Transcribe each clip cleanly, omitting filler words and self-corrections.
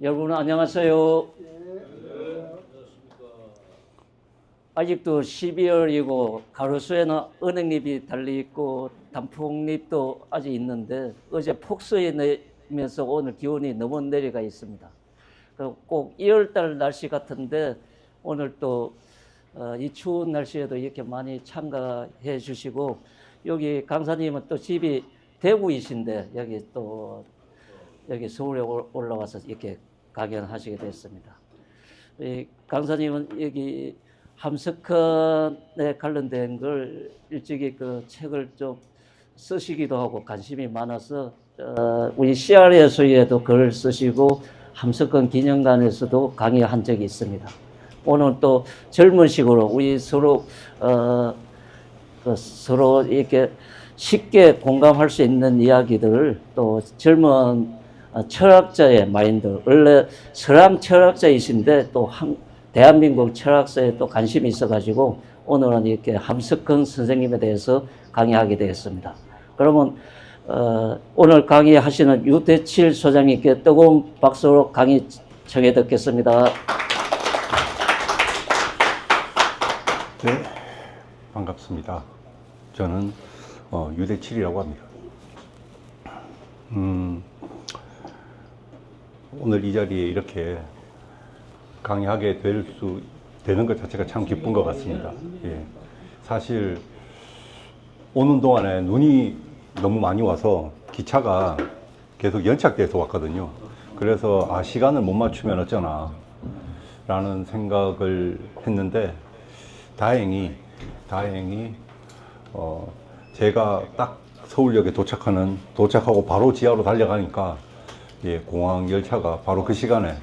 여러분 안녕하세요. 아직도 12월이고 가로수에는 은행잎이 달려있고 단풍잎도 아직 있는데 어제 폭설이 내면서 오늘 기온이 너무 내려가 있습니다. 꼭 2월달 날씨 같은데 오늘 또 이 추운 날씨에도 이렇게 많이 참가해 주시고, 여기 강사님은 또 집이 대구이신데 여기 서울에 올라와서 이렇게 강연하시게 됐습니다. 이 강사님은 여기 함석헌에 관련된 걸 일찍이 그 책을 좀 쓰시기도 하고 관심이 많아서 우리 CR에서도 글을 쓰시고 함석헌 기념관에서도 강의한 적이 있습니다. 오늘 또 젊은 식으로 우리 서로 서로 이렇게 쉽게 공감할 수 있는 이야기들을 또 젊은 철학자의 마인드, 원래 서양 철학자이신데 또 대한민국 철학사에 또 관심이 있어가지고 오늘은 이렇게 함석헌 선생님에 대해서 강의하게 되었습니다. 그러면 오늘 강의하시는 유대칠 소장님께 뜨거운 박수로 강의 청해 듣겠습니다. 네, 반갑습니다. 저는 유대칠이라고 합니다. 오늘 이 자리에 이렇게 강의하게 되는 것 자체가 참 기쁜 것 같습니다. 예. 사실 오는 동안에 눈이 너무 많이 와서 기차가 계속 연착돼서 왔거든요. 그래서 시간을 못 맞추면 어쩌나 라는 생각을 했는데 다행히 제가 딱 서울역에 도착하고 바로 지하로 달려가니까 공항 열차가 바로 그 시간에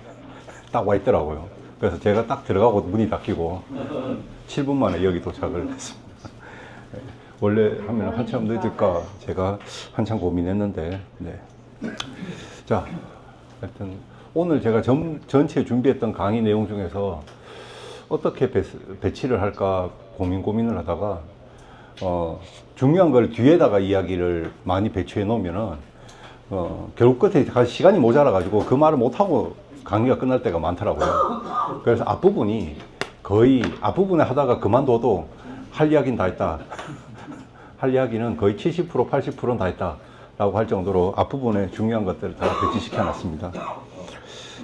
딱 와 있더라고요. 그래서 제가 딱 들어가고 문이 닫히고 7분 만에 여기 도착을 했습니다. 원래 하면 한참 늦을까 제가 한참 고민했는데, 네. 자, 하여튼 오늘 제가 전체 준비했던 강의 내용 중에서 어떻게 배치를 할까 고민을 하다가 중요한 걸 뒤에다가 이야기를 많이 배치해 놓으면은 결국 끝에 시간이 모자라 가지고 그 말을 못하고 강의가 끝날 때가 많더라고요. 그래서 앞부분에 하다가 그만둬도 할 이야기는 다 했다. 할 이야기는 거의 70% 80%는 다 했다 라고 할 정도로 앞부분에 중요한 것들을 다 배치시켜 놨습니다.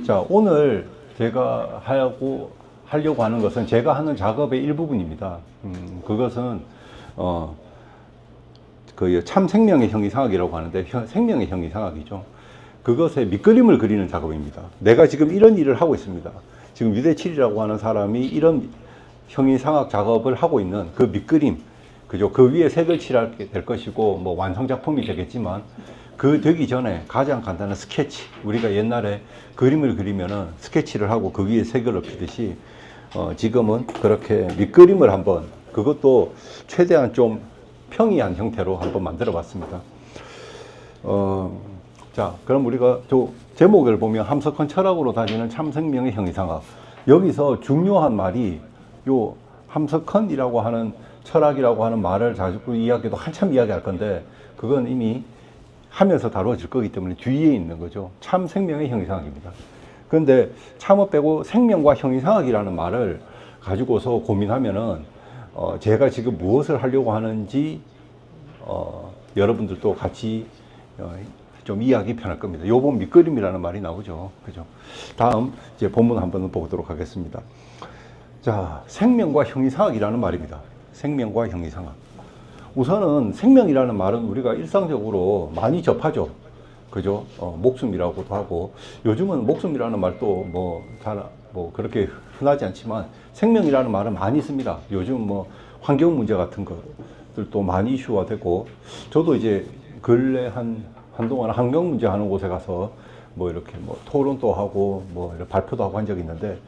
자, 오늘 제가 하려고 하는 것은 제가 하는 작업의 일부분입니다. 그것은 그 참 생명의 형이상학이라고 하는데 생명의 형이상학이죠. 그것의 밑그림을 그리는 작업입니다. 내가 지금 이런 일을 하고 있습니다. 지금 유대칠이라고 하는 사람이 이런 형이상학 작업을 하고 있는 그 밑그림, 그죠? 그 위에 색을 칠하게 될 것이고 뭐 완성작품이 되겠지만 그 되기 전에 가장 간단한 스케치, 우리가 옛날에 그림을 그리면은 스케치를 하고 그 위에 색을 엎히듯이 지금은 그렇게 밑그림을 한번, 그것도 최대한 좀 평이한 형태로 한번 만들어 봤습니다. 자, 그럼 우리가 제목을 보면 함석헌 철학으로 다지는 참생명의 형이상학. 여기서 중요한 말이 요 함석헌이라고 하는 철학이라고 하는 말을 자꾸 이야기도 한참 이야기할 건데 그건 이미 하면서 다루어질 거기 때문에 뒤에 있는 거죠. 참생명의 형이상학입니다. 그런데 참을 빼고 생명과 형이상학이라는 말을 가지고서 고민하면은 제가 지금 무엇을 하려고 하는지 여러분들도 같이 좀 이해하기 편할 겁니다. 요번 밑그림이라는 말이 나오죠. 그죠? 다음 이제 본문 한번 보도록 하겠습니다. 자, 생명과 형이상학이라는 말입니다. 생명과 형이상학. 우선은 생명이라는 말은 우리가 일상적으로 많이 접하죠. 그죠? 목숨이라고도 하고, 요즘은 목숨이라는 말도 뭐 그렇게 흔하지 않지만 생명이라는 말은 많이 씁니다. 요즘 뭐 환경 문제 같은 것들도 많이 이슈화 되고, 저도 이제 근래 한동안 환경 문제 하는 곳에 가서 뭐 이렇게 뭐 토론도 하고 뭐 이렇게 발표도 하고 한 적이 있는데,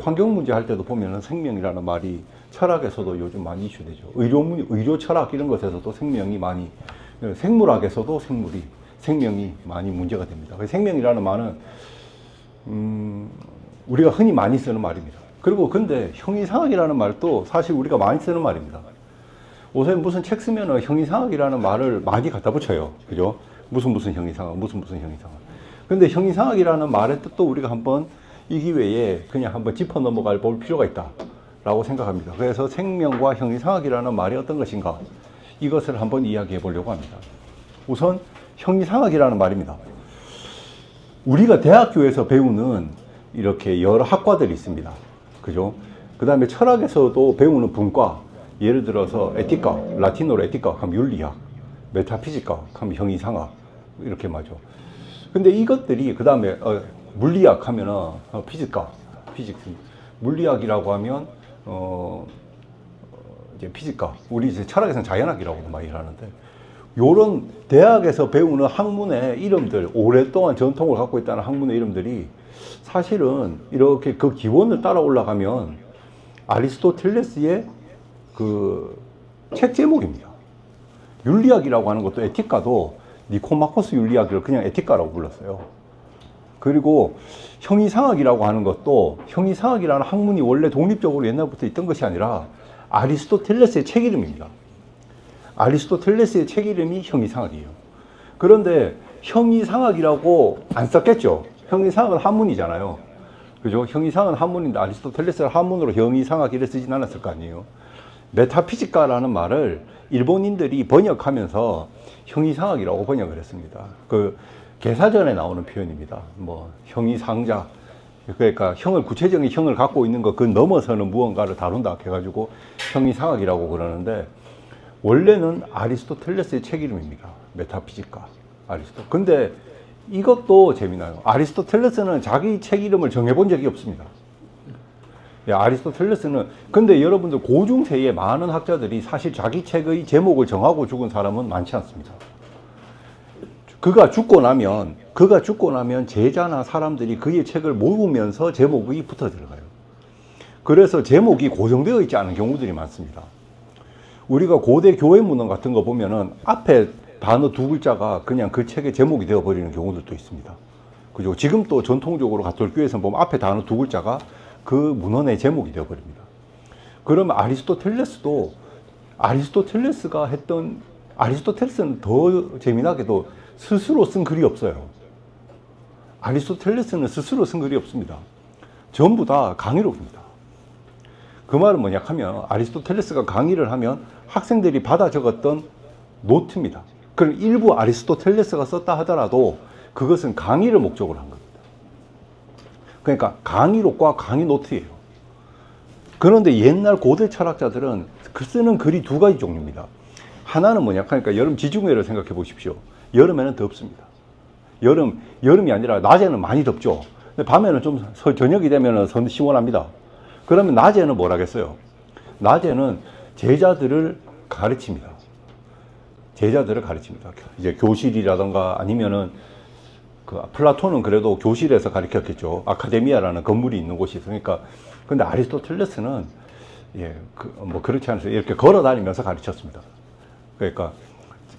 환경 문제 할 때도 보면은 생명이라는 말이 철학에서도 요즘 많이 이슈되죠. 의료 철학 이런 것에서도 생명이 많이, 생물학에서도 생명이 많이 문제가 됩니다. 생명이라는 말은 우리가 흔히 많이 쓰는 말입니다. 그리고 근데 형이상학이라는 말도 사실 우리가 많이 쓰는 말입니다. 요새 무슨 책 쓰면은 형이상학이라는 말을 많이 갖다 붙여요. 그죠? 무슨 형이상학. 근데 형이상학이라는 말의 뜻도 우리가 한번 이 기회에 그냥 한번 짚어 넘어갈 볼 필요가 있다라고 생각합니다. 그래서 생명과 형이상학이라는 말이 어떤 것인가, 이것을 한번 이야기해 보려고 합니다. 우선 형이상학이라는 말입니다. 우리가 대학교에서 배우는 이렇게 여러 학과들이 있습니다. 그죠? 그 다음에 철학에서도 배우는 분과, 예를 들어서 에티카, 라틴어로 에티카 하면 윤리학, 메타피지카 하면 형이상학, 이렇게 말죠. 근데 이것들이 그 다음에 물리학 하면은 피지카, 피직스, 물리학이라고 하면 이제 피지카, 우리 이제 철학에서는 자연학이라고도 많이 하는데, 요런 대학에서 배우는 학문의 이름들, 오랫동안 전통을 갖고 있다는 학문의 이름들이 사실은 이렇게 그 기원을 따라 올라가면 아리스토텔레스의 그 책 제목입니다. 윤리학이라고 하는 것도, 에티카도 니코마코스 윤리학을 그냥 에티카라고 불렀어요. 그리고 형이상학이라고 하는 것도, 형이상학이라는 학문이 원래 독립적으로 옛날부터 있던 것이 아니라 아리스토텔레스의 책 이름입니다. 아리스토텔레스의 책 이름이 형이상학이에요. 그런데 형이상학이라고 안 썼겠죠. 형이상학은 한문이잖아요. 그죠? 형이상학은 한문인데 아리스토텔레스를 한문으로 형이상학이를 쓰진 않았을 거 아니에요. 메타피지카라는 말을 일본인들이 번역하면서 형이상학이라고 번역을 했습니다. 그 개사전에 나오는 표현입니다. 뭐 형이상자, 그러니까 형을, 구체적인 형을 갖고 있는 것 그 넘어서는 무언가를 다룬다 해가지고 형이상학이라고 그러는데, 원래는 아리스토텔레스의 책 이름입니다. 메타피지카, 아리스토. 근데 이것도 재미나요. 아리스토텔레스는 자기 책 이름을 정해본 적이 없습니다. 아리스토텔레스는, 근데 여러분들 고중세의 많은 학자들이 사실 자기 책의 제목을 정하고 죽은 사람은 많지 않습니다. 그가 죽고 나면 제자나 사람들이 그의 책을 모으면서 제목이 붙어 들어가요. 그래서 제목이 고정되어 있지 않은 경우들이 많습니다. 우리가 고대 교회 문헌 같은 거 보면은 앞에 단어 두 글자가 그냥 그 책의 제목이 되어버리는 경우들도 있습니다. 그죠? 지금 또 전통적으로 가톨교회에서 보면 앞에 단어 두 글자가 그 문헌의 제목이 되어버립니다. 그러면 아리스토텔레스도, 아리스토텔레스가 했던, 아리스토텔레스는 더 재미나게도 스스로 쓴 글이 없어요. 아리스토텔레스는 스스로 쓴 글이 없습니다. 전부 다 강의록입니다. 그 말은 뭐냐 하면, 아리스토텔레스가 강의를 하면 학생들이 받아 적었던 노트입니다. 그럼 일부 아리스토텔레스가 썼다 하더라도 그것은 강의를 목적으로 한 겁니다. 그러니까 강의록과 강의 노트예요. 그런데 옛날 고대 철학자들은 쓰는 글이 두 가지 종류입니다. 하나는 뭐냐 하니까, 여름 지중해를 생각해 보십시오. 여름에는 덥습니다. 여름이 아니라 낮에는 많이 덥죠. 근데 밤에는 좀, 저녁이 되면 시원합니다. 그러면 낮에는 뭘 하겠어요? 낮에는 제자들을 가르칩니다. 이제 교실이라던가 아니면은, 그 플라톤은 그래도 교실에서 가르쳤겠죠. 아카데미아라는 건물이 있는 곳이 있으니까. 근데 아리스토텔레스는 뭐 그렇지 않아서 이렇게 걸어 다니면서 가르쳤습니다. 그러니까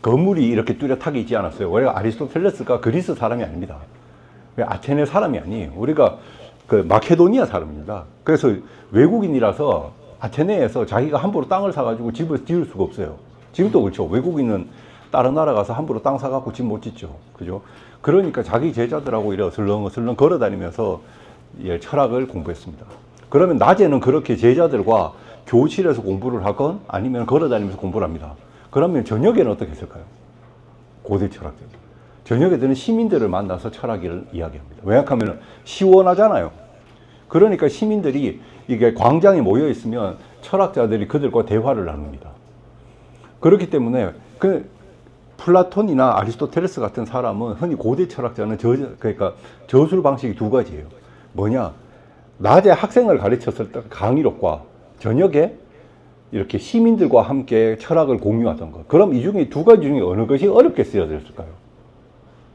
건물이 이렇게 뚜렷하게 있지 않았어요. 원래 아리스토텔레스가 그리스 사람이 아닙니다. 아테네 사람이 아니에요. 우리가 그 마케도니아 사람입니다. 그래서 외국인이라서 아테네에서 자기가 함부로 땅을 사가지고 집을 지을 수가 없어요. 지금도 그렇죠. 외국인은 다른 나라 가서 함부로 땅 사갖고 집 못 짓죠. 그죠? 그러니까 자기 제자들하고 이래 슬렁슬렁 걸어 다니면서 철학을 공부했습니다. 그러면 낮에는 그렇게 제자들과 교실에서 공부를 하건 아니면 걸어 다니면서 공부를 합니다. 그러면 저녁에는 어떻게 했을까요? 고대 철학者. 저녁에는 시민들을 만나서 철학을 이야기합니다. 왜냐하면 시원하잖아요. 그러니까 시민들이 이게 광장에 모여 있으면 철학자들이 그들과 대화를 나눕니다. 그렇기 때문에 플라톤이나 아리스토텔레스 같은 사람은, 흔히 고대 철학자는 그러니까 저술 방식이 두 가지예요. 뭐냐? 낮에 학생을 가르쳤을 때 강의록과 저녁에 이렇게 시민들과 함께 철학을 공유하던 것. 그럼 이 중에 두 가지 중에 어느 것이 어렵게 쓰여졌을까요?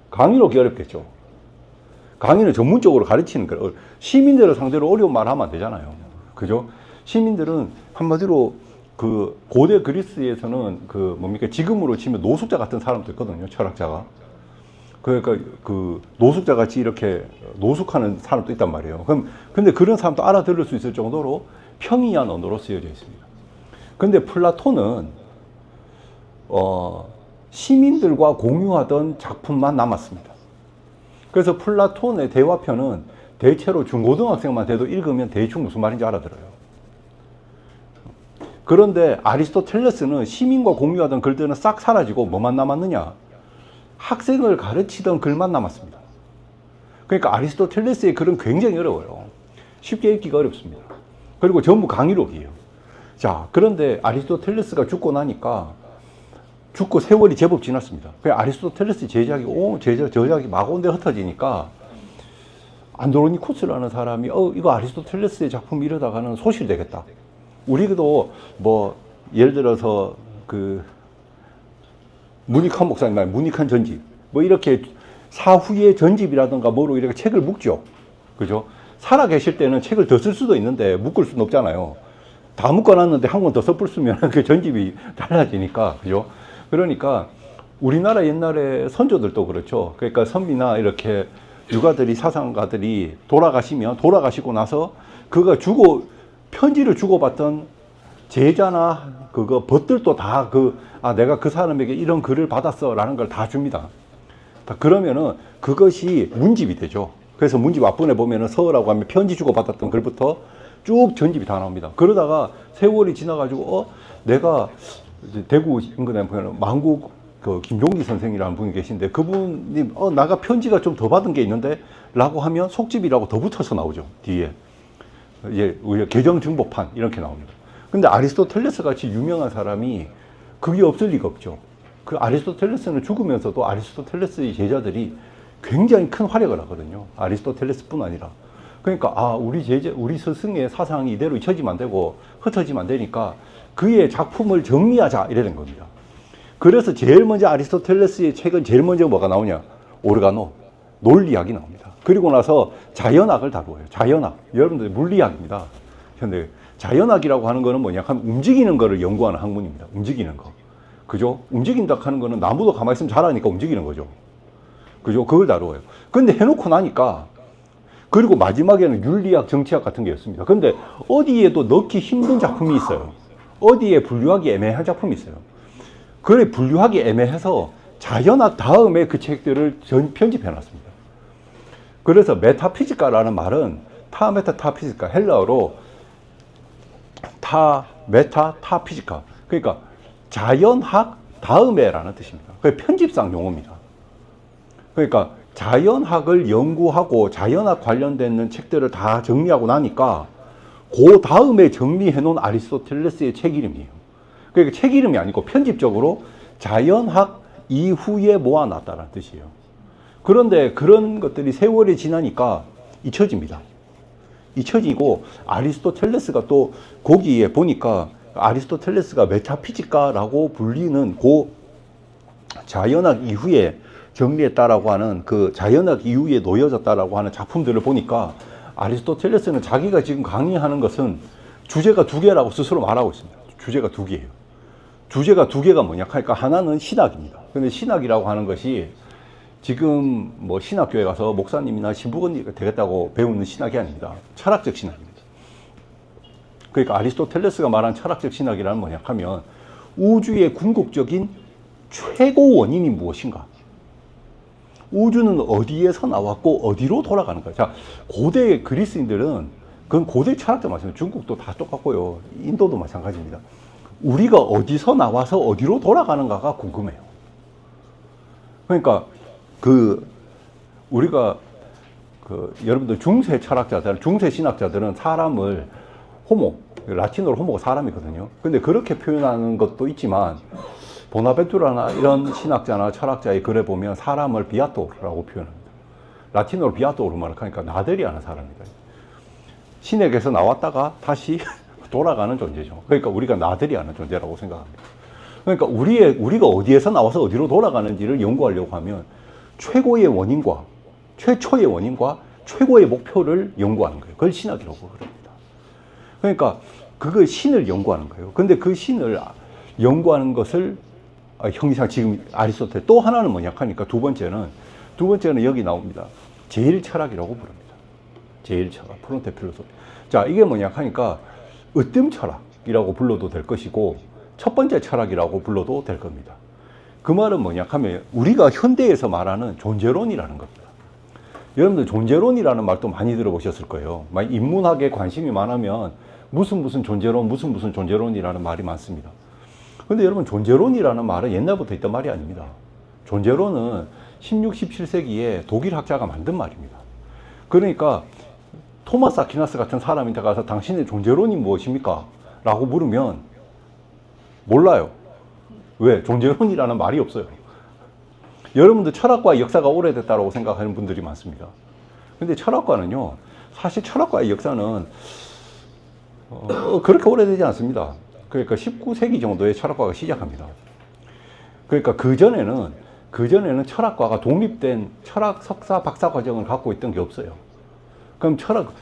강의록이 어렵겠죠. 강의는 전문적으로 가르치는 거예요. 시민들을 상대로 어려운 말 하면 안 되잖아요. 그죠? 시민들은 한마디로 그 고대 그리스에서는 그 뭡니까? 지금으로 치면 노숙자 같은 사람도 있거든요. 철학자가. 그러니까 그 노숙자 같이 이렇게 노숙하는 사람도 있단 말이에요. 근데 그런 사람도 알아들을 수 있을 정도로 평이한 언어로 쓰여져 있습니다. 근데 플라톤은 시민들과 공유하던 작품만 남았습니다. 그래서 플라톤의 대화편은 대체로 중고등학생만 돼도 읽으면 대충 무슨 말인지 알아들어요. 그런데 아리스토텔레스는 시민과 공유하던 글들은 싹 사라지고 뭐만 남았느냐? 학생을 가르치던 글만 남았습니다. 그러니까 아리스토텔레스의 글은 굉장히 어려워요. 쉽게 읽기가 어렵습니다. 그리고 전부 강의록이에요. 자, 그런데 아리스토텔레스가 죽고 나니까 죽고 세월이 제법 지났습니다. 그 아리스토텔레스 제작이 마구온데 흩어지니까 안드로니코스라는 사람이 이거 아리스토텔레스의 작품 이러다가는 소실되겠다. 우리도 뭐 예를 들어서 그 무니칸 목사님 말 무니칸 전집 뭐 이렇게 사후의 전집이라든가 뭐로 이렇게 책을 묶죠. 그죠? 살아 계실 때는 책을 더 쓸 수도 있는데 묶을 수는 없잖아요. 다 묶어놨는데 한 권 더 써쓰면 그 전집이 달라지니까. 그죠? 그러니까 우리나라 옛날에 선조들도 그렇죠. 그러니까 선비나 이렇게 유가들이 사상가들이 돌아가시고 나서 편지를 주고받던 제자나 그거 벗들도 다 내가 그 사람에게 이런 글을 받았어 라는 걸 다 줍니다. 그러면은 그것이 문집이 되죠. 그래서 문집 앞부분에 보면은 서라고 하면 편지 주고받았던 글부터 쭉 전집이 다 나옵니다. 그러다가 세월이 지나가지고 내가 대구 인근에 보면 만국 김종기 선생이라는 분이 계신데 그분이 나가 편지가 좀 더 받은 게 있는데 라고 하면 속집이라고 더 붙어서 나오죠. 뒤에 우리가 개정증보판 이렇게 나옵니다. 근데 아리스토텔레스 같이 유명한 사람이 그게 없을 리가 없죠. 그 아리스토텔레스는 죽으면서도 아리스토텔레스의 제자들이 굉장히 큰 활약을 하거든요. 아리스토텔레스뿐 아니라. 그러니까 우리 스승의 사상이 이대로 잊혀지면 안 되고 흩어지면 안 되니까 그의 작품을 정리하자 이러는 겁니다. 그래서 제일 먼저 아리스토텔레스의 책은 제일 먼저 뭐가 나오냐? 오르가노, 논리학이 나옵니다. 그리고 나서 자연학을 다루어요. 자연학. 여러분들 물리학입니다. 근데 자연학이라고 하는 거는 뭐냐 하면 움직이는 거를 연구하는 학문입니다. 움직이는 거. 그죠? 움직인다 하는 거는 나무도 가만히 있으면 자라니까 움직이는 거죠. 그죠? 그걸 다루어요. 근데 해놓고 나니까 그리고 마지막에는 윤리학, 정치학 같은 게 있습니다. 근데 어디에도 넣기 힘든 작품이 있어요. 어디에 분류하기 애매한 작품이 있어요. 그래 분류하기 애매해서 자연학 다음에 그 책들을 편집해 놨습니다. 그래서 메타피지카라는 말은 타메타타피지카 헬라어로 메타타피지카 그러니까 자연학 다음에라는 뜻입니다. 그게 편집상 용어입니다. 그러니까 자연학을 연구하고 자연학 관련된 책들을 다 정리하고 나니까 그 다음에 정리해 놓은 아리스토텔레스의 책 이름이에요. 그러니까 책 이름이 아니고 편집적으로 자연학 이후에 모아놨다는 뜻이에요. 그런데 그런 것들이 세월이 지나니까 잊혀집니다. 잊혀지고 아리스토텔레스가 또 거기에 보니까 아리스토텔레스가 메타피지카라고 불리는 그 자연학 이후에 정리했다라고 하는 그 자연학 이후에 놓여졌다라고 하는 작품들을 보니까 아리스토텔레스는 자기가 지금 강의하는 것은 주제가 두 개라고 스스로 말하고 있습니다. 주제가 두 개예요. 주제가 두 개가 뭐냐 하니까 하나는 신학입니다. 근데 신학이라고 하는 것이 지금 뭐 신학교에 가서 목사님이나 신부님이 되겠다고 배우는 신학이 아닙니다. 철학적 신학입니다. 그러니까 아리스토텔레스가 말한 철학적 신학이라는 뭐냐 하면 우주의 궁극적인 최고 원인이 무엇인가? 우주는 어디에서 나왔고 어디로 돌아가는 거야. 자, 고대 그리스인들은 그건 고대 철학자 마찬가지입니다. 중국도 다 똑같고요. 인도도 마찬가지입니다. 우리가 어디서 나와서 어디로 돌아가는가가 궁금해요. 그러니까 우리가 여러분들 중세 철학자들, 중세 신학자들은 사람을 라틴어로 호모가 사람이거든요. 근데 그렇게 표현하는 것도 있지만 보나벤투라나 이런 신학자나 철학자의 글에 보면 사람을 비아토라고 표현합니다. 라틴어로 비아토로 말하니까 나들이 하는 사람입니다. 신에게서 나왔다가 다시 돌아가는 존재죠. 그러니까 우리가 나들이 하는 존재라고 생각합니다. 그러니까 우리가 어디에서 나와서 어디로 돌아가는지를 연구하려고 하면 최고의 원인과 최초의 원인과 최고의 목표를 연구하는 거예요. 그걸 신학이라고 그럽니다. 그러니까 그걸 신을 연구하는 거예요. 근데 그 신을 연구하는 것을 형상 지금 아리스토텔 또 하나는 뭐냐 하니까 두 번째는 여기 나옵니다. 제일 철학이라고 부릅니다. 제일 철학, 프론테 필로소피. 자, 이게 뭐냐 하니까 으뜸 철학이라고 불러도 될 것이고 첫 번째 철학이라고 불러도 될 겁니다. 그 말은 뭐냐 하면 우리가 현대에서 말하는 존재론이라는 겁니다. 여러분들 존재론이라는 말도 많이 들어보셨을 거예요. 만약 인문학에 관심이 많으면 무슨 존재론, 무슨 존재론이라는 말이 많습니다. 근데 여러분, 존재론이라는 말은 옛날부터 있던 말이 아닙니다. 존재론은 16, 17세기에 독일 학자가 만든 말입니다. 그러니까 토마스 아퀴나스 같은 사람한테 가서 당신의 존재론이 무엇입니까? 라고 물으면 몰라요. 왜? 존재론이라는 말이 없어요. 여러분들 철학과의 역사가 오래됐다고 생각하는 분들이 많습니다. 근데 철학과는요, 사실 철학과의 역사는 그렇게 오래되지 않습니다. 그러니까 19세기 정도에 철학과가 시작합니다. 그러니까 그전에는 철학과가 독립된 철학 석사, 박사 과정을 갖고 있던 게 없어요. 그럼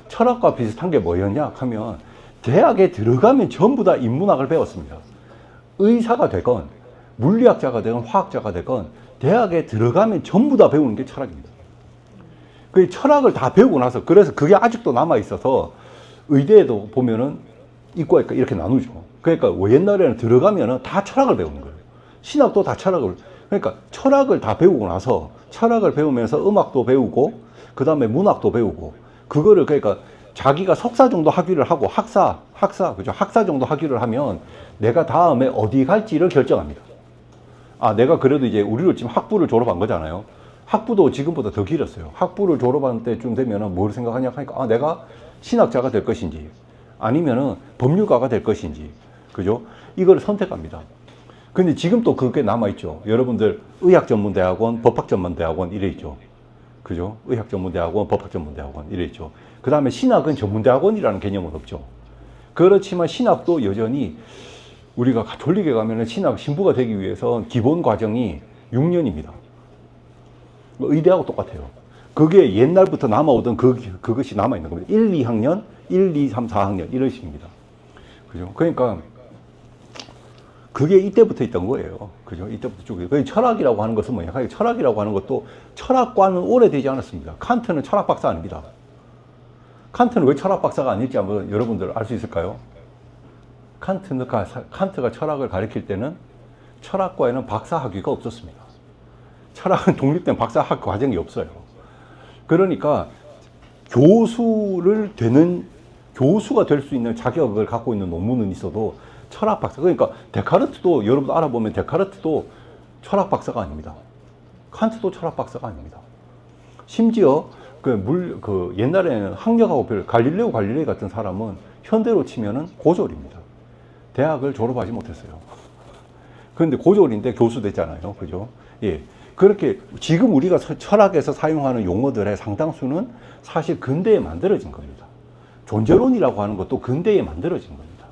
철학과 비슷한 게 뭐였냐 하면 대학에 들어가면 전부 다 인문학을 배웠습니다. 의사가 되건 물리학자가 되건 화학자가 되건 대학에 들어가면 전부 다 배우는 게 철학입니다. 그 철학을 다 배우고 나서, 그래서 그게 아직도 남아 있어서 의대에도 보면은 이과 이렇게 나누죠. 그러니까 옛날에는 들어가면은 다 철학을 배우는 거예요. 신학도 다 철학을. 그러니까 철학을 다 배우고 나서 철학을 배우면서 음악도 배우고 그 다음에 문학도 배우고 그거를 그러니까 자기가 석사 정도 학위를 하고 학사 그죠? 학사 정도 학위를 하면 내가 다음에 어디 갈지를 결정합니다. 아, 내가 그래도 이제 우리로 지금 학부를 졸업한 거잖아요. 학부도 지금보다 더 길었어요. 학부를 졸업한 때쯤 되면은 뭘 생각하냐 하니까, 아, 내가 신학자가 될 것인지 아니면은 법률가가 될 것인지, 그죠? 이걸 선택합니다. 근데 지금 또 그게 남아있죠. 여러분들 의학전문대학원, 법학전문대학원 이래 있죠. 그죠? 의학전문대학원, 법학전문대학원 이래 있죠. 그 다음에 신학은 전문대학원이라는 개념은 없죠. 그렇지만 신학도 여전히 우리가 가톨릭에 가면은 신학 신부가 되기 위해서 기본 과정이 6년입니다. 의대하고 똑같아요. 그게 옛날부터 남아오던 그것이 남아있는 겁니다. 1, 2학년, 1, 2, 3, 4학년 이런 식입니다. 그죠? 그러니까 그게 이때부터 있던 거예요. 그죠? 이때부터 쭉. 철학이라고 하는 것은 뭐냐? 철학이라고 하는 것도 철학과는 오래되지 않았습니다. 칸트는 철학 박사 아닙니다. 칸트는 왜 철학 박사가 아닐지 한번 여러분들 알 수 있을까요? 칸트가 철학을 가르칠 때는 철학과에는 박사 학위가 없었습니다. 철학은 독립된 박사 학 과정이 없어요. 그러니까 교수가 될 수 있는 자격을 갖고 있는 논문은 있어도 철학 박사, 그러니까 데카르트도 여러분 알아보면 데카르트도 철학 박사가 아닙니다. 칸트도 철학 박사가 아닙니다. 심지어 옛날에는 학력하고 갈릴레오 갈릴레이 같은 사람은 현대로 치면은 고졸입니다. 대학을 졸업하지 못했어요. 그런데 고졸인데 교수 됐잖아요. 그죠? 예. 그렇게 지금 우리가 철학에서 사용하는 용어들의 상당수는 사실 근대에 만들어진 겁니다. 존재론이라고 하는 것도 근대에 만들어진 겁니다.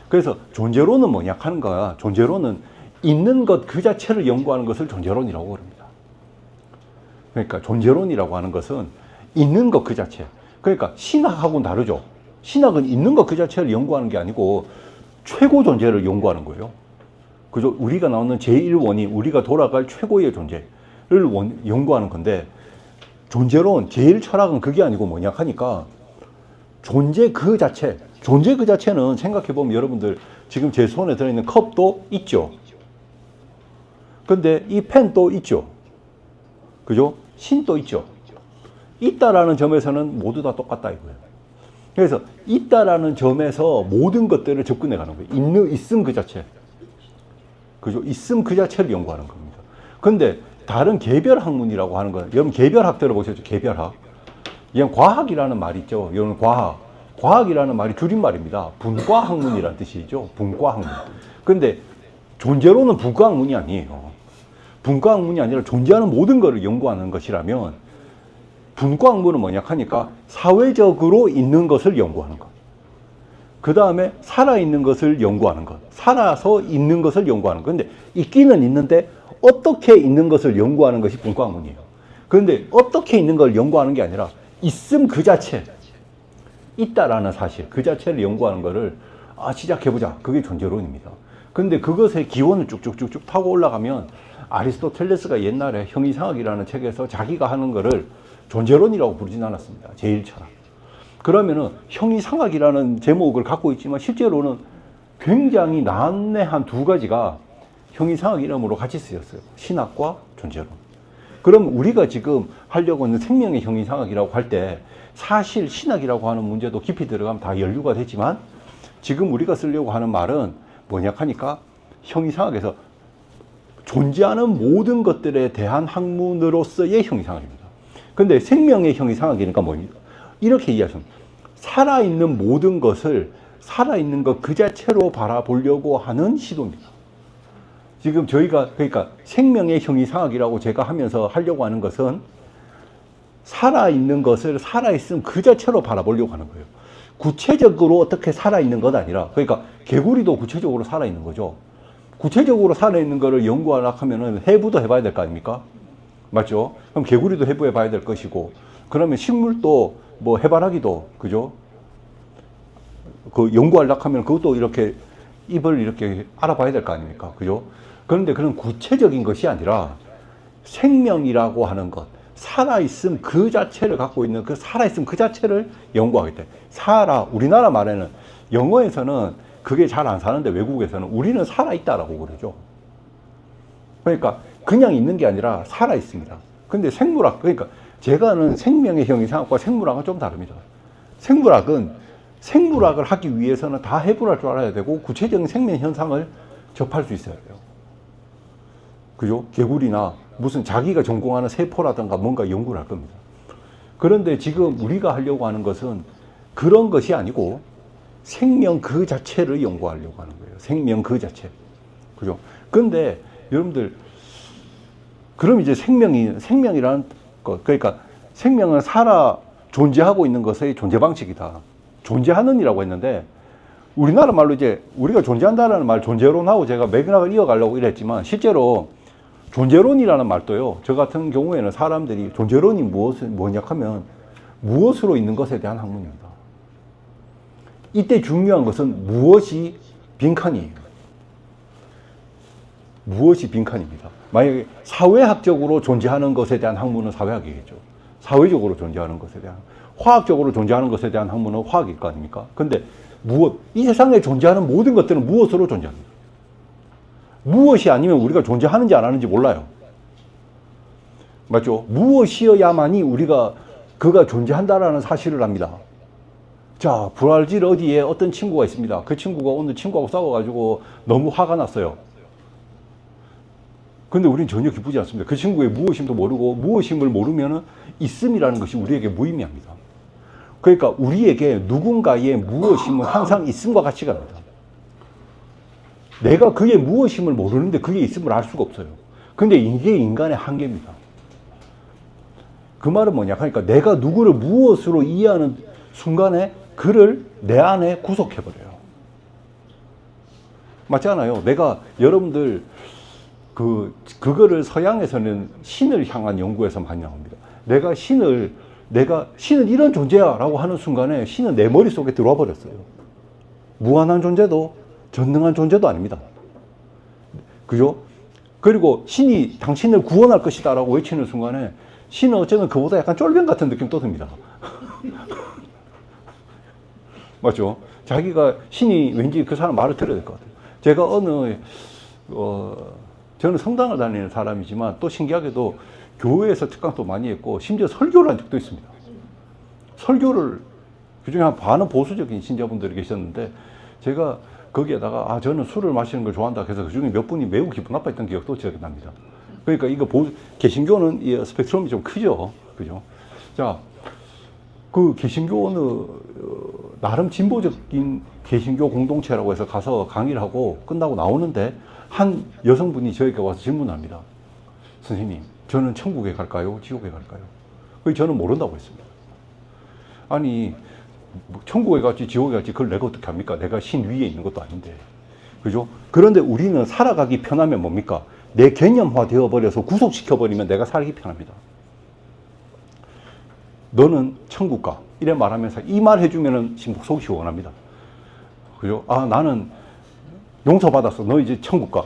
그래서 존재론은 뭐냐 하는 거야. 존재론은 있는 것 그 자체를 연구하는 것을 존재론이라고 그럽니다. 그러니까 존재론이라고 하는 것은 있는 것 그 자체. 그러니까 신학하고는 다르죠. 신학은 있는 것 그 자체를 연구하는 게 아니고 최고 존재를 연구하는 거예요. 그죠? 우리가 나오는 제1원인, 우리가 돌아갈 최고의 존재를 연구하는 건데, 존재론, 제1철학은 그게 아니고 뭐냐 하니까, 존재 그 자체는 생각해보면 여러분들 지금 제 손에 들어있는 컵도 있죠. 근데 이 펜도 있죠. 그죠? 신도 있죠. 있다라는 점에서는 모두 다 똑같다 이거예요. 그래서 있다라는 점에서 모든 것들을 접근해 가는 거예요. 있음 그 자체. 그죠? 있음 그 자체를 연구하는 겁니다. 근데 다른 개별 학문이라고 하는 건, 여러분 개별학 들어보셨죠? 개별학. 이건 과학이라는 말이 있죠. 이건 과학이라는 말이 줄임말입니다. 분과학문이라는 뜻이죠. 분과학문. 근데 존재론은 분과학문이 아니에요. 분과학문이 아니라 존재하는 모든 것을 연구하는 것이라면, 분과학문은 뭐냐 하니까 사회적으로 있는 것을 연구하는 것. 그 다음에 살아있는 것을 연구하는 것. 살아서 있는 것을 연구하는 것. 근데 있기는 있는데 어떻게 있는 것을 연구하는 것이 분과학문이에요. 그런데 어떻게 있는 걸 연구하는 게 아니라 있음 그 자체, 있다라는 사실 그 자체를 연구하는 거를 시작해보자. 그게 존재론입니다. 근데 그것의 기원을 쭉쭉쭉쭉 타고 올라가면 아리스토텔레스가 옛날에 형이상학이라는 책에서 자기가 하는 거를 존재론이라고 부르진 않았습니다. 제1철학. 그러면은 형이상학이라는 제목을 갖고 있지만 실제로는 굉장히 난해한 두 가지가 형이상학 이름으로 같이 쓰였어요. 신학과 존재론. 그럼 우리가 지금 하려고 하는 생명의 형이상학이라고 할 때 사실 신학이라고 하는 문제도 깊이 들어가면 다 연루가 되지만 지금 우리가 쓰려고 하는 말은 뭐냐 하니까 형이상학에서 존재하는 모든 것들에 대한 학문으로서의 형이상학입니다. 근데 생명의 형이상학이니까 뭡니까? 이렇게 이해하시면 살아있는 모든 것을 살아있는 것 그 자체로 바라보려고 하는 시도입니다. 지금 저희가 그러니까 생명의 형이상학이라고 제가 하면서 하려고 하는 것은 살아있는 것을 살아있음 그 자체로 바라보려고 하는 거예요. 구체적으로 어떻게 살아있는 것 아니라, 그러니까 개구리도 구체적으로 살아있는 거죠. 구체적으로 살아있는 거를 연구하려고 하면은 해부도 해봐야 될 거 아닙니까? 맞죠? 그럼 개구리도 해부해 봐야 될 것이고, 그러면 식물도 뭐 해바라기도, 그죠? 그 연구하려고 하면 그것도 이렇게 입을 이렇게 알아봐야 될 거 아닙니까? 그죠? 그런데 그런 구체적인 것이 아니라 생명이라고 하는 것, 살아있음 그 자체를 갖고 있는 그 살아있음 그 자체를 연구하기 때문에 우리나라 말에는 영어에서는 그게 잘 안 사는데 외국에서는 우리는 살아있다라고 그러죠. 그러니까 그냥 있는 게 아니라 살아있습니다. 근데 생물학, 그러니까 제가 하는 생명의 형이상학과 생물학은 좀 다릅니다. 생물학은 생물학을 하기 위해서는 다 해부할 줄 알아야 되고 구체적인 생명 현상을 접할 수 있어야 돼요. 그죠? 개구리나 무슨 자기가 전공하는 세포라든가 뭔가 연구를 할 겁니다. 그런데 지금 우리가 하려고 하는 것은 그런 것이 아니고 생명 그 자체를 연구하려고 하는 거예요. 생명 그 자체. 그죠? 근데 여러분들, 그럼 이제 생명이라는 것, 그러니까 생명은 존재하고 있는 것의 존재 방식이다. 존재하는 이라고 했는데, 우리나라 말로 이제 우리가 존재한다라는 말, 존재론하고 제가 맥락을 이어가려고 이랬지만, 실제로 존재론이라는 말도요, 저 같은 경우에는 사람들이 존재론이 뭐냐 하면 무엇으로 있는 것에 대한 학문입니다. 이때 중요한 것은 무엇이 빈칸이에요. 무엇이 빈칸입니다. 만약에 사회학적으로 존재하는 것에 대한 학문은 사회학이겠죠. 사회적으로 존재하는 것에 대한, 화학적으로 존재하는 것에 대한 학문은 화학일 거 아닙니까? 근데 이 세상에 존재하는 모든 것들은 무엇으로 존재합니다. 무엇이 아니면 우리가 존재하는지 안 하는지 몰라요. 맞죠? 무엇이어야만이 그가 존재한다라는 사실을 압니다. 자, 브라질 어디에 어떤 친구가 있습니다. 그 친구가 오늘 친구하고 싸워가지고 너무 화가 났어요. 근데 우리는 전혀 기쁘지 않습니다. 그 친구의 무엇임도 모르고, 무엇임을 모르면 있음이라는 것이 우리에게 무의미합니다. 그러니까 우리에게 누군가의 무엇임은 항상 있음과 같이 갑니다. 내가 그의 무엇임을 모르는데 그의 있음을 알 수가 없어요. 근데 이게 인간의 한계입니다. 그 말은 뭐냐? 그러니까 내가 누구를 무엇으로 이해하는 순간에 그를 내 안에 구속해버려요. 맞지 않아요? 여러분들, 그거를 서양에서는 신을 향한 연구에서 많이 나옵니다. 신은 이런 존재야 라고 하는 순간에 신은 내 머릿속에 들어와 버렸어요. 무한한 존재도 전능한 존재도 아닙니다. 그죠? 그리고 신이 당신을 구원할 것이다 라고 외치는 순간에 신은 어쩌면 그보다 약간 쫄병 같은 느낌도 듭니다. 맞죠? 신이 왠지 그 사람 말을 들어야 될 것 같아요. 제가 저는 성당을 다니는 사람이지만 또 신기하게도 교회에서 특강도 많이 했고 심지어 설교를 한 적도 있습니다. 설교를, 그중에 한 반은 보수적인 신자분들이 계셨는데 제가 거기에다가 저는 술을 마시는 걸 좋아한다 해서 그중에 몇 분이 매우 기분 나빠했던 기억도 기억이 납니다. 그러니까 개신교는 이 스펙트럼이 좀 크죠. 그죠? 자, 그 개신교는 나름 진보적인 개신교 공동체라고 해서 가서 강의를 하고 끝나고 나오는데 한 여성분이 저에게 와서 질문합니다. 선생님, 저는 천국에 갈까요? 지옥에 갈까요? 저는 모른다고 했습니다. 아니, 천국에 갈지 지옥에 갈지 그걸 내가 어떻게 합니까? 내가 신 위에 있는 것도 아닌데. 그죠? 그런데 우리는 살아가기 편하면 뭡니까? 내 개념화 되어버려서 구속시켜버리면 내가 살기 편합니다. 너는 천국 가. 이래 말하면서 이 말 해주면은 속이 시원합니다. 그죠? 나는 용서받았어. 너 이제 천국 가.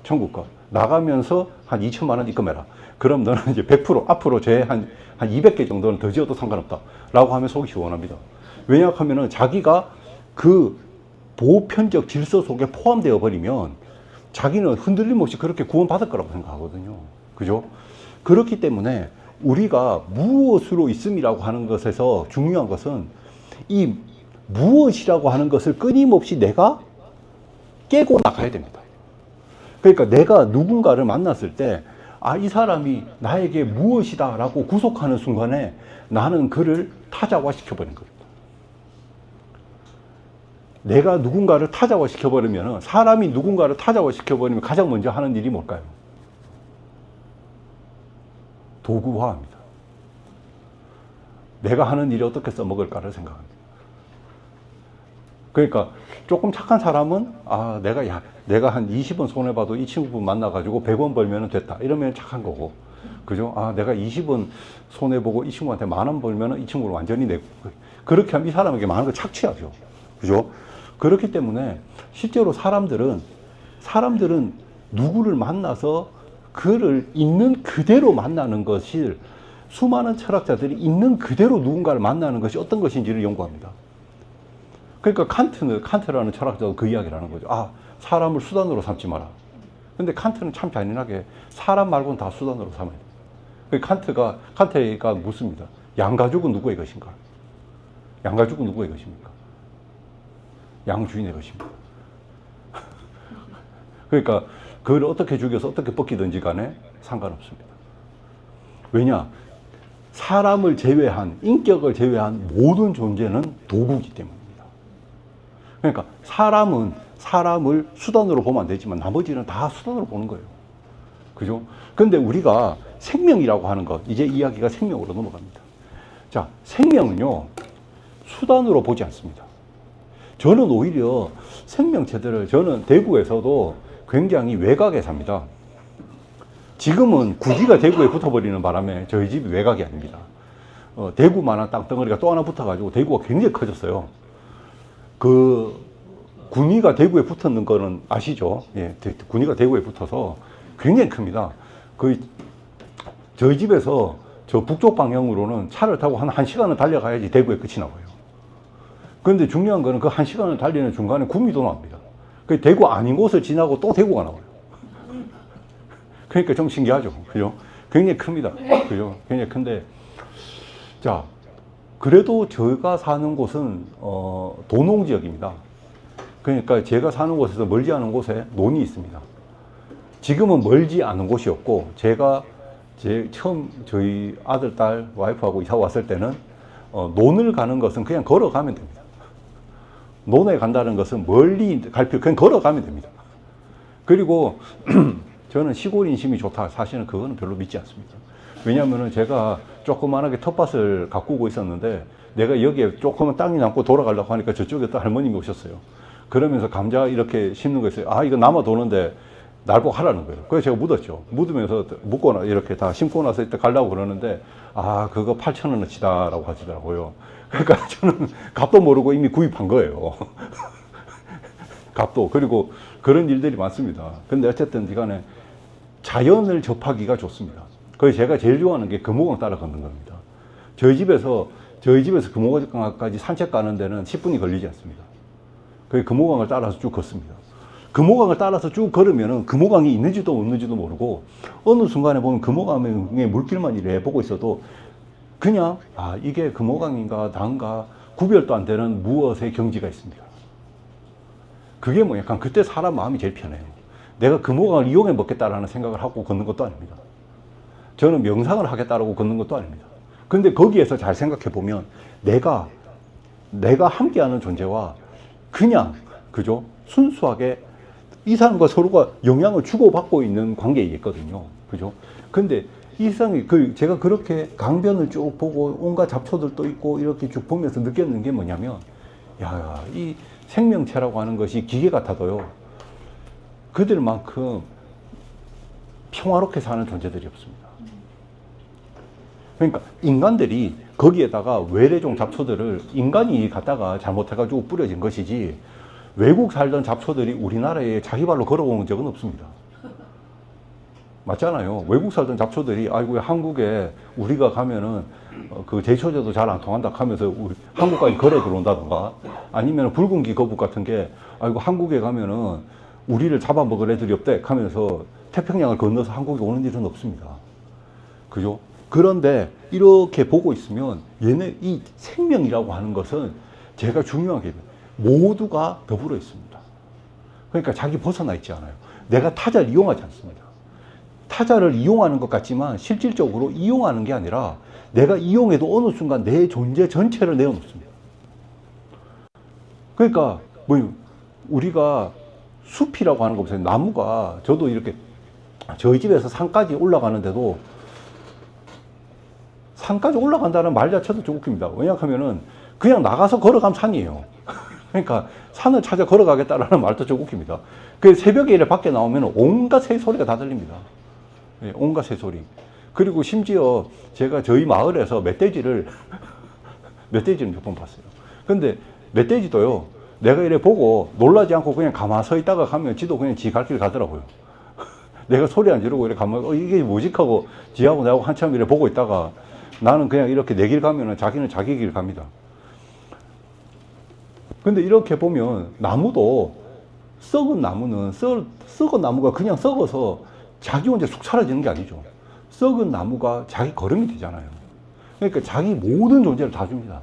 천국 가. 나가면서 한 2천만 원 입금해라. 그럼 너는 이제 100% 앞으로 한 200개 정도는 더 지어도 상관없다. 라고 하면 속이 시원합니다. 왜냐하면은 자기가 그 보편적 질서 속에 포함되어 버리면 자기는 흔들림 없이 그렇게 구원받을 거라고 생각하거든요. 그죠? 그렇기 때문에 우리가 무엇으로 있음이라고 하는 것에서 중요한 것은 이 무엇이라고 하는 것을 끊임없이 내가 깨고 나가야 됩니다. 그러니까 내가 누군가를 만났을 때, 아, 이 사람이 나에게 무엇이다 라고 구속하는 순간에 나는 그를 타자화 시켜버린 겁니다. 내가 누군가를 타자화 시켜버리면, 사람이 누군가를 타자화 시켜버리면 가장 먼저 하는 일이 뭘까요? 도구화합니다. 내가 하는 일이 어떻게 써먹을까를 생각합니다. 그러니까 조금 착한 사람은, 아, 내가 한 20원 손해봐도 이 친구 만나가지고 100원 벌면 됐다, 이러면 착한 거고, 그죠? 아, 내가 20원 손해보고 이 친구한테 10,000원 벌면 이 친구를 완전히 내고, 그렇게 하면 이 사람에게 많은 걸 착취하죠. 그죠? 그렇기 때문에 실제로 사람들은 누구를 만나서 그를 있는 그대로 만나는 것이, 수많은 철학자들이 있는 그대로 누군가를 만나는 것이 어떤 것인지를 연구합니다. 그러니까 칸트라는 철학자도 그 이야기를 하는 거죠. 아, 사람을 수단으로 삼지 마라. 근데 칸트는 참 잔인하게 사람 말고는 다 수단으로 삼아야 돼요. 칸트가 묻습니다. 양가죽은 누구의 것인가? 양가죽은 누구의 것입니까? 양주인의 것입니다. 그러니까 그걸 어떻게 죽여서 어떻게 벗기든지 간에 상관없습니다. 왜냐? 사람을 제외한, 인격을 제외한 모든 존재는 도구이기 때문입니다. 그러니까 사람은 사람을 수단으로 보면 안 되지만 나머지는 다 수단으로 보는 거예요. 그죠? 근데 우리가 생명이라고 하는 것, 이제 이야기가 생명으로 넘어갑니다. 자, 생명은요, 수단으로 보지 않습니다. 저는 오히려 생명체들을, 저는 대구에서도 굉장히 외곽에 삽니다. 지금은 구기가 대구에 붙어버리는 바람에 저희 집이 외곽이 아닙니다. 대구만한 땅덩어리가 또 하나 붙어가지고 대구가 굉장히 커졌어요. 그 군위가 대구에 붙었는 거는 아시죠? 예, 군위가 대구에 붙어서 굉장히 큽니다. 저희 집에서 저 북쪽 방향으로는 차를 타고 한 1시간은 달려가야지 대구에 끝이 나와요. 그런데 중요한 거는 그 1시간을 달리는 중간에 구미도 나옵니다. 그 대구 아닌 곳을 지나고 또 대구가 나와요. 그러니까 좀 신기하죠. 그죠? 굉장히 큽니다. 그죠? 굉장히 큰데, 자, 그래도 제가 사는 곳은 도농 지역입니다. 그러니까 제가 사는 곳에서 멀지 않은 곳에 논이 있습니다. 지금은 멀지 않은 곳이었고, 제가 처음 저희 아들, 딸, 와이프하고 이사 왔을 때는 논을 가는 것은 그냥 걸어가면 됩니다. 논에 간다는 것은 멀리 갈 필요, 그냥 걸어가면 됩니다. 그리고 저는 시골 인심이 좋다. 사실은 그거는 별로 믿지 않습니다. 왜냐하면 제가 조그만하게 텃밭을 가꾸고 있었는데, 내가 여기에 조그만 땅이 남고 돌아가려고 하니까 저쪽에 또 할머님이 오셨어요. 그러면서 감자 이렇게 심는 거 있어요. 아, 이거 남아 도는데 날 보고 하라는 거예요. 그래서 제가 묻었죠. 묻으면서 묻고 이렇게 다 심고 나서 이때 가려고 그러는데, 아, 그거 8,000원어치다라고 하시더라고요. 그러니까 저는 값도 모르고 이미 구입한 거예요. 값도. 그리고 그런 일들이 많습니다. 근데 어쨌든 간에 자연을 접하기가 좋습니다. 그래서 제가 제일 좋아하는 게 금호강 따라 걷는 겁니다. 저희 집에서 금호강까지 산책 가는 데는 10분이 걸리지 않습니다. 그 금호강을 따라서 쭉 걷습니다. 금호강을 따라서 쭉 걸으면은 금호강이 있는지도 없는지도 모르고, 어느 순간에 보면 금호강의 물길만 이래 보고 있어도 그냥, 아, 이게 금호강인가 난가 구별도 안 되는 무엇의 경지가 있습니다. 그게 뭐 약간 그때 사람 마음이 제일 편해요. 내가 금호강을 이용해 먹겠다라는 생각을 하고 걷는 것도 아닙니다. 저는 명상을 하겠다라고 걷는 것도 아닙니다. 근데 거기에서 잘 생각해 보면 내가 함께하는 존재와 그냥, 그죠? 순수하게 이 사람과 서로가 영향을 주고받고 있는 관계에 있거든요. 그죠? 근데 이 세상에, 제가 그렇게 강변을 쭉 보고 온갖 잡초들도 있고 이렇게 쭉 보면서 느꼈는 게 뭐냐면, 야, 이 생명체라고 하는 것이 기계 같아도요, 그들만큼 평화롭게 사는 존재들이 없습니다. 그러니까 인간들이 거기에다가 외래종 잡초들을 인간이 갖다가 잘못해가지고 뿌려진 것이지, 외국 살던 잡초들이 우리나라에 자기 발로 걸어온 적은 없습니다. 맞잖아요. 외국 살던 잡초들이, 아이고, 한국에 우리가 가면은 그 제초제도 잘 안 통한다 하면서 한국까지 걸어 들어온다던가, 아니면 붉은기 거북 같은 게, 아이고, 한국에 가면은 우리를 잡아먹을 애들이 없대 하면서 태평양을 건너서 한국에 오는 일은 없습니다. 그죠? 그런데 이렇게 보고 있으면 얘네 이 생명이라고 하는 것은 제가 중요하게 모두가 더불어 있습니다. 그러니까 자기 벗어나 있지 않아요. 내가 타자를 이용하지 않습니다. 타자를 이용하는 것 같지만 실질적으로 이용하는 게 아니라 내가 이용해도 어느 순간 내 존재 전체를 내어놓습니다. 그러니까 뭐 우리가 숲이라고 하는 거 보세요. 나무가 저도 이렇게 저희 집에서 산까지 올라가는데도 산까지 올라간다는 말 자체도 좀 웃깁니다. 왜냐하면은 그냥 나가서 걸어가면 산이에요. 그러니까 산을 찾아 걸어가겠다라는 말도 좀 웃깁니다. 그 새벽에 이래 밖에 나오면 온갖 새소리가 다 들립니다. 예, 온갖 새소리. 그리고 심지어 제가 저희 마을에서 멧돼지를 몇 번 봤어요. 근데 멧돼지도요, 내가 이래 보고 놀라지 않고 그냥 가만 서 있다가 가면 지도 그냥 지 갈 길 가더라고요. 내가 소리 안 지르고 이래 가면 이게 뭐지 하고 지하고 나하고 한참 이래 보고 있다가 나는 그냥 이렇게 내 길 가면은 자기는 자기 길 갑니다. 근데 이렇게 보면 나무도 썩은 나무는 썩은 나무가 그냥 썩어서 자기 혼자 쑥 사라지는 게 아니죠. 썩은 나무가 자기 거름이 되잖아요. 그러니까 자기 모든 존재를 다 줍니다.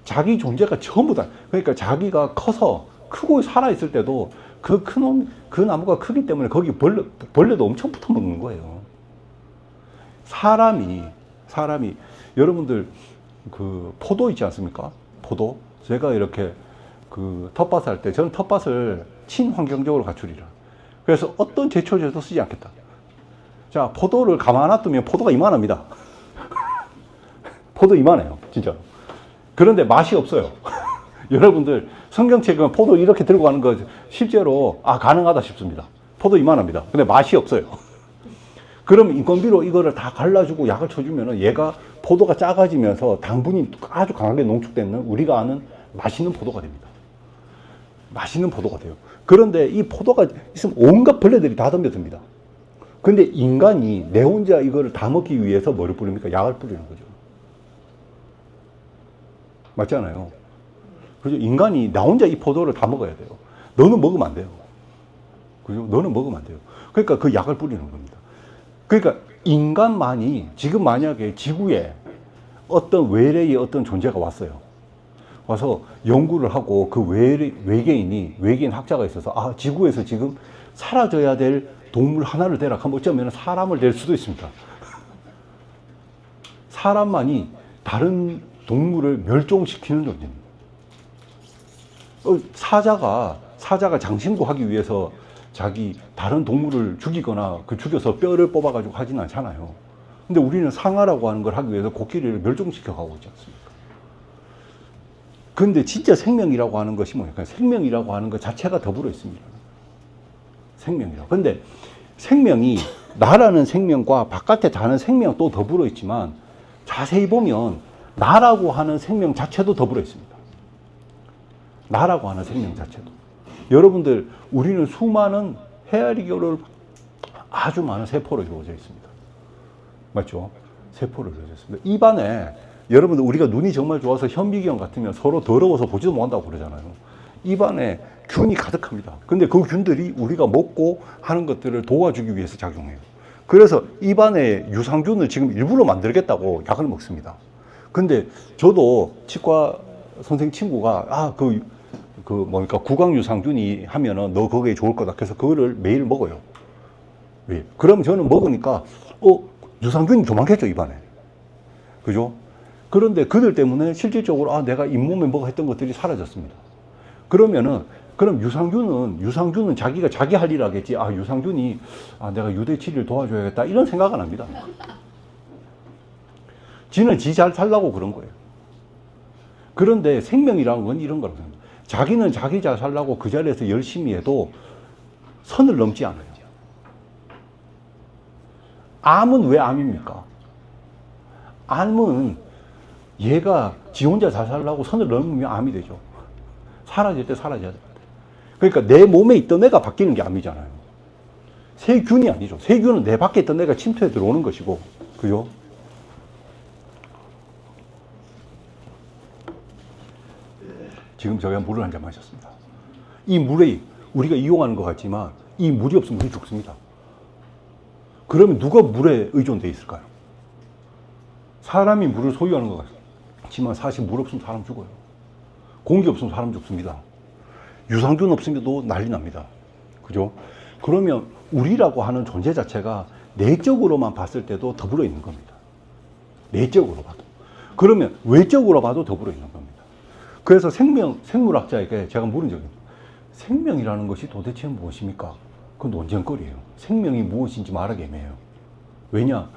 자기 존재가 전부 다. 그러니까 자기가 커서 크고 살아있을 때도 그 나무가 크기 때문에 거기 벌레도 엄청 붙어 먹는 거예요. 사람이 여러분들 그 포도 있지 않습니까? 포도. 제가 이렇게 그 텃밭 할 때 저는 텃밭을 친환경적으로 갖추리라. 그래서 어떤 제초제도 쓰지 않겠다. 자, 포도를 가만 놔두면 포도가 이만합니다. 포도 이만해요, 진짜로. 그런데 맛이 없어요. 여러분들 성경책은 포도 이렇게 들고 가는 거 실제로 가능하다 싶습니다. 포도 이만합니다. 근데 맛이 없어요. 그럼 인건비로 이거를 다 갈라주고 약을 쳐주면 얘가 포도가 작아지면서 당분이 아주 강하게 농축되는 우리가 아는 맛있는 포도가 됩니다. 맛있는 포도가 돼요. 그런데 이 포도가 있으면 온갖 벌레들이 다 덤벼듭니다. 근데 인간이 내 혼자 이거를 다 먹기 위해서 뭐를 뿌립니까? 약을 뿌리는 거죠. 맞잖아요. 그죠? 인간이 나 혼자 이 포도를 다 먹어야 돼요. 너는 먹으면 안 돼요. 그죠? 너는 먹으면 안 돼요. 그러니까 그 약을 뿌리는 겁니다. 그러니까 인간만이 지금 만약에 지구에 어떤 외래의 어떤 존재가 왔어요. 와서 연구를 하고 그 외계인 학자가 있어서 지구에서 지금 사라져야 될 동물 하나를 대라 하면 어쩌면 사람을 댈 수도 있습니다. 사람만이 다른 동물을 멸종시키는 존재입니다. 사자가 장신구 하기 위해서 자기 다른 동물을 죽이거나 죽여서 뼈를 뽑아가지고 하진 않잖아요. 근데 우리는 상아라고 하는 걸 하기 위해서 코끼리를 멸종시켜 가고 있지 않습니까? 근데 진짜 생명이라고 하는 것이 뭐냐면 생명이라고 하는 것 자체가 더불어 있습니다. 생명이라고. 근데 생명이 나라는 생명과 바깥에 다른 생명 또 더불어 있지만 자세히 보면 나라고 하는 생명 자체도 더불어 있습니다. 나라고 하는 생명 자체도. 여러분들, 우리는 수많은 헤아리 결을 아주 많은 세포로 이루어져 있습니다. 맞죠? 세포로 이루어져 있습니다. 입안에 여러분들 우리가 눈이 정말 좋아서 현미경 같으면 서로 더러워서 보지도 못한다고 그러잖아요. 입안에 균이 가득합니다. 근데 그 균들이 우리가 먹고 하는 것들을 도와주기 위해서 작용해요. 그래서 입안에 유산균을 지금 일부러 만들겠다고 약을 먹습니다. 근데 저도 치과 선생 친구가 구강 유산균이 하면은 너 거기에 좋을 거다. 그래서 그거를 매일 먹어요. 왜? 그럼 저는 먹으니까 유산균이 좀 많겠죠, 입안에. 그죠? 그런데 그들 때문에 실질적으로 내가 잇몸에 뭐가 했던 것들이 사라졌습니다. 그럼 유산균은 자기가 자기 할 일 하겠지. 유산균이 내가 유대치를 도와줘야겠다. 이런 생각 안 합니다. 지는 지 잘 살라고 그런 거예요. 그런데 생명이라는 건 이런 거라고 생각합니다. 자기는 자기 잘 살라고 그 자리에서 열심히 해도 선을 넘지 않아요. 암은 왜 암입니까? 암은 얘가 지 혼자 잘 살라고 선을 넘으면 암이 되죠. 사라질 때 사라져야 됩니다. 그러니까 내 몸에 있던 애가 바뀌는 게 암이잖아요. 세균이 아니죠. 세균은 내 밖에 있던 애가 침투해 들어오는 것이고, 그죠? 지금 제가 물을 한 잔 마셨습니다. 이 물이 우리가 이용하는 것 같지만 이 물이 없으면 우리 죽습니다. 그러면 누가 물에 의존돼 있을까요? 사람이 물을 소유하는 것 같지만 사실 물 없으면 사람 죽어요. 공기 없으면 사람 죽습니다. 유산균 없으면도 난리 납니다. 그죠? 그러면 우리라고 하는 존재 자체가 내적으로만 봤을 때도 더불어 있는 겁니다. 내적으로 봐도. 그러면 외적으로 봐도 더불어 있는 겁니다. 그래서 생물학자에게 제가 물은 적이 있습니다. 생명이라는 것이 도대체 무엇입니까? 그건 논쟁거리예요. 생명이 무엇인지 말하기 애매해요. 왜냐?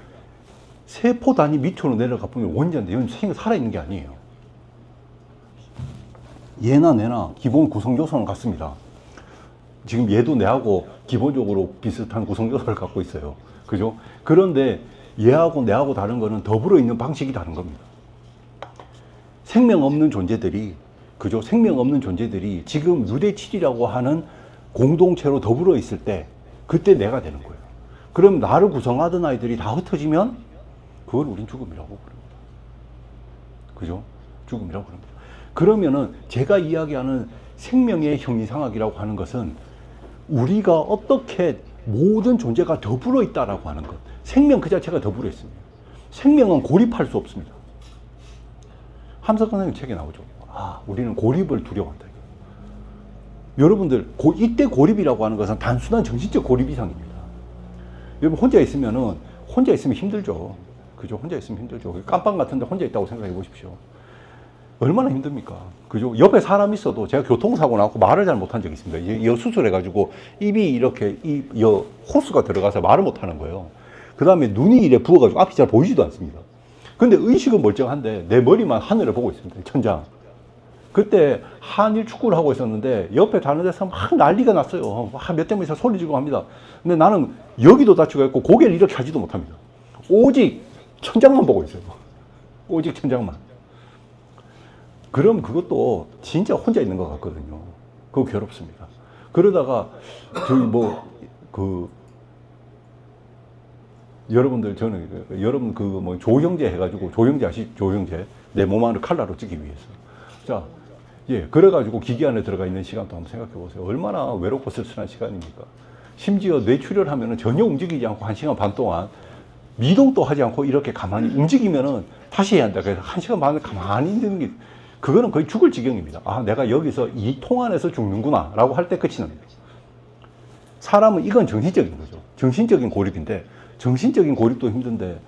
세포 단위 밑으로 내려가 보면 원자인데 이건 살아있는 게 아니에요. 얘나 내나 기본 구성 요소는 같습니다. 지금 얘도 내하고 기본적으로 비슷한 구성 요소를 갖고 있어요. 그죠? 그런데 얘하고 내하고 다른 거는 더불어 있는 방식이 다른 겁니다. 생명 없는 존재들이, 그죠? 생명 없는 존재들이 지금 유대칠이라고 하는 공동체로 더불어 있을 때, 그때 내가 되는 거예요. 그럼 나를 구성하던 아이들이 다 흩어지면, 그걸 우린 죽음이라고 부릅니다. 그죠? 죽음이라고 부릅니다. 그러면은 제가 이야기하는 생명의 형이상학이라고 하는 것은 우리가 어떻게 모든 존재가 더불어 있다라고 하는 것. 생명 그 자체가 더불어 있습니다. 생명은 고립할 수 없습니다. 함석헌 선생님 책에 나오죠. 아, 우리는 고립을 두려워한다. 여러분들, 이때 고립이라고 하는 것은 단순한 정신적 고립 이상입니다. 여러분, 혼자 있으면 힘들죠. 그죠? 혼자 있으면 힘들죠. 깜빵 같은데 혼자 있다고 생각해 보십시오. 얼마나 힘듭니까? 그죠? 옆에 사람 있어도 제가 교통사고 나고 말을 잘 못한 적이 있습니다. 여 수술해가지고 입이 이렇게, 호수가 들어가서 말을 못하는 거예요. 그 다음에 눈이 이래 부어가지고 앞이 잘 보이지도 않습니다. 근데 의식은 멀쩡한데 내 머리만 하늘을 보고 있습니다. 천장. 그때 한일 축구를 하고 있었는데 옆에 다른 데서 막 난리가 났어요. 몇 대만 있어 소리 지르고 합니다. 근데 나는 여기도 다치고 있고 고개를 이렇게 하지도 못합니다. 오직 천장만 보고 있어요. 오직 천장만. 그럼 그것도 진짜 혼자 있는 것 같거든요. 그거 괴롭습니다. 그러다가 여러분들, 여러분 조형제 해가지고, 조형제 아시죠? 조형제. 내 몸 안을 칼라로 찌기 위해서. 자, 그래가지고 기계 안에 들어가 있는 시간도 한번 생각해 보세요. 얼마나 외롭고 쓸쓸한 시간입니까? 심지어 뇌출혈 하면은 전혀 움직이지 않고 1시간 반 동안 미동도 하지 않고 이렇게 가만히 움직이면은 다시 해야 한다. 그래서 1시간 반을 가만히 있는 게, 그거는 거의 죽을 지경입니다. 아, 내가 여기서 이 통 안에서 죽는구나. 라고 할 때 끝이 납니다. 사람은 이건 정신적인 거죠. 정신적인 고립인데, 정신적인 고립도 힘든데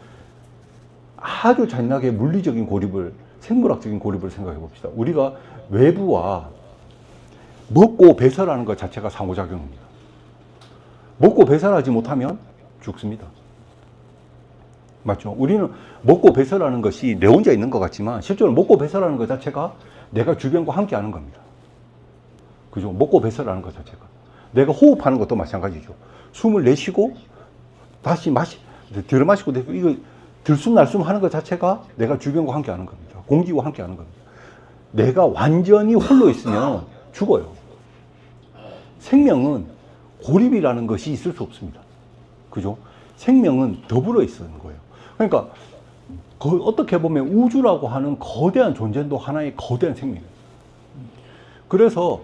아주 잔인하게 물리적인 고립을, 생물학적인 고립을 생각해 봅시다. 우리가 외부와 먹고 배설하는 것 자체가 상호작용입니다. 먹고 배설하지 못하면 죽습니다. 맞죠? 우리는 먹고 배설하는 것이 내 혼자 있는 것 같지만 실제로 먹고 배설하는 것 자체가 내가 주변과 함께 하는 겁니다. 그죠? 먹고 배설하는 것 자체가. 내가 호흡하는 것도 마찬가지죠. 숨을 내쉬고 다시 들어 마시고, 이거 들숨 날숨 하는 것 자체가 내가 주변과 함께 하는 겁니다. 공기와 함께 하는 겁니다. 내가 완전히 홀로 있으면 죽어요. 생명은 고립이라는 것이 있을 수 없습니다. 그죠? 생명은 더불어 있는 거예요. 그러니까, 어떻게 보면 우주라고 하는 거대한 존재도 하나의 거대한 생명이에요. 그래서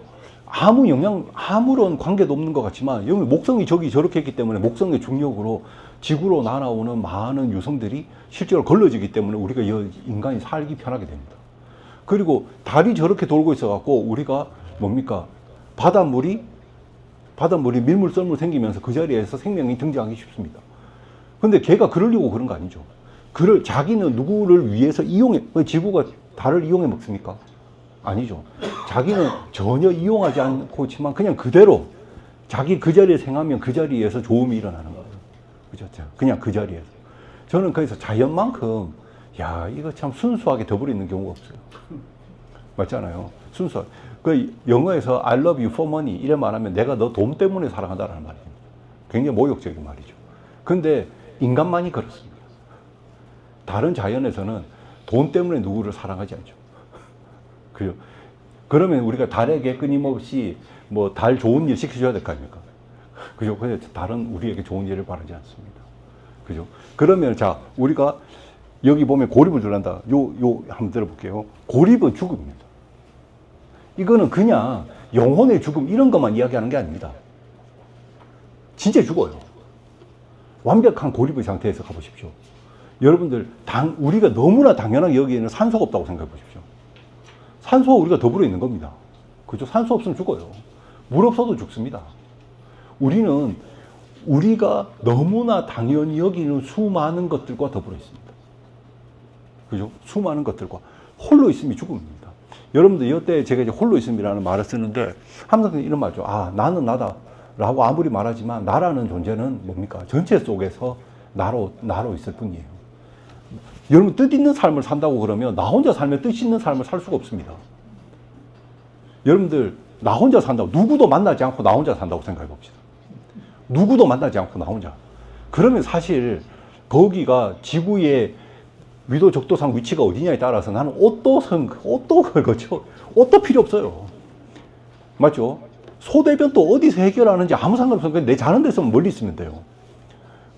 아무런 관계도 없는 것 같지만, 여기 목성이 저렇게 했기 때문에 목성의 중력으로 지구로 날아오는 많은 유성들이 실제로 걸러지기 때문에 우리가 인간이 살기 편하게 됩니다. 그리고 달이 저렇게 돌고 있어갖고 우리가 뭡니까? 바닷물이 밀물 썰물 생기면서 그 자리에서 생명이 등장하기 쉽습니다. 근데 걔가 그러려고 그런 거 아니죠. 자기는 누구를 위해서 지구가 달을 이용해 먹습니까? 아니죠. 자기는 전혀 이용하지 않고 있지만 그냥 그대로 자기 그 자리에 생하면 그 자리에서 좋음이 일어나는 거예요. 그죠? 그냥 그 자리에서. 저는 그래서 자연만큼, 이거 참 순수하게 더불어 있는 경우가 없어요. 맞잖아요. 순수하게. 영어에서 I love you for money 이래 말하면 내가 너 돈 때문에 사랑한다는 말입니다. 굉장히 모욕적인 말이죠. 근데 인간만이 그렇습니다. 다른 자연에서는 돈 때문에 누구를 사랑하지 않죠. 그죠? 그러면 우리가 달에게 끊임없이 달 좋은 일 시켜줘야 될 거 아닙니까? 그죠? 근데 달은 우리에게 좋은 일을 바라지 않습니다. 그죠? 그러면 우리가 여기 보면 고립을 들란다. 한번 들어볼게요. 고립은 죽음입니다. 이거는 그냥 영혼의 죽음 이런 것만 이야기하는 게 아닙니다. 진짜 죽어요. 완벽한 고립의 상태에서 가보십시오. 여러분들, 우리가 너무나 당연하게 여기에는 산소가 없다고 생각해 보십시오. 산소와 우리가 더불어 있는 겁니다. 그죠? 산소 없으면 죽어요. 물 없어도 죽습니다. 우리는 우리가 너무나 당연히 여기는 수많은 것들과 더불어 있습니다. 그죠? 수많은 것들과 홀로 있음이 죽음입니다. 여러분들 이때 제가 이제 홀로 있음이라는 말을 쓰는데 항상 이런 말이죠. 아, 나는 나다 라고 아무리 말하지만 나라는 존재는 뭡니까? 전체 속에서 나로 있을 뿐이에요. 여러분, 뜻 있는 삶을 산다고 그러면 나 혼자 살면 뜻 있는 삶을 살 수가 없습니다. 여러분들, 나 혼자 산다고, 누구도 만나지 않고 나 혼자 산다고 생각해 봅시다. 누구도 만나지 않고 나 혼자. 그러면 사실 거기가 지구의 위도 적도상 위치가 어디냐에 따라서 나는 옷도 걸거죠. 옷도 필요 없어요. 맞죠? 소대변도 어디서 해결하는지 아무 상관없어요. 그냥 내 자는 데서 멀리 있으면 돼요.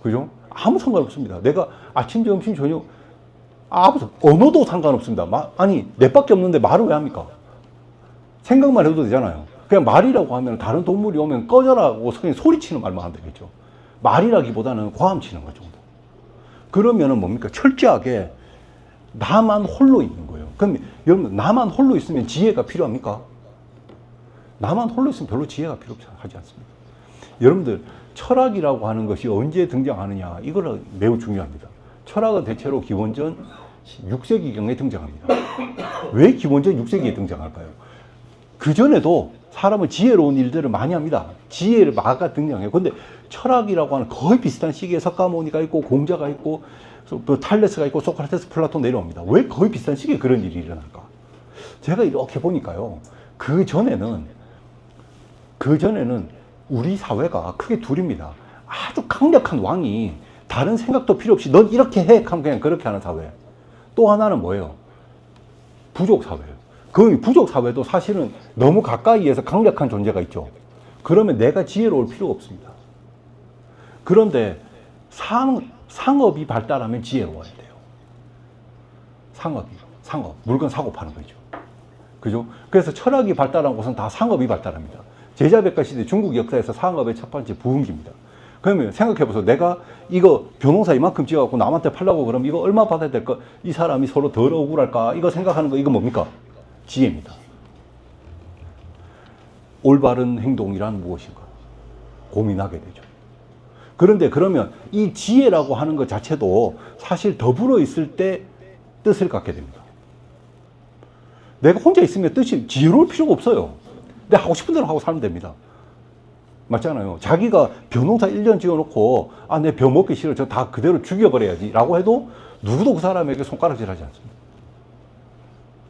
그죠? 아무 상관없습니다. 내가 아침, 점심, 저녁, 언어도 상관없습니다. 아니, 넷밖에 없는데 말을 왜 합니까? 생각만 해도 되잖아요. 그냥 말이라고 하면 다른 동물이 오면 꺼져라고 그냥 소리치는 말만 하면 되겠죠. 말이라기보다는 과음치는 것 정도. 그러면은 뭡니까? 철저하게 나만 홀로 있는 거예요. 그럼 여러분, 나만 홀로 있으면 지혜가 필요합니까? 나만 홀로 있으면 별로 지혜가 필요하지 않습니다. 여러분들, 철학이라고 하는 것이 언제 등장하느냐, 이거는 매우 중요합니다. 철학은 대체로 기원전 6세기경에 등장합니다. 왜 기원전 6세기에 등장할까요? 그전에도 사람은 지혜로운 일들을 많이 합니다. 지혜를 마가 등장해요. 근데 철학이라고 하는 거의 비슷한 시기에 석가모니가 있고 공자가 있고 탈레스가 있고 소크라테스, 플라톤 내려옵니다. 왜 거의 비슷한 시기에 그런 일이 일어날까? 제가 이렇게 보니까요. 그 전에는 우리 사회가 크게 둘입니다. 아주 강력한 왕이 다른 생각도 필요 없이 넌 이렇게 해 하면 그냥 그렇게 하는 사회. 또 하나는 뭐예요? 부족 사회예요. 그 부족 사회도 사실은 너무 가까이에서 강력한 존재가 있죠. 그러면 내가 지혜로울 필요가 없습니다. 그런데 상업이 발달하면 지혜로워야 돼요. 상업. 물건 사고 파는 거죠. 그죠? 그래서 철학이 발달한 곳은 다 상업이 발달합니다. 제자백과 시대 중국 역사에서 상업의 첫 번째 부흥기입니다. 그러면 생각해보세요. 내가 이거 벼농사 이만큼 지어갖고 남한테 팔라고 그러면 이거 얼마 받아야 될까? 이 사람이 서로 덜 억울할까? 이거 생각하는 거, 이거 뭡니까? 지혜입니다. 올바른 행동이란 무엇인가? 고민하게 되죠. 그런데 그러면 이 지혜라고 하는 것 자체도 사실 더불어 있을 때 뜻을 갖게 됩니다. 내가 혼자 있으면 지혜로울 필요가 없어요. 내가 하고 싶은 대로 하고 살면 됩니다. 맞잖아요. 자기가 벼농사 1년 지어놓고 내 벼 먹기 싫어, 저 다 그대로 죽여버려야지 라고 해도 누구도 그 사람에게 손가락질 하지 않습니다.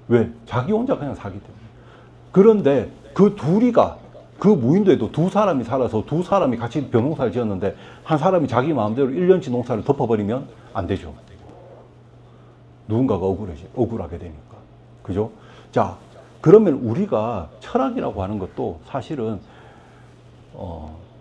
왜? 자기 혼자 그냥 살기 때문에. 그런데 그 무인도에도 두 사람이 살아서 두 사람이 같이 벼농사를 지었는데 한 사람이 자기 마음대로 1년치 농사를 덮어버리면 안 되죠. 누군가가 억울하게 되니까. 그죠? 자, 그러면 우리가 철학이라고 하는 것도 사실은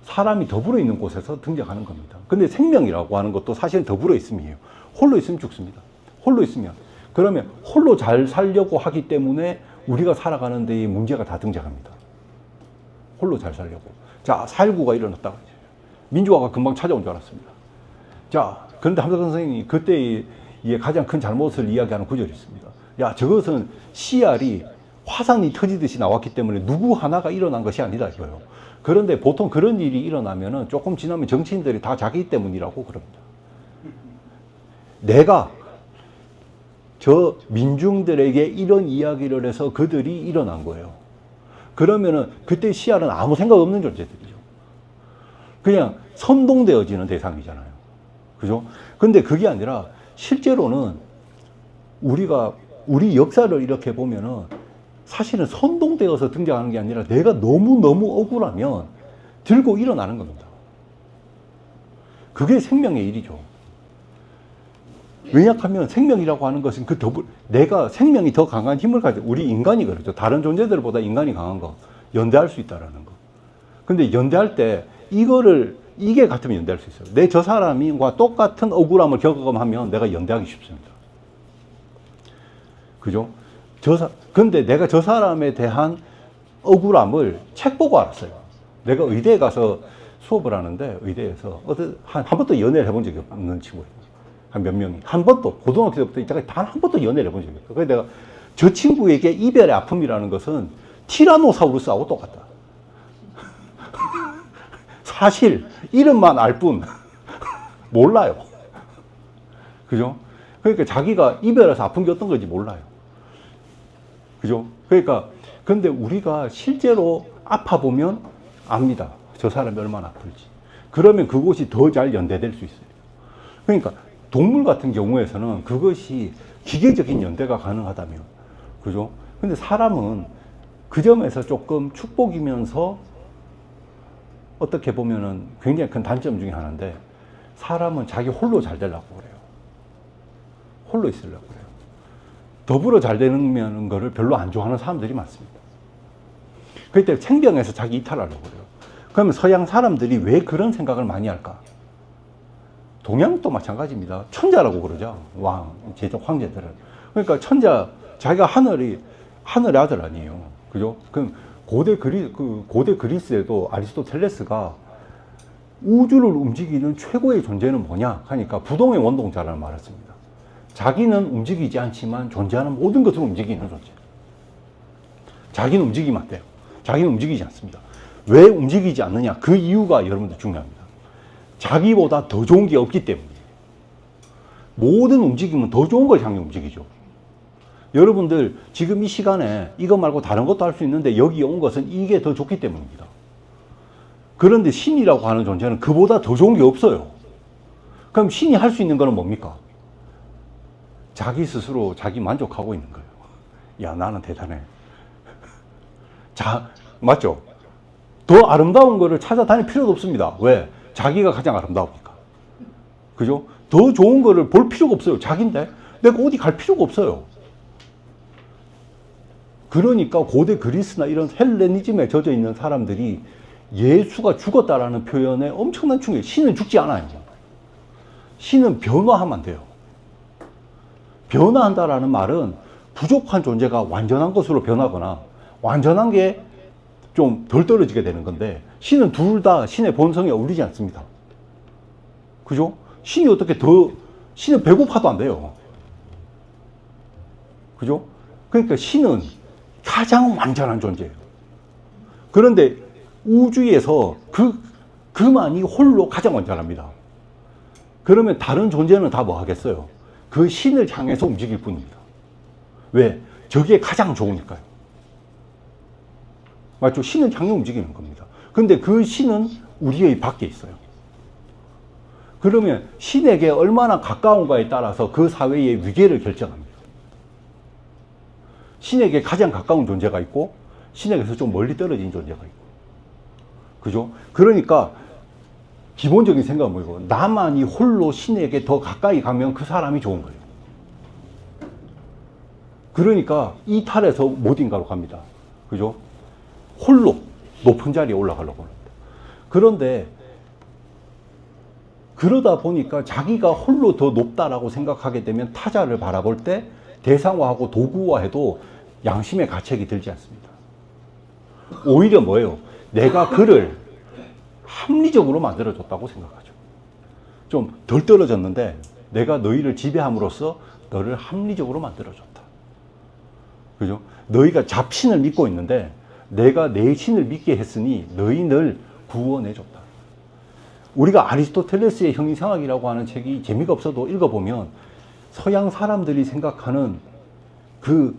사람이 더불어 있는 곳에서 등장하는 겁니다. 근데 생명이라고 하는 것도 사실은 더불어 있음이에요. 홀로 있으면 죽습니다. 홀로 있으면. 그러면 홀로 잘 살려고 하기 때문에 우리가 살아가는 데에 문제가 다 등장합니다. 홀로 잘 살려고. 자, 4.19가 일어났다고. 민주화가 금방 찾아온 줄 알았습니다. 자, 그런데 함석헌 선생님이 그때의 가장 큰 잘못을 이야기하는 구절이 있습니다. 야, 저것은 CR이 화산이 터지듯이 나왔기 때문에 누구 하나가 일어난 것이 아니다 이거예요. 그런데 보통 그런 일이 일어나면은 조금 지나면 정치인들이 다 자기 때문이라고 그럽니다. 내가 저 민중들에게 이런 이야기를 해서 그들이 일어난 거예요. 그러면은 그때 CR은 아무 생각 없는 존재들이죠. 그냥 선동되어지는 대상이잖아요. 그죠? 근데 그게 아니라 실제로는 우리 역사를 이렇게 보면은 사실은 선동되어서 등장하는 게 아니라 내가 너무너무 억울하면 들고 일어나는 겁니다. 그게 생명의 일이죠. 왜냐하면 생명이라고 하는 것은 내가 생명이 더 강한 힘을 가지고, 우리 인간이 그렇죠. 다른 존재들보다 인간이 강한 거, 연대할 수 있다라는 거. 근데 연대할 때 이게 같으면 연대할 수 있어요. 저 사람과 똑같은 억울함을 경험하면 내가 연대하기 쉽습니다. 그죠? 근데 내가 저 사람에 대한 억울함을 책 보고 알았어요. 내가 의대에 가서 수업을 하는데 의대에서 한 번도 연애를 해본 적이 없는 친구예요. 한 몇 명이. 한 번도, 고등학교 때부터 이때까지 단 한 번도 연애를 해본 적이 없어요. 그래서 내가 저 친구에게 이별의 아픔이라는 것은 티라노사우루스하고 똑같다. 사실 이름만 알 뿐 몰라요. 그죠? 그러니까 자기가 이별해서 아픈 게 어떤 건지 몰라요. 그죠? 그러니까 근데 우리가 실제로 아파 보면 압니다. 저 사람이 얼마나 아플지. 그러면 그곳이 더 잘 연대될 수 있어요. 그러니까 동물 같은 경우에서는 그것이 기계적인 연대가 가능하다면, 그죠? 근데 사람은 그 점에서 조금 축복이면서 어떻게 보면은 굉장히 큰 단점 중에 하나인데, 사람은 자기 홀로 잘 되려고 그래요. 홀로 있으려고 그래요. 더불어 잘 되는 거를 별로 안 좋아하는 사람들이 많습니다. 그때 생병에서 자기 이탈하려고 그래요. 그러면 서양 사람들이 왜 그런 생각을 많이 할까? 동양도 마찬가지입니다. 천자라고 그러죠. 왕, 제적 황제들은. 그러니까 천자, 자기가 하늘의 아들 아니에요. 그죠? 그럼 고대 그리스에도 아리스토텔레스가 우주를 움직이는 최고의 존재는 뭐냐 하니까 부동의 원동자라는 말을 씁니다. 자기는 움직이지 않지만 존재하는 모든 것을 움직이는 존재. 자기는 움직이면 안 돼요. 자기는 움직이지 않습니다. 왜 움직이지 않느냐? 그 이유가 여러분들 중요합니다. 자기보다 더 좋은 게 없기 때문이에요. 모든 움직임은 더 좋은 걸 향해 움직이죠. 여러분들 지금 이 시간에 이거 말고 다른 것도 할 수 있는데 여기 온 것은 이게 더 좋기 때문입니다. 그런데 신이라고 하는 존재는 그보다 더 좋은 게 없어요. 그럼 신이 할 수 있는 거는 뭡니까? 자기 스스로 자기 만족하고 있는 거예요. 야, 나는 대단해. 자, 맞죠? 더 아름다운 거를 찾아다닐 필요도 없습니다. 왜? 자기가 가장 아름다우니까. 그죠? 더 좋은 거를 볼 필요가 없어요. 자기인데 내가 어디 갈 필요가 없어요. 그러니까 고대 그리스나 이런 헬레니즘에 젖어 있는 사람들이 예수가 죽었다라는 표현에 엄청난 충격. 신은 죽지 않아요. 신은 변화하면 돼요. 변화한다라는 말은 부족한 존재가 완전한 것으로 변하거나 완전한 게 좀 덜 떨어지게 되는 건데, 신은 둘 다 신의 본성에 어울리지 않습니다. 그죠? 신이 어떻게 신은 배고파도 안 돼요. 그죠? 그러니까 신은 가장 완전한 존재예요. 그런데 우주에서 그만이 홀로 가장 완전합니다. 그러면 다른 존재는 다 뭐 하겠어요? 그 신을 향해서 움직일 뿐입니다. 왜? 저게 가장 좋으니까요. 맞죠? 신은 향해 움직이는 겁니다. 근데 그 신은 우리의 밖에 있어요. 그러면 신에게 얼마나 가까운가에 따라서 그 사회의 위계를 결정합니다. 신에게 가장 가까운 존재가 있고 신에게서 좀 멀리 떨어진 존재가 있고. 그죠? 그러니까 기본적인 생각은 뭐예요? 나만이 홀로 신에게 더 가까이 가면 그 사람이 좋은 거예요. 그러니까 이탈해서 어딘가로 갑니다. 그죠? 홀로 높은 자리에 올라가려고 합니다. 그런데 그러다 보니까 자기가 홀로 더 높다라고 생각하게 되면 타자를 바라볼 때 대상화하고 도구화해도 양심의 가책이 들지 않습니다. 오히려 뭐예요? 내가 그를 합리적으로 만들어줬다고 생각하죠. 좀 덜 떨어졌는데 내가 너희를 지배함으로써 너를 합리적으로 만들어줬다. 그죠? 너희가 잡신을 믿고 있는데 내가 내 신을 믿게 했으니 너희를 구원해줬다. 우리가 아리스토텔레스의 형이상학이라고 하는 책이 재미가 없어도 읽어보면 서양 사람들이 생각하는 그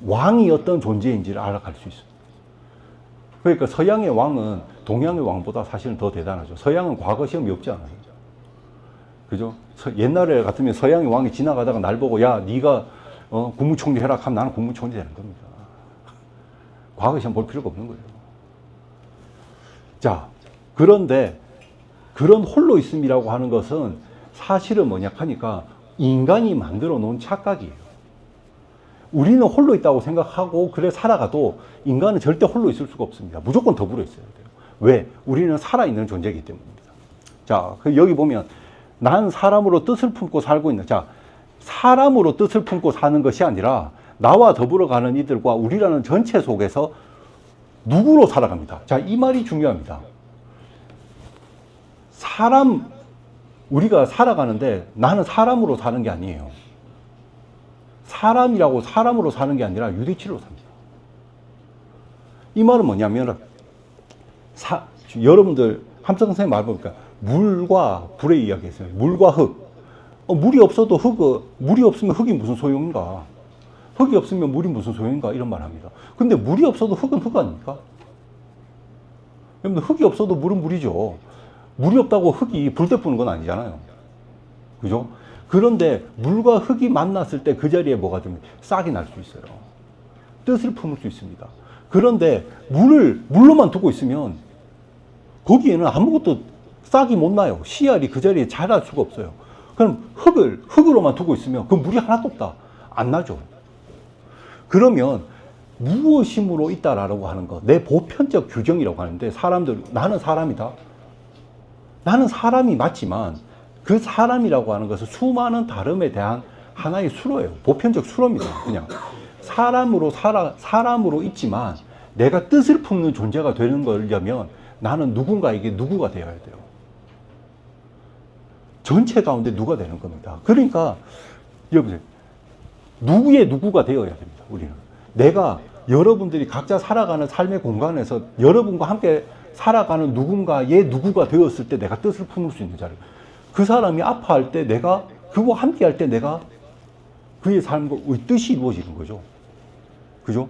왕이 어떤 존재인지를 알아갈 수 있습니다. 그러니까 서양의 왕은 동양의 왕보다 사실은 더 대단하죠. 서양은 과거 시험이 없지 않아요. 그죠? 옛날에 같으면 서양의 왕이 지나가다가 날 보고 야, 네가 국무총리 해라 하면 나는 국무총리 되는 겁니다. 과거 시험 볼 필요가 없는 거예요. 자, 그런데 그런 홀로 있음이라고 하는 것은 사실은 뭐냐 하니까 인간이 만들어 놓은 착각이에요. 우리는 홀로 있다고 생각하고 그래 살아가도 인간은 절대 홀로 있을 수가 없습니다. 무조건 더불어 있어야 돼요. 왜? 우리는 살아있는 존재이기 때문입니다. 자, 여기 보면 난 사람으로 뜻을 품고 살고 있는, 자, 사람으로 뜻을 품고 사는 것이 아니라 나와 더불어 가는 이들과 우리라는 전체 속에서 누구로 살아갑니다. 자, 이 말이 중요합니다. 우리가 살아가는데 나는 사람으로 사는 게 아니에요. 사람이라고 사람으로 사는 게 아니라 유대치로 삽니다. 이 말은 뭐냐면, 여러분들, 함성 선생님 말 보니까 물과 불의 이야기 했어요. 물과 흙. 물이 없어도 물이 없으면 흙이 무슨 소용인가? 흙이 없으면 물이 무슨 소용인가? 이런 말 합니다. 근데 물이 없어도 흙은 흙 아닙니까? 여러분들, 흙이 없어도 물은 물이죠. 물이 없다고 흙이 불 때푸는 건 아니잖아요. 그죠? 그런데 물과 흙이 만났을 때 그 자리에 뭐가 됩니까? 싹이 날 수 있어요. 뜻을 품을 수 있습니다. 그런데 물로만 두고 있으면 거기에는 아무것도 싹이 못 나요. 씨알이 그 자리에 자랄 수가 없어요. 그럼 흙으로만 두고 있으면 그 물이 하나도 없다. 안 나죠. 그러면 무엇임으로 있다라고 하는 거, 내 보편적 규정이라고 하는데, 나는 사람이다. 나는 사람이 맞지만 그 사람이라고 하는 것은 수많은 다름에 대한 하나의 수로예요. 보편적 수로입니다. 그냥 사람으로 있지만 내가 뜻을 품는 존재가 되는 거려면 나는 누군가에게 누구가 되어야 돼요. 전체 가운데 누가 되는 겁니다. 그러니까 여러분들, 누구의 누구가 되어야 됩니다. 우리는 내가 여러분들이 각자 살아가는 삶의 공간에서 여러분과 함께 살아가는 누군가의 누구가 되었을 때 내가 뜻을 품을 수 있는 자리. 그 사람이 아파할 때 내가 그와 함께 할 때 내가 그의 삶의 뜻이 이루어지는 거죠. 그죠?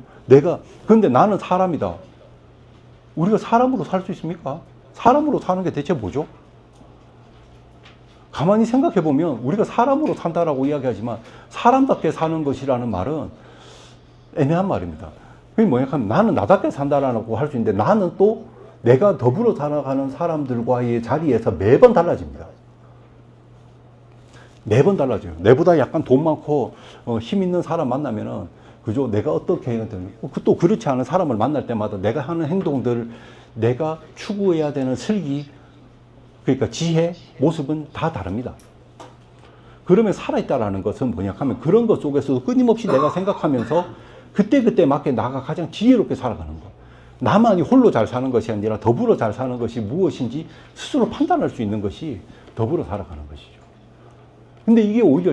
근데 나는 사람이다. 우리가 사람으로 살 수 있습니까? 사람으로 사는 게 대체 뭐죠? 가만히 생각해 보면 우리가 사람으로 산다라고 이야기하지만 사람답게 사는 것이라는 말은 애매한 말입니다. 그게 뭐냐 하면 나는 나답게 산다라고 할 수 있는데 나는 또 내가 더불어 살아가는 사람들과의 자리에서 매번 달라집니다. 매번 달라져요. 내보다 약간 돈 많고 힘 있는 사람 만나면은, 그죠? 내가 어떻게 해야 되는, 또 그렇지 않은 사람을 만날 때마다 내가 하는 행동들, 내가 추구해야 되는 슬기, 그러니까 지혜, 모습은 다 다릅니다. 그러면 살아있다라는 것은 뭐냐 하면 그런 것 속에서도 끊임없이 내가 생각하면서 그때그때 맞게 나가 가장 지혜롭게 살아가는 것. 나만이 홀로 잘 사는 것이 아니라 더불어 잘 사는 것이 무엇인지 스스로 판단할 수 있는 것이 더불어 살아가는 것이죠. 근데 이게 오히려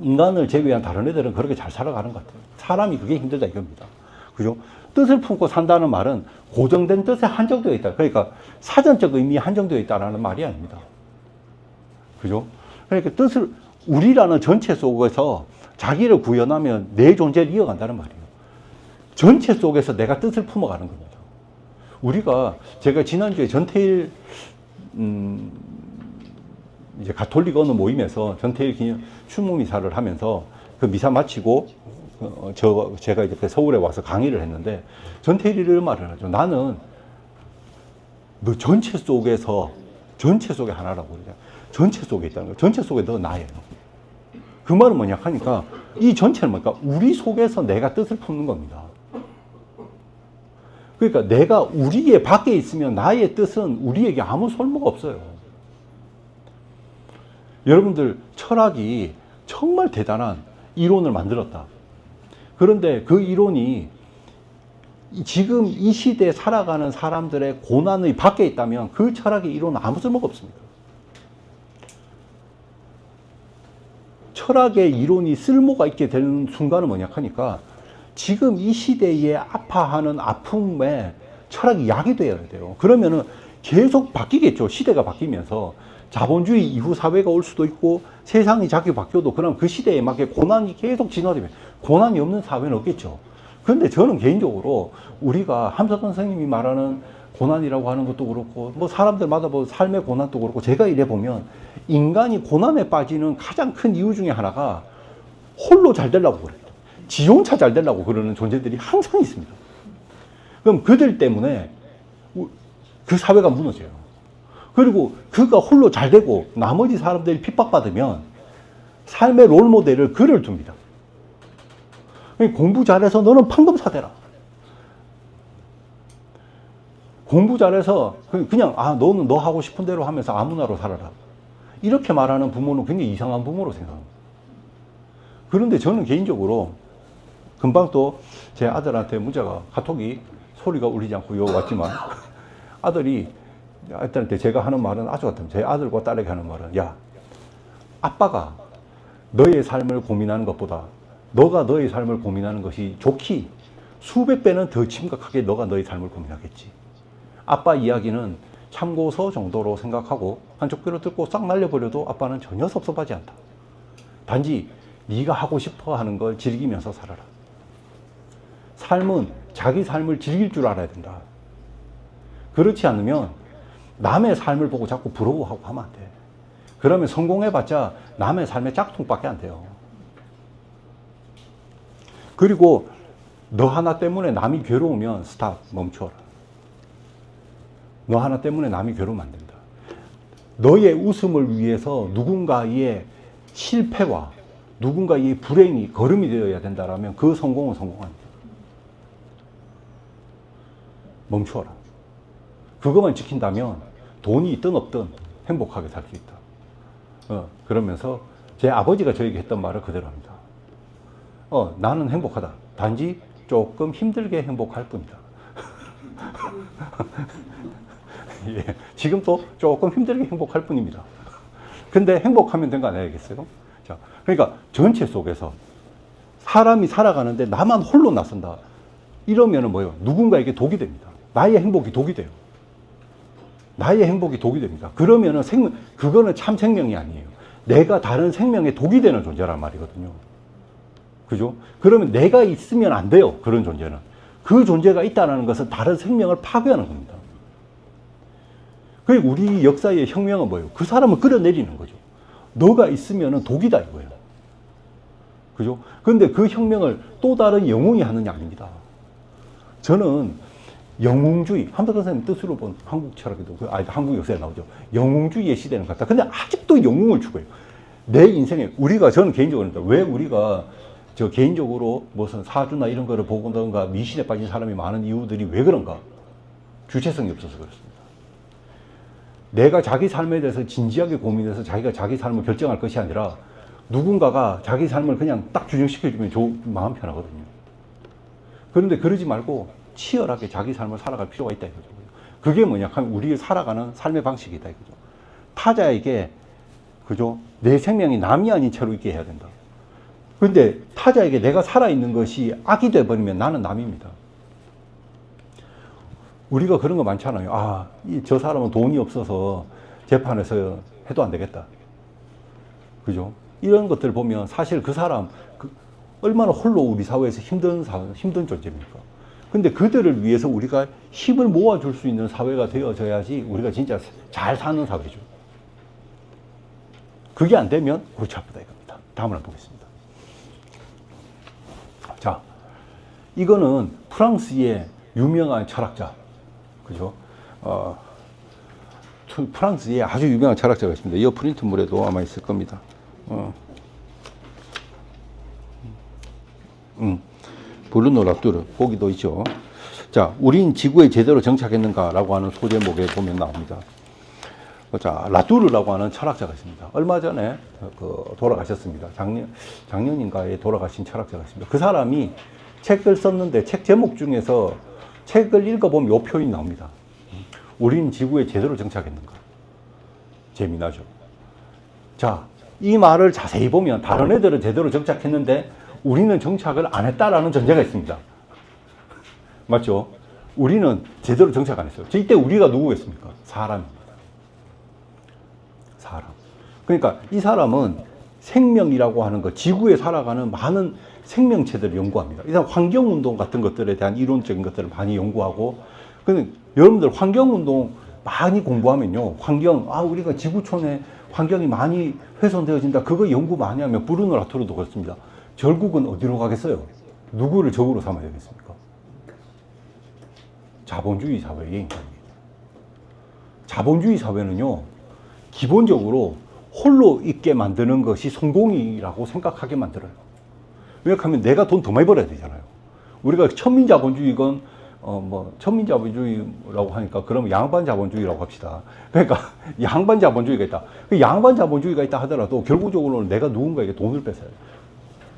인간을 제외한 다른 애들은 그렇게 잘 살아가는 것 같아요. 사람이 그게 힘들다 이겁니다. 그죠? 뜻을 품고 산다는 말은 고정된 뜻에 한정되어 있다. 그러니까 사전적 의미에 한정되어 있다는 말이 아닙니다. 그죠? 그러니까 우리라는 전체 속에서 자기를 구현하면 내 존재를 이어간다는 말이에요. 전체 속에서 내가 뜻을 품어가는 겁니다. 제가 지난주에 전태일, 이제 가톨릭 어느 모임에서 전태일 기념 추모 미사를 하면서 그 미사 마치고 제가 이제 서울에 와서 강의를 했는데 전태일이 이런 말을 하죠. 나는 너 전체 속에 하나라고 그러죠. 전체 속에 있다는 거예요. 전체 속에 너 나예요. 그 말은 뭐냐 하니까 이 전체는 뭐니까 우리 속에서 내가 뜻을 품는 겁니다. 그러니까 우리의 밖에 있으면 나의 뜻은 우리에게 아무 쓸모가 없어요. 여러분들, 철학이 정말 대단한 이론을 만들었다. 그런데 그 이론이 지금 이 시대에 살아가는 사람들의 고난의 밖에 있다면 그 철학의 이론은 아무 쓸모가 없습니다. 철학의 이론이 쓸모가 있게 되는 순간은 뭐냐 하니까 지금 이 시대에 아파하는 아픔에 철학이 약이 되어야 돼요. 그러면은 계속 바뀌겠죠. 시대가 바뀌면서 자본주의 이후 사회가 올 수도 있고 세상이 자꾸 바뀌어도 그럼 그 시대에 맞게 고난이 계속 진화되면 고난이 없는 사회는 없겠죠. 그런데 저는 개인적으로 우리가 함석헌 선생님이 말하는 고난이라고 하는 것도 그렇고 뭐 사람들마다 뭐 삶의 고난도 그렇고 제가 이래 보면 인간이 고난에 빠지는 가장 큰 이유 중에 하나가 홀로 잘 되려고 그래요. 지 혼자 잘 되려고 그러는 존재들이 항상 있습니다. 그럼 그들 때문에 그 사회가 무너져요. 그리고 그가 홀로 잘 되고 나머지 사람들이 핍박받으면 삶의 롤모델을 그를 둡니다. 공부 잘해서 너는 판검사 되라. 공부 잘해서 그냥 너는 너 하고 싶은 대로 하면서 아무나로 살아라. 이렇게 말하는 부모는 굉장히 이상한 부모로 생각합니다. 그런데 저는 개인적으로 금방 또 제 아들한테 문자가 카톡이 소리가 울리지 않고 왔지만 아들이 아이들한테 제가 하는 말은 아주 같습니다. 제 아들과 딸에게 하는 말은, 야, 아빠가 너의 삶을 고민하는 것보다 너가 너의 삶을 고민하는 것이 좋기 수백 배는 더 심각하게 너가 너의 삶을 고민하겠지. 아빠 이야기는 참고서 정도로 생각하고 한쪽 귀로 듣고 싹 날려버려도 아빠는 전혀 섭섭하지 않다. 단지 네가 하고 싶어 하는 걸 즐기면서 살아라. 삶은 자기 삶을 즐길 줄 알아야 된다. 그렇지 않으면 남의 삶을 보고 자꾸 부러워하고 하면 안 돼. 그러면 성공해봤자 남의 삶의 짝퉁밖에 안 돼요. 그리고 너 하나 때문에 남이 괴로우면 스탑, 멈춰라. 너 하나 때문에 남이 괴로우면 안 된다. 너의 웃음을 위해서 누군가의 실패와 누군가의 불행이 걸음이 되어야 된다라면 그 성공은 성공 아니다. 멈춰라. 그것만 지킨다면 돈이 있든 없든 행복하게 살 수 있다. 그러면서 제 아버지가 저에게 했던 말을 그대로 합니다. 나는 행복하다. 단지 조금 힘들게 행복할 뿐이다. 예, 지금도 조금 힘들게 행복할 뿐입니다. 근데 행복하면 된 거 아니겠어요? 자, 그러니까 전체 속에서 사람이 살아가는데 나만 홀로 나선다. 이러면은 뭐예요? 누군가에게 독이 됩니다. 나의 행복이 독이 돼요. 나의 행복이 독이 됩니다. 그러면은 그거는 참 생명이 아니에요. 내가 다른 생명에 독이 되는 존재란 말이거든요. 그죠? 그러면 내가 있으면 안 돼요. 그런 존재는. 그 존재가 있다는 것은 다른 생명을 파괴하는 겁니다. 그리고 우리 역사의 혁명은 뭐예요? 그 사람을 끌어내리는 거죠. 너가 있으면 독이다 이거예요. 그죠? 그런데 그 혁명을 또 다른 영웅이 하느냐 아닙니다. 저는 영웅주의, 한덕근 선생님 뜻으로 본 한국 철학에도, 한국 역사에 나오죠. 영웅주의의 시대는 같다. 근데 아직도 영웅을 추구해요. 내 인생에, 저는 개인적으로, 왜 우리가 개인적으로 무슨 사주나 이런 거를 보건가 미신에 빠진 사람이 많은 이유들이 왜 그런가? 주체성이 없어서 그렇습니다. 내가 자기 삶에 대해서 진지하게 고민해서 자기가 자기 삶을 결정할 것이 아니라 누군가가 자기 삶을 그냥 딱 규정시켜주면 마음 편하거든요. 그런데 그러지 말고 치열하게 자기 삶을 살아갈 필요가 있다 이거죠. 그게 뭐냐 하면 우리 살아가는 삶의 방식이다 이거죠. 타자에게, 그죠? 내 생명이 남이 아닌 채로 있게 해야 된다. 그런데 타자에게 내가 살아있는 것이 악이 돼버리면 나는 남입니다. 우리가 그런 거 많잖아요. 저 사람은 돈이 없어서 재판에서 해도 안 되겠다. 그죠? 이런 것들 보면 사실 그 사람, 얼마나 홀로 우리 사회에서 힘든 존재입니까? 근데 그들을 위해서 우리가 힘을 모아줄 수 있는 사회가 되어져야지 우리가 진짜 잘 사는 사회죠. 그게 안 되면 골치 아프다 이겁니다. 다음을 보겠습니다. 자, 이거는 프랑스의 유명한 철학자, 그죠? 프랑스에 아주 유명한 철학자가 있습니다. 이 프린트물에도 아마 있을 겁니다. 브루노 라뚜르, 거기도 있죠. 자, 우린 지구에 제대로 정착했는가라고 하는 소제목에 보면 나옵니다. 자, 라뚜르라고 하는 철학자가 있습니다. 얼마 전에 돌아가셨습니다. 작년인가에 돌아가신 철학자가 있습니다. 그 사람이 책을 썼는데 책 제목 중에서 책을 읽어보면 이 표현이 나옵니다. 우린 지구에 제대로 정착했는가. 재미나죠. 자, 이 말을 자세히 보면 다른 애들은 제대로 정착했는데 우리는 정착을 안 했다라는 전제가 있습니다. 맞죠? 우리는 제대로 정착 안 했어요. 이때 우리가 누구겠습니까? 사람입니다. 사람. 그러니까 이 사람은 생명이라고 하는 것, 지구에 살아가는 많은 생명체들을 연구합니다. 이 사람 환경운동 같은 것들에 대한 이론적인 것들을 많이 연구하고, 근데 여러분들 환경운동 많이 공부하면요, 우리가 지구촌에 환경이 많이 훼손되어진다. 그거 연구 많이 하면, 브루노 라토르도 그렇습니다. 결국은 어디로 가겠어요? 누구를 적으로 삼아야 되겠습니까? 자본주의 사회의 인간입니다. 자본주의 사회는요, 기본적으로 홀로 있게 만드는 것이 성공이라고 생각하게 만들어요. 왜냐하면 내가 돈 더 많이 벌어야 되잖아요. 우리가 천민자본주의건, 천민자본주의라고 하니까 그러면 양반자본주의라고 합시다. 그러니까 양반자본주의가 있다. 그 양반자본주의가 있다 하더라도 결국적으로는 내가 누군가에게 돈을 뺏어요.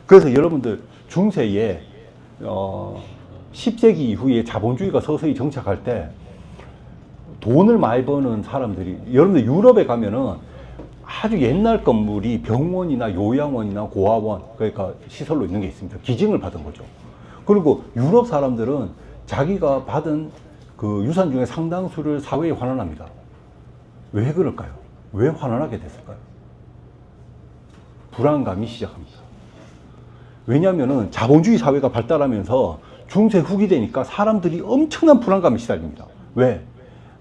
그래서 여러분들 중세에 10세기 이후에 자본주의가 서서히 정착할 때 돈을 많이 버는 사람들이, 여러분들 유럽에 가면은 아주 옛날 건물이 병원이나 요양원이나 고아원, 그러니까 시설로 있는 게 있습니다. 기증을 받은 거죠. 그리고 유럽 사람들은 자기가 받은 그 유산 중에 상당수를 사회에 환원합니다. 왜 그럴까요? 왜 환원하게 됐을까요? 불안감이 시작합니다. 왜냐하면 자본주의 사회가 발달하면서 중세 후기 되니까 사람들이 엄청난 불안감에 시달립니다. 왜?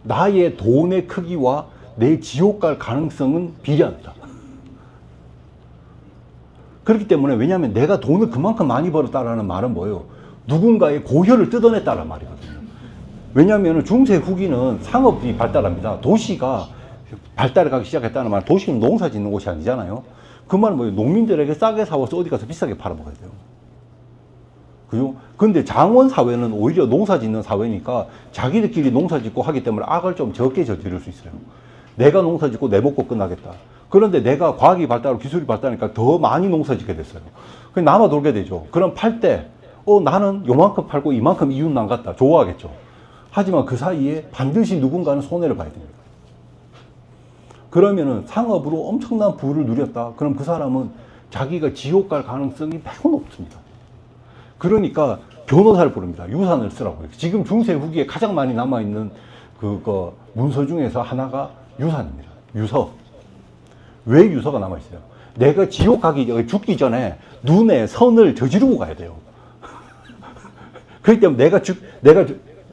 나의 돈의 크기와 내 지옥 갈 가능성은 비례합니다. 그렇기 때문에, 왜냐하면 내가 돈을 그만큼 많이 벌었다라는 말은 뭐예요? 누군가의 고혈을 뜯어냈다는 말이거든요. 왜냐하면 중세 후기는 상업이 발달합니다. 도시가 발달해 가기 시작했다는 말, 도시는 농사 짓는 곳이 아니잖아요. 그 말은 뭐예요? 농민들에게 싸게 사와서 어디 가서 비싸게 팔아먹어야 돼요. 그죠? 근데 장원 사회는 오히려 농사 짓는 사회니까 자기들끼리 농사 짓고 하기 때문에 악을 좀 적게 저지를 수 있어요. 내가 농사 짓고 내 먹고 끝나겠다. 그런데 내가 과학이 발달하고 기술이 발달하니까 더 많이 농사 짓게 됐어요. 그럼 남아 돌게 되죠. 그럼 팔 때, 나는 요만큼 팔고 이만큼 이윤 남갔다. 좋아하겠죠. 하지만 그 사이에 반드시 누군가는 손해를 봐야 됩니다. 그러면은 상업으로 엄청난 부를 누렸다. 그럼 그 사람은 자기가 지옥 갈 가능성이 매우 높습니다. 그러니까 변호사를 부릅니다. 유산을 쓰라고. 지금 중세 후기에 가장 많이 남아있는 그거 문서 중에서 하나가 유산입니다. 유서. 왜 유서가 남아있어요? 내가 지옥 죽기 전에 눈에 선을 저지르고 가야 돼요. 그렇기 때문에 내가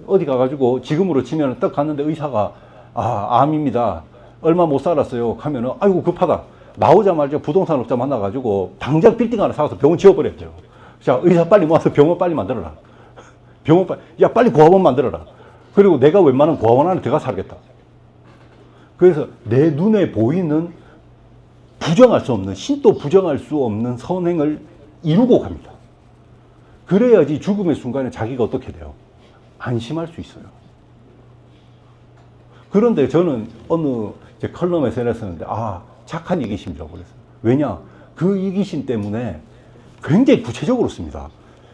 어디 가가지고 지금으로 치면 딱 갔는데 의사가, 암입니다. 얼마 못 살았어요. 하면은, 아이고, 급하다. 나오자마자 부동산 업자 만나가지고 당장 빌딩 하나 사서 병원 지어버려야 돼요. 자, 의사 빨리 모아서 병원 빨리 만들어라. 빨리 고아원 만들어라. 그리고 내가 웬만하면 고아원 안에 들어가 살겠다. 그래서 내 눈에 보이는 부정할 수 없는, 신도 부정할 수 없는 선행을 이루고 갑니다. 그래야지 죽음의 순간에 자기가 어떻게 돼요? 안심할 수 있어요. 그런데 저는 어느 제 컬럼에서 내렸었는데, 착한 이기심이라고 그랬어요. 왜냐? 그 이기심 때문에 굉장히 구체적으로 씁니다.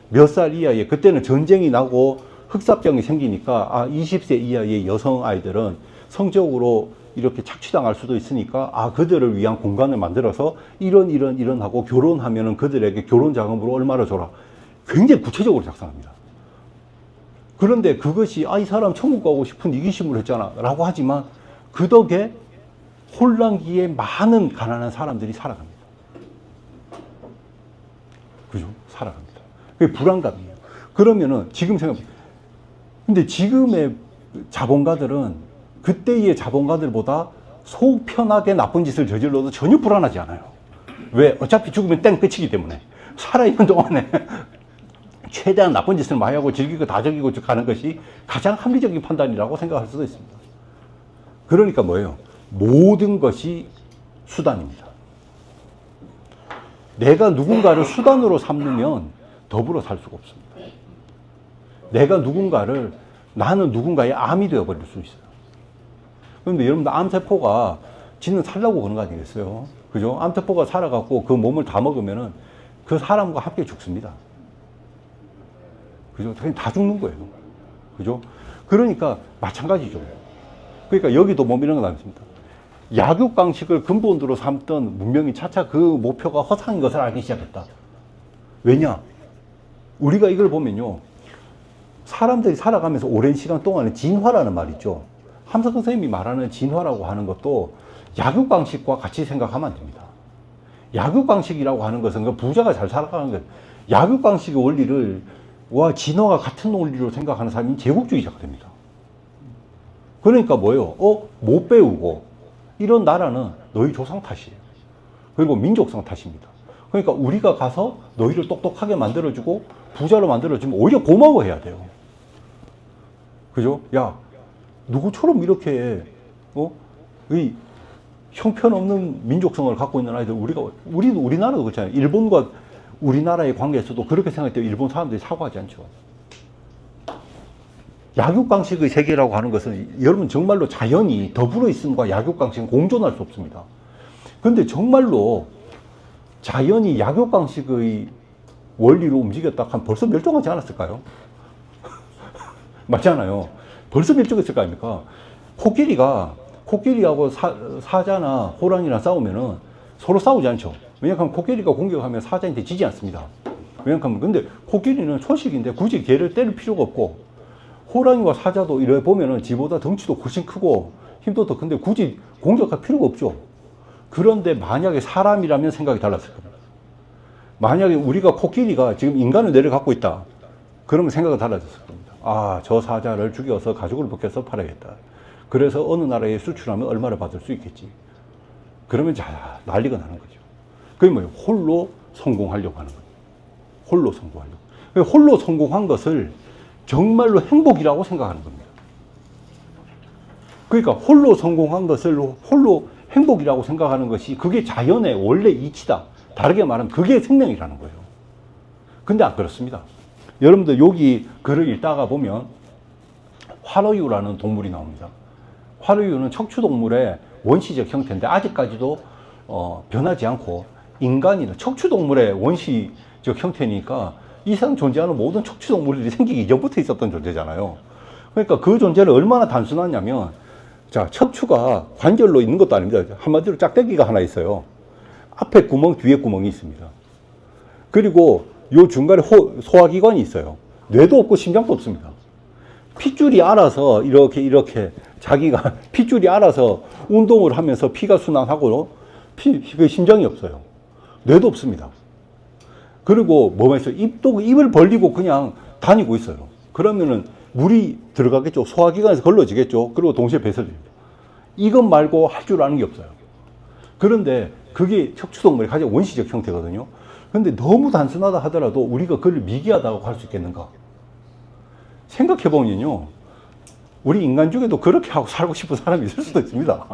몇 살 이하에, 그때는 전쟁이 나고 흑사병이 생기니까, 20세 이하의 여성 아이들은 성적으로 이렇게 착취당할 수도 있으니까, 그들을 위한 공간을 만들어서 이런 하고 결혼하면은 그들에게 결혼 자금으로 얼마를 줘라. 굉장히 구체적으로 작성합니다. 그런데 그것이, 이 사람 천국 가고 싶은 이기심으로 했잖아. 라고 하지만 그 덕에 혼란기에 많은 가난한 사람들이 살아갑니다. 그죠? 살아갑니다. 그게 불안감이에요. 그러면은 지금 생각해보세요. 근데 지금의 자본가들은 그때의 자본가들보다 속 편하게 나쁜 짓을 저질러도 전혀 불안하지 않아요. 왜? 어차피 죽으면 땡 끝이기 때문에. 살아있는 동안에 최대한 나쁜 짓을 많이 하고 즐기고 다 즐기고 가는 것이 가장 합리적인 판단이라고 생각할 수도 있습니다. 그러니까 뭐예요? 모든 것이 수단입니다. 내가 누군가를 수단으로 삼으면 더불어 살 수가 없습니다. 나는 누군가의 암이 되어버릴 수 있어요. 그런데 여러분들 암세포가 지는 살라고 그런 거 아니겠어요? 그죠? 암세포가 살아갖고 그 몸을 다 먹으면은 그 사람과 함께 죽습니다. 그죠? 그냥 다 죽는 거예요. 그죠? 그러니까 마찬가지죠. 그러니까 여기도 뭐 이런 건 아닙니다. 약육강식을 근본으로 삼던 문명이 차차 그 목표가 허상인 것을 알기 시작했다. 왜냐? 우리가 이걸 보면요. 사람들이 살아가면서 오랜 시간 동안에 진화라는 말 있죠. 함석헌 선생님이 말하는 진화라고 하는 것도 약육강식과 같이 생각하면 안 됩니다. 약육강식이라고 하는 것은 그 부자가 잘 살아가는 것. 약육강식의 원리를 진화가 같은 원리로 생각하는 사람이 제국주의자가 됩니다. 그러니까 뭐예요? 못 배우고 이런 나라는 너희 조상 탓이에요. 그리고 민족성 탓입니다. 그러니까 우리가 가서 너희를 똑똑하게 만들어주고 부자로 만들어주면 오히려 고마워해야 돼요. 그죠? 야, 누구처럼 이렇게 이 형편없는 민족성을 갖고 있는 아이들 우리나라도 그렇잖아요. 일본과 우리나라의 관계에서도 그렇게 생각할 때 일본 사람들이 사과하지 않죠. 약육강식의 세계라고 하는 것은 여러분 정말로 자연이 더불어 있음과 약육강식은 공존할 수 없습니다. 그런데 정말로 자연이 약육강식의 원리로 움직였다 하면 벌써 멸종하지 않았을까요? 맞잖아요. 벌써 멸종했을 거 아닙니까? 코끼리하고 사자나 호랑이랑 싸우면은 서로 싸우지 않죠. 왜냐하면 코끼리가 공격하면 사자한테 지지 않습니다. 왜냐하면 근데 코끼리는 초식인데 굳이 걔를 때릴 필요가 없고, 호랑이와 사자도 이래 보면은 지보다 덩치도 훨씬 크고 힘도 더 큰데 굳이 공격할 필요가 없죠. 그런데 만약에 사람이라면 생각이 달랐을 겁니다. 만약에 우리가 코끼리가 지금 인간을 내려갖고 있다, 그러면 생각이 달라졌을 겁니다. 아, 저 사자를 죽여서 가죽을 벗겨서 팔아야겠다. 그래서 어느 나라에 수출하면 얼마를 받을 수 있겠지. 그러면 자, 난리가 나는 거죠. 그게 뭐예요? 홀로 성공하려고 하는 거예요. 홀로 성공하려고. 홀로 성공한 것을 정말로 행복이라고 생각하는 겁니다. 그러니까 홀로 성공한 것을 홀로 행복이라고 생각하는 것이 그게 자연의 원래 이치다. 다르게 말하면 그게 생명이라는 거예요. 근데 안 그렇습니다. 여러분들 여기 글을 읽다가 보면 화로유라는 동물이 나옵니다. 화로유는 척추동물의 원시적 형태인데 아직까지도 변하지 않고, 인간이나 척추동물의 원시적 형태니까 이상 존재하는 모든 척추동물들이 생기기 이전부터 있었던 존재잖아요. 그러니까 그 존재는 얼마나 단순하냐면, 자, 척추가 관절로 있는 것도 아닙니다. 한마디로 짝대기가 하나 있어요. 앞에 구멍, 뒤에 구멍이 있습니다. 그리고 요 중간에 소화기관이 있어요. 뇌도 없고 심장도 없습니다. 핏줄이 알아서 이렇게 자기가 핏줄이 알아서 운동을 하면서 피가 순환하고 그 심장이 없어요. 뇌도 없습니다. 그리고 뭐가 있어요? 입을 벌리고 그냥 다니고 있어요. 그러면은 물이 들어가겠죠. 소화기관에서 걸러지겠죠. 그리고 동시에 배설됩니다. 이것 말고 할 줄 아는 게 없어요. 그런데 그게 척추동물의 가장 원시적 형태거든요. 근데 너무 단순하다 하더라도 우리가 그걸 미개하다고 할 수 있겠는가? 생각해보면요, 우리 인간 중에도 그렇게 하고 살고 싶은 사람이 있을 수도 있습니다.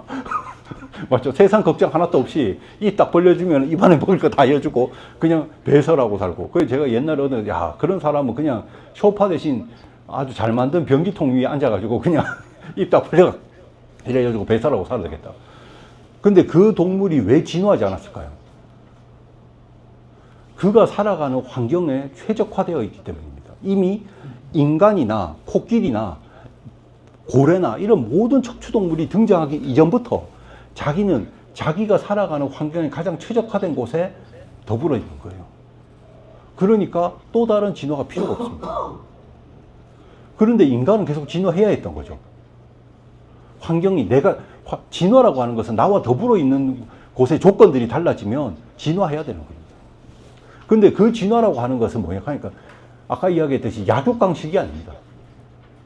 맞죠? 세상 걱정 하나도 없이 입 딱 벌려주면 입안에 먹을 거 다 해주고 그냥 배설하고 살고. 그래서 제가 옛날에 야, 그런 사람은 그냥 소파 대신 아주 잘 만든 변기통 위에 앉아가지고 그냥 입 딱 벌려 이래가지고 배설하고 살아야 되겠다. 근데 그 동물이 왜 진화하지 않았을까요? 그가 살아가는 환경에 최적화되어 있기 때문입니다. 이미 인간이나 코끼리나 고래나 이런 모든 척추동물이 등장하기 이전부터 자기는 자기가 살아가는 환경에 가장 최적화된 곳에 더불어 있는 거예요. 그러니까 또 다른 진화가 필요가 없습니다. 그런데 인간은 계속 진화해야 했던 거죠. 환경이 진화라고 하는 것은 나와 더불어 있는 곳의 조건들이 달라지면 진화해야 되는 겁니다. 근데 그 진화라고 하는 것은 뭐냐 하니까 아까 이야기했듯이 약육강식이 아닙니다.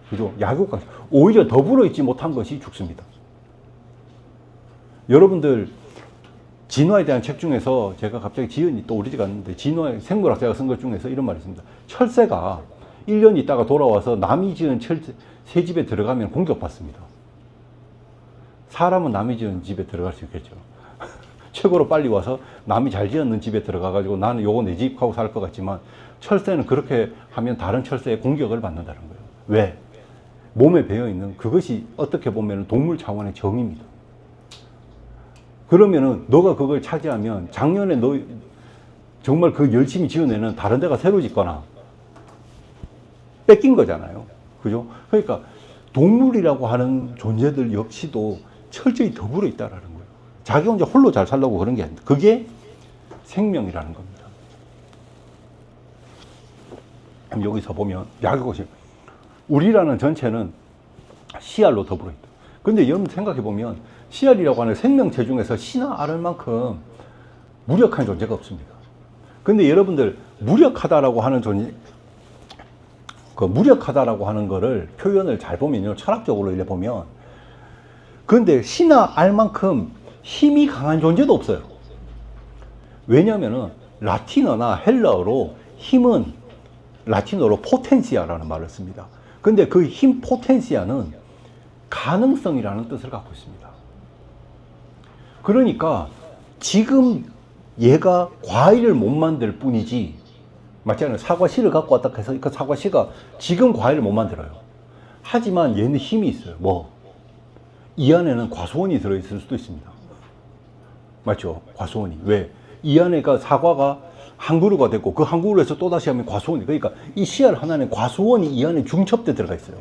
그죠? 약육강식. 오히려 더불어 있지 못한 것이 죽습니다. 여러분들 진화에 대한 책 중에서 제가 갑자기 지연이 떠오르지가 않는데 생물학자가 쓴 것 중에서 이런 말이 있습니다. 철새가 1년 있다가 돌아와서 남이 지은 새 집에 들어가면 공격받습니다. 사람은 남이 지은 집에 들어갈 수 있겠죠. 최고로 빨리 와서 남이 잘 지었는 집에 들어가가지고 나는 요거 내 집 하고 살 것 같지만 철새는 그렇게 하면 다른 철새의 공격을 받는다는 거예요. 왜? 몸에 배어있는 그것이 어떻게 보면 동물 차원의 정의입니다. 그러면은 너가 그걸 차지하면 작년에 너 정말 그 열심히 지어내는 다른 데가 새로 짓거나 뺏긴 거잖아요. 그죠? 그러니까 동물이라고 하는 존재들 역시도 철저히 더불어 있다라는 거예요. 자기 혼자 홀로 잘 살려고 그런 게 아닙니다. 그게 생명이라는 겁니다. 여기서 보면 약육강식, 우리라는 전체는 씨알로 더불어 있다. 근데 여러분 생각해 보면 씨알이라고 하는 생명체 중에서 씨나 알을 만큼 무력한 존재가 없습니다. 근데 여러분들 무력하다라고 하는 존재, 그 무력하다라고 하는 거를 표현을 잘 보면요, 철학적으로 이래 보면, 근데 씨나 알만큼 힘이 강한 존재도 없어요. 왜냐하면은 라틴어나 헬라어로 힘은 라틴어로 포텐시아라는 말을 씁니다. 근데 그 힘 포텐시아는 가능성이라는 뜻을 갖고 있습니다. 그러니까 지금 얘가 과일을 못 만들 뿐이지, 맞지 않아요? 사과씨를 갖고 왔다 해서 그 사과씨가 지금 과일을 못 만들어요. 하지만 얘는 힘이 있어요. 뭐? 이 안에는 과수원이 들어있을 수도 있습니다. 맞죠? 과수원이. 왜? 이 안에가 사과가 한 그루가 됐고 그 한 그루에서 또다시 하면 과수원이, 그러니까 이 씨알 하나는 과수원이 이 안에 중첩돼 들어가 있어요.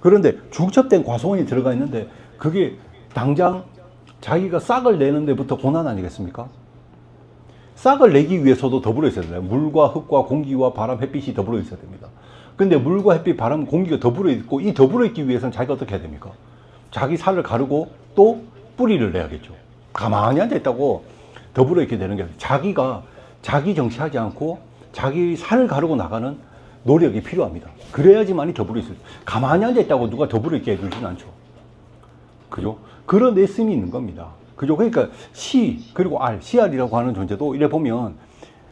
그런데 중첩된 과소원이 들어가 있는데 그게 당장 자기가 싹을 내는 데부터 고난 아니겠습니까? 싹을 내기 위해서도 더불어 있어야 돼요. 물과 흙과 공기와 바람, 햇빛이 더불어 있어야 됩니다. 근데 물과 햇빛, 바람, 공기가 더불어 있고 이 더불어 있기 위해서는 자기가 어떻게 해야 됩니까? 자기 살을 가르고 또 뿌리를 내야겠죠. 가만히 앉아있다고 더불어 있게 되는 게 아니라 자기가 자기 정치하지 않고 자기 살을 가르고 나가는 노력이 필요합니다. 그래야지만이 더불어 있어요. 가만히 앉아있다고 누가 더불어 있게 해주진 않죠. 그죠? 그런 내씀이 있는 겁니다. 그죠? 그러니까 시, 그리고 알, CR이라고 하는 존재도 이래 보면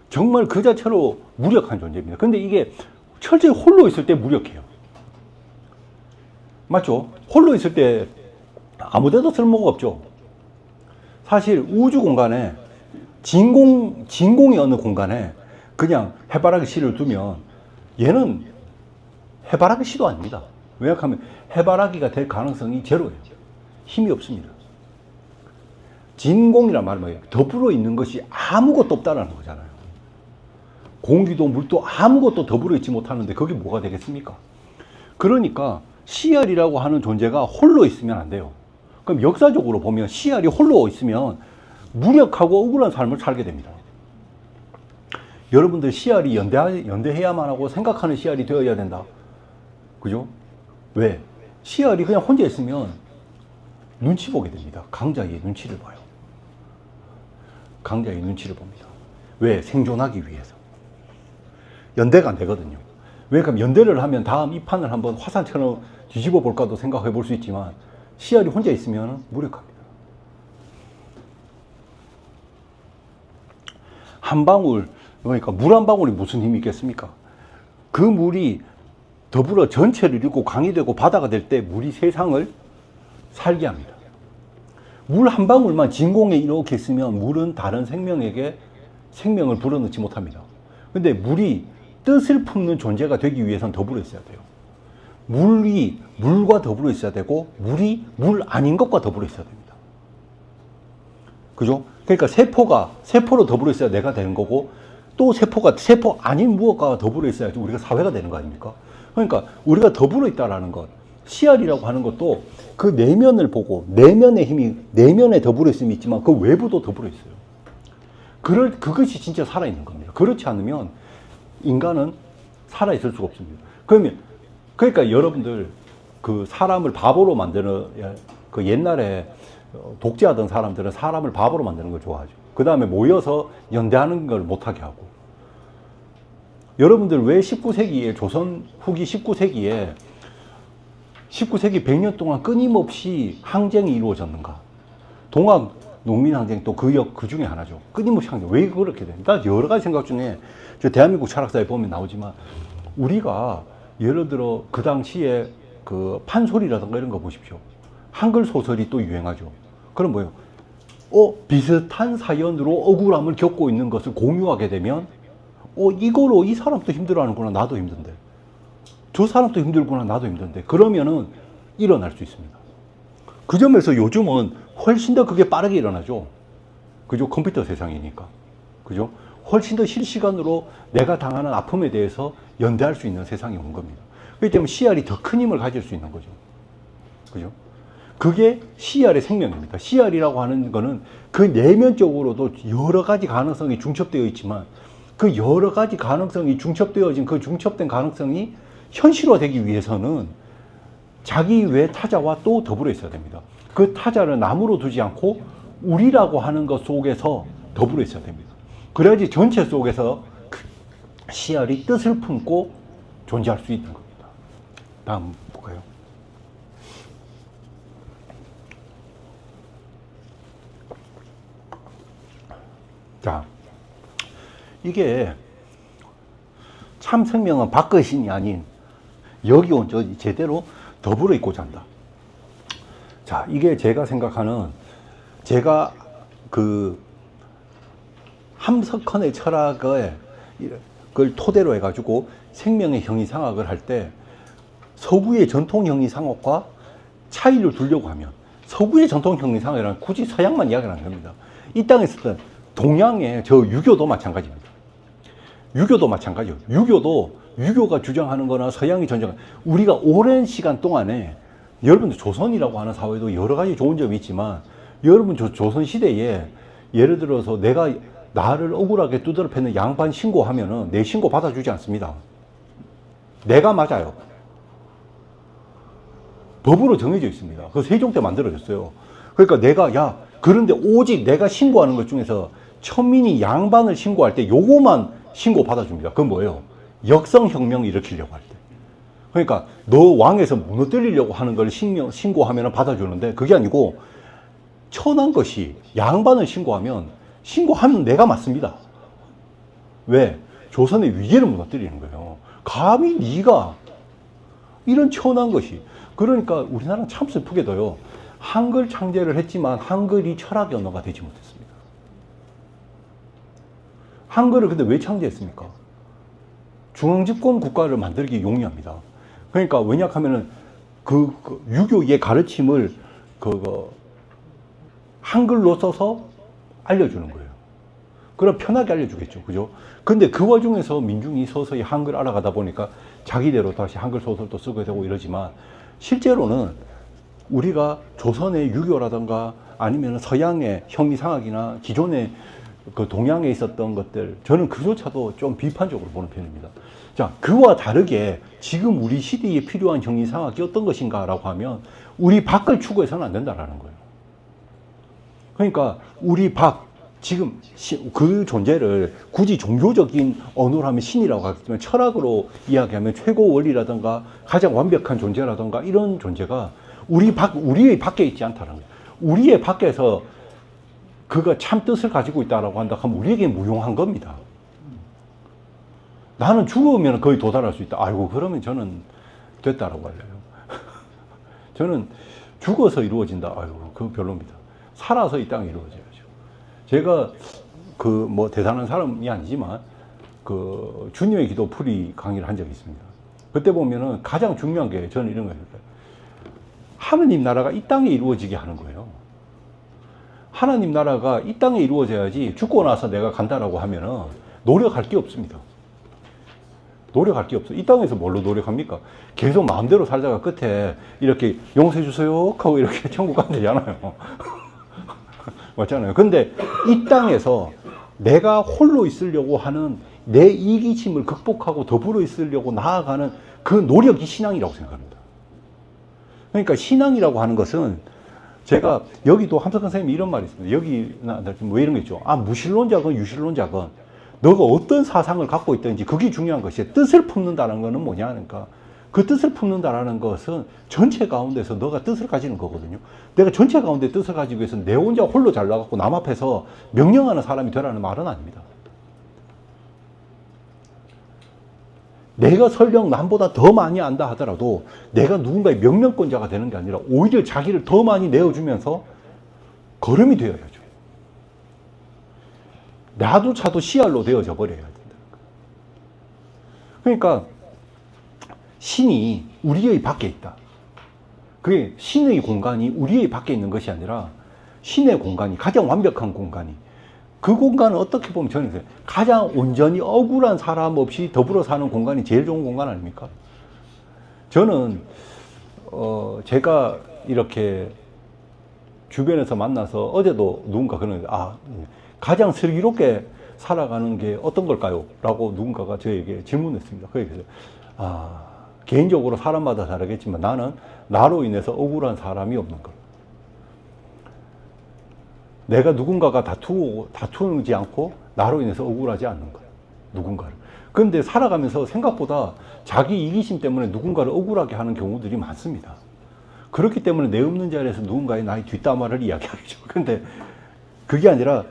정말 그 자체로 무력한 존재입니다. 근데 이게 철저히 홀로 있을 때 무력해요. 맞죠? 홀로 있을 때 아무데도 쓸모가 없죠. 사실 우주 공간에 진공의 어느 공간에 그냥 해바라기 씨를 두면 얘는 해바라기 씨도 아닙니다. 왜냐하면 해바라기가 될 가능성이 제로예요. 힘이 없습니다. 진공이란 말은 뭐예요? 더불어 있는 것이 아무것도 없다라는 거잖아요. 공기도 물도 아무것도 더불어 있지 못하는데 그게 뭐가 되겠습니까? 그러니까 CR이라고 하는 존재가 홀로 있으면 안 돼요. 그럼 역사적으로 보면 CR이 홀로 있으면 무력하고 억울한 삶을 살게 됩니다. 여러분들 CR이 연대해야만 하고 생각하는 CR이 되어야 된다. 그죠? 왜? CR이 그냥 혼자 있으면 눈치 보게 됩니다. 강자의 눈치를 봐요. 강자의 눈치를 봅니다. 왜? 생존하기 위해서. 연대가 안 되거든요. 왜? 그럼 연대를 하면 다음 이 판을 한번 화산처럼 뒤집어 볼까도 생각해 볼 수 있지만 CR이 혼자 있으면 무력합니다. 한 방울, 그러니까 물 한 방울이 무슨 힘이 있겠습니까? 그 물이 더불어 전체를 이루고 강이 되고 바다가 될 때 물이 세상을 살게 합니다. 물 한 방울만 진공에 이렇게 있으면 물은 다른 생명에게 생명을 불어넣지 못합니다. 근데 물이 뜻을 품는 존재가 되기 위해서는 더불어 있어야 돼요. 물이 물과 더불어 있어야 되고 물이 물 아닌 것과 더불어 있어야 됩니다. 그죠? 그러니까 세포로 더불어 있어야 내가 되는 거고 또 세포가 세포 아닌 무엇과 더불어 있어야지 우리가 사회가 되는 거 아닙니까? 그러니까 우리가 더불어 있다라는 것, CR이라고 하는 것도 그 내면을 보고 내면의 힘이 내면에 더불어 있음이 있지만 그 외부도 더불어 있어요. 그것이 진짜 살아있는 겁니다. 그렇지 않으면 인간은 살아있을 수가 없습니다. 그러니까 여러분들 그 사람을 바보로 만드는 그 옛날에 독재하던 사람들은 사람을 바보로 만드는 걸 좋아하죠. 그 다음에 모여서 연대하는 걸 못하게 하고. 여러분들 왜 19세기에 조선 후기 19세기에 100년 동안 끊임없이 항쟁이 이루어졌는가? 동학 농민항쟁 또 그 중에 하나죠. 끊임없이 항쟁. 왜 그렇게 됩니까? 여러 가지 생각 중에 저 대한민국 철학사에 보면 나오지만 우리가 예를 들어 그 당시에 그 판소리라든가 이런 거 보십시오. 한글 소설이 또 유행하죠. 그럼 뭐예요? 비슷한 사연으로 억울함을 겪고 있는 것을 공유하게 되면 이거로 이 사람도 힘들어하는구나. 나도 힘든데. 저 사람도 힘들구나. 나도 힘든데. 그러면은 일어날 수 있습니다. 그 점에서 요즘은 훨씬 더 그게 빠르게 일어나죠. 그죠? 컴퓨터 세상이니까. 그죠? 훨씬 더 실시간으로 내가 당하는 아픔에 대해서 연대할 수 있는 세상이 온 겁니다. 그렇기 때문에 CR이 더 큰 힘을 가질 수 있는 거죠. 그죠? 그게 CR의 생명입니다. CR이라고 하는 거는 그 내면적으로도 여러 가지 가능성이 중첩되어 있지만 그 여러 가지 가능성이 중첩되어진 그 중첩된 가능성이 현실화되기 위해서는 자기 외 타자와 또 더불어 있어야 됩니다. 그 타자를 남으로 두지 않고 우리라고 하는 것 속에서 더불어 있어야 됩니다. 그래야지 전체 속에서 CR이 뜻을 품고 존재할 수 있는 겁니다. 다음 볼까요? 자, 이게 참 생명은 밖의 신이 아닌 여기 온 저 제대로 더불어 있고자 한다. 자, 이게 제가 생각하는 제가 그 함석헌의 철학을 토대로 해가지고 생명의 형이상학을 할 때 서구의 전통 형이상학과 차이를 두려고 하면 서구의 전통 형이상학이란 굳이 서양만 이야기를 하는 겁니다. 이 땅에 있었던 동양의 저 유교도 마찬가지입니다. 유교도 마찬가지예요. 유교도 유교가 주장하는 거나 서양이 전쟁, 우리가 오랜 시간 동안에 여러분들 조선이라고 하는 사회도 여러 가지 좋은 점이 있지만 여러분 조선 시대에 예를 들어서 내가 나를 억울하게 두드러 패는 양반 신고하면은 내 신고 받아주지 않습니다. 내가 맞아요. 법으로 정해져 있습니다. 그 세종 때 만들어졌어요. 그러니까 내가 그런데 오직 내가 신고하는 것 중에서 천민이 양반을 신고할 때 요거만 신고 받아줍니다. 그건 뭐예요? 역성혁명 일으키려고 할 때. 그러니까 너 왕에서 무너뜨리려고 하는 걸 신고하면 받아주는데 그게 아니고 천한 것이 양반을 신고하면 내가 맞습니다. 왜? 조선의 위계를 무너뜨리는 거예요. 감히 네가 이런 천한 것이. 그러니까 우리나라는 참 슬프게도요. 한글 창제를 했지만 한글이 철학의 언어가 되지 못했습니다. 한글을 근데 왜 창제했습니까? 중앙집권 국가를 만들기 용이합니다. 그러니까 왜냐 하면은 그 유교의 가르침을 한글로 써서 알려주는 거예요. 그럼 편하게 알려주겠죠. 그죠? 근데 그 와중에서 민중이 서서히 한글 알아가다 보니까 자기대로 다시 한글 소설도 쓰게 되고 이러지만 실제로는 우리가 조선의 유교라든가 아니면 서양의 형이상학이나 기존의 그 동양에 있었던 것들, 저는 그조차도 좀 비판적으로 보는 편입니다. 자, 그와 다르게 지금 우리 시대에 필요한 형이상학이 어떤 것인가라고 하면 우리 밖을 추구해서는 안 된다라는 거예요. 그러니까 우리 지금 그 존재를 굳이 종교적인 언어로 하면 신이라고 하겠지만 철학으로 이야기하면 최고 원리라든가 가장 완벽한 존재라든가 이런 존재가 우리의 밖에 있지 않다는 거예요. 우리의 밖에서 그가 참 뜻을 가지고 있다라고 한다 하면 우리에게 무용한 겁니다. 나는 죽으면 거의 도달할 수 있다. 아이고, 그러면 저는 됐다라고 할래요. 저는 죽어서 이루어진다. 아이고, 그건 별로입니다. 살아서 이 땅에 이루어져야죠. 제가 대단한 사람이 아니지만 주님의 기도 풀이 강의를 한 적이 있습니다. 그때 보면은 가장 중요한 게 저는 이런 거예요. 하느님 나라가 이 땅에 이루어지게 하는 거예요. 하나님 나라가 이 땅에 이루어져야지 죽고 나서 내가 간다라고 하면은 노력할 게 없습니다. 노력할 게 없어요. 이 땅에서 뭘로 노력합니까? 계속 마음대로 살다가 끝에 이렇게 용서해 주세요 하고 이렇게 천국 가면 되잖아요. 맞잖아요. 근데 이 땅에서 내가 홀로 있으려고 하는 내 이기심을 극복하고 더불어 있으려고 나아가는 그 노력이 신앙이라고 생각합니다. 그러니까 신앙이라고 하는 것은 제가 여기도 함석헌 선생님이 이런 말이 있습니다. 여기나 뭐 이런 거 있죠. 무신론자건 유신론자건 너가 어떤 사상을 갖고 있든지 그게 중요한 것이에요. 뜻을 품는다는 것은 뭐냐 하니까 그 뜻을 품는다라는 것은 전체 가운데서 너가 뜻을 가지는 거거든요. 내가 전체 가운데 뜻을 가지기 위해서는 내 혼자 홀로 잘나가고 남 앞에서 명령하는 사람이 되라는 말은 아닙니다. 내가 설령 남보다 더 많이 안다 하더라도 내가 누군가의 명령권자가 되는 게 아니라 오히려 자기를 더 많이 내어주면서 걸음이 되어야죠. 나조차도 씨알로 되어져 버려야 된다. 그러니까 신이 우리의 밖에 있다. 그게 신의 공간이 우리의 밖에 있는 것이 아니라 신의 공간이 가장 완벽한 공간이 그 공간은 어떻게 보면 저는 가장 온전히 억울한 사람 없이 더불어 사는 공간이 제일 좋은 공간 아닙니까? 저는 제가 이렇게 주변에서 만나서 어제도 누군가 그러는데 가장 슬기롭게 살아가는 게 어떤 걸까요? 라고 누군가가 저에게 질문했습니다. 그래서 개인적으로 사람마다 다르겠지만 나는 나로 인해서 억울한 사람이 없는 것. 내가 누군가가 다투지 않고 나로 인해서 억울하지 않는 것. 누군가를. 그런데 살아가면서 생각보다 자기 이기심 때문에 누군가를 억울하게 하는 경우들이 많습니다. 그렇기 때문에 내 없는 자리에서 누군가의 나의 뒷담화를 이야기하겠죠. 근데 그게 아니라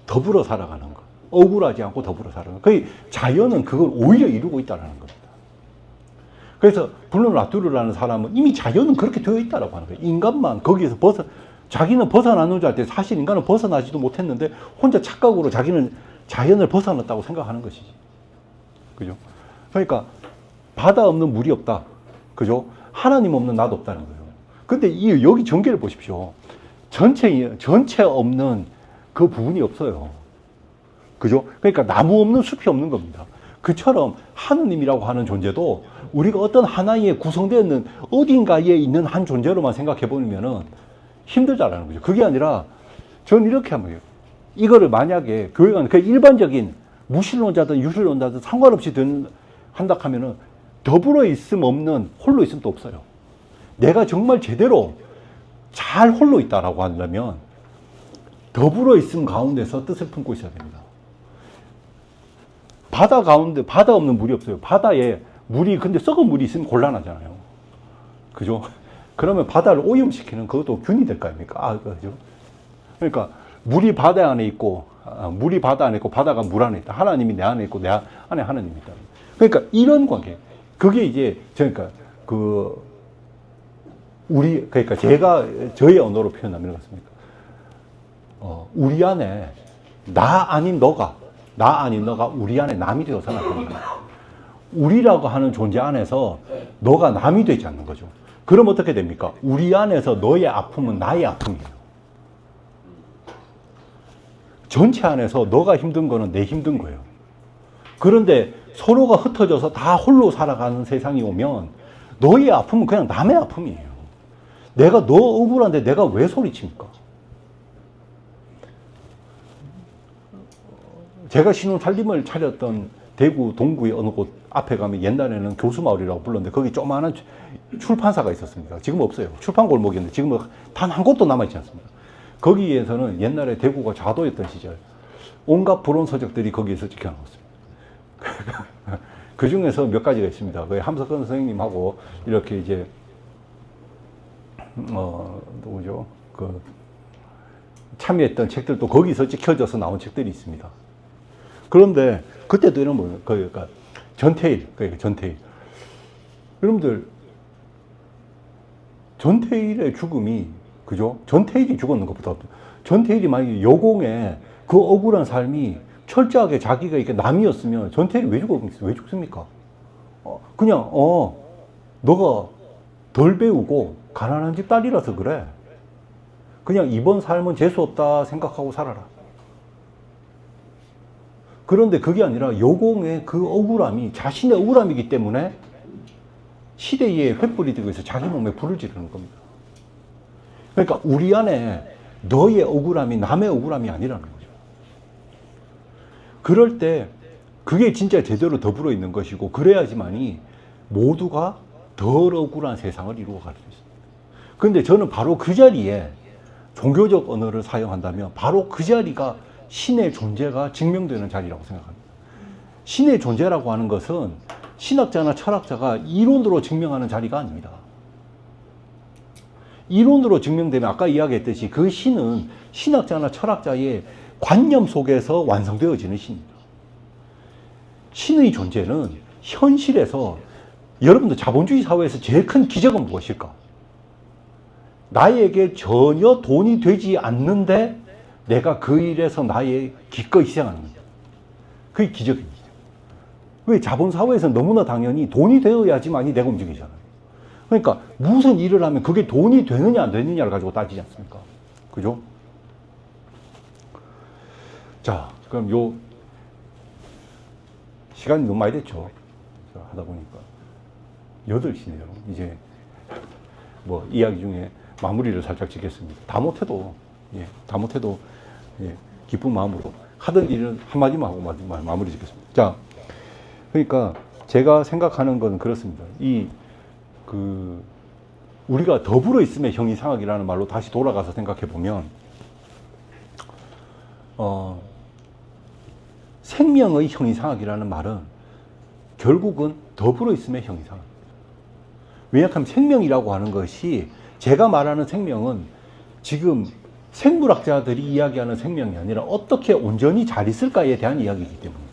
더불어 살아가는 것. 억울하지 않고 더불어 살아가는 것. 거의 자연은 그걸 오히려 이루고 있다는 겁니다. 그래서 블룸 라투르라는 사람은 이미 자연은 그렇게 되어 있다고 하는 거예요. 인간만 거기에서 자기는 벗어나는 줄 알 때 사실 인간은 벗어나지도 못했는데 혼자 착각으로 자기는 자연을 벗어났다고 생각하는 것이지. 그죠? 그러니까 바다 없는 물이 없다. 그죠? 하나님 없는 나도 없다는 거예요. 근데 여기 전개를 보십시오. 전체 없는 그 부분이 없어요. 그죠? 그러니까 나무 없는 숲이 없는 겁니다. 그처럼 하느님이라고 하는 존재도 우리가 어떤 하나의 구성되어 있는 어딘가에 있는 한 존재로만 생각해 보면은 힘들다라는 거죠. 그게 아니라 저는 이렇게 하면 돼요. 이거를 만약에 교회가 그 일반적인 무신론자든 유신론자든 상관없이 한다 하면은 더불어 있음 없는 홀로 있음도 없어요. 내가 정말 제대로 잘 홀로 있다라고 한다면 더불어 있음 가운데서 뜻을 품고 있어야 됩니다. 바다 가운데 바다 없는 물이 없어요. 바다에 물이 근데 썩은 물이 있으면 곤란하잖아요. 그죠? 그러면 바다를 오염시키는 그것도 균이 될 거 아닙니까? 그죠? 그러니까 물이 바다 안에 있고 물이 바다 안에 있고 바다가 물 안에 있다. 하나님이 내 안에 있고 내 안에 하나님이 있다. 그러니까 이런 관계. 그게 이제 그러니까 그러니까 제가 저의 언어로 표현하면 그렇습니까? 우리 안에 나 아닌 너가 우리 안에 남이 되어서 나타나는 거야. 우리라고 하는 존재 안에서 너가 남이 되지 않는 거죠. 그럼 어떻게 됩니까? 우리 안에서 너의 아픔은 나의 아픔이에요. 전체 안에서 너가 힘든 거는 내 힘든 거예요. 그런데 서로가 흩어져서 다 홀로 살아가는 세상이 오면 너의 아픔은 그냥 남의 아픔이에요. 내가 너 억울한데 내가 왜 소리칩니까? 제가 신혼살림을 차렸던 대구 동구의 어느 곳 앞에 가면 옛날에는 교수마을이라고 불렀는데 거기 조그마한 출판사가 있었습니다. 지금 없어요. 출판골목이었는데 지금은 단 한 곳도 남아있지 않습니다. 거기에서는 옛날에 대구가 좌도였던 시절 온갖 불온 서적들이 거기에서 찍혀나왔습니다. 그 중에서 몇 가지가 있습니다. 그 함석헌 선생님하고 이렇게 이제 누구죠? 그 참여했던 책들도 거기서 찍혀져서 나온 책들이 있습니다. 그런데 그때도 이런 뭐 그러니까 전태일. 여러분들 전태일의 죽음이 그죠? 전태일이 죽었는 것보다 전태일이 만약에 여공에 그 억울한 삶이 철저하게 자기가 이렇게 남이었으면 전태일이 왜 죽습니까? 그냥 너가 덜 배우고 가난한 집 딸이라서 그래. 그냥 이번 삶은 재수 없다 생각하고 살아라. 그런데 그게 아니라 여공의 그 억울함이 자신의 억울함이기 때문에 시대에 횃불이 되고 있어 자기 몸에 불을 지르는 겁니다. 그러니까 우리 안에 너의 억울함이 남의 억울함이 아니라는 거죠. 그럴 때 그게 진짜 제대로 더불어 있는 것이고 그래야지만이 모두가 덜 억울한 세상을 이루어갈 수 있습니다. 그런데 저는 바로 그 자리에 종교적 언어를 사용한다면 바로 그 자리가 신의 존재가 증명되는 자리라고 생각합니다. 신의 존재라고 하는 것은 신학자나 철학자가 이론으로 증명하는 자리가 아닙니다. 이론으로 증명되면 아까 이야기했듯이 그 신은 신학자나 철학자의 관념 속에서 완성되어지는 신입니다. 신의 존재는 현실에서 여러분들 자본주의 사회에서 제일 큰 기적은 무엇일까? 나에게 전혀 돈이 되지 않는데 내가 그 일에서 나의 기꺼이 희생하는 겁니다. 그게 기적입니다. 왜 자본사회에서 너무나 당연히 돈이 되어야지만이 내가 움직이잖아요. 그러니까 무슨 일을 하면 그게 돈이 되느냐 안 되느냐를 가지고 따지지 않습니까? 그죠? 자, 그럼 요 시간이 너무 많이 됐죠. 하다 보니까 8시네요. 이제 뭐 이야기 중에 마무리를 살짝 짓겠습니다. 다 못해도 기쁜 마음으로 하던 일은 한마디만 하고 마무리 짓겠습니다. 자, 그러니까 제가 생각하는 건 그렇습니다. 우리가 더불어 있음의 형이상학이라는 말로 다시 돌아가서 생각해 보면, 생명의 형이상학이라는 말은 결국은 더불어 있음의 형이상학. 왜냐하면 생명이라고 하는 것이 제가 말하는 생명은 지금 생물학자들이 이야기하는 생명이 아니라 어떻게 온전히 잘 있을까에 대한 이야기이기 때문입니다.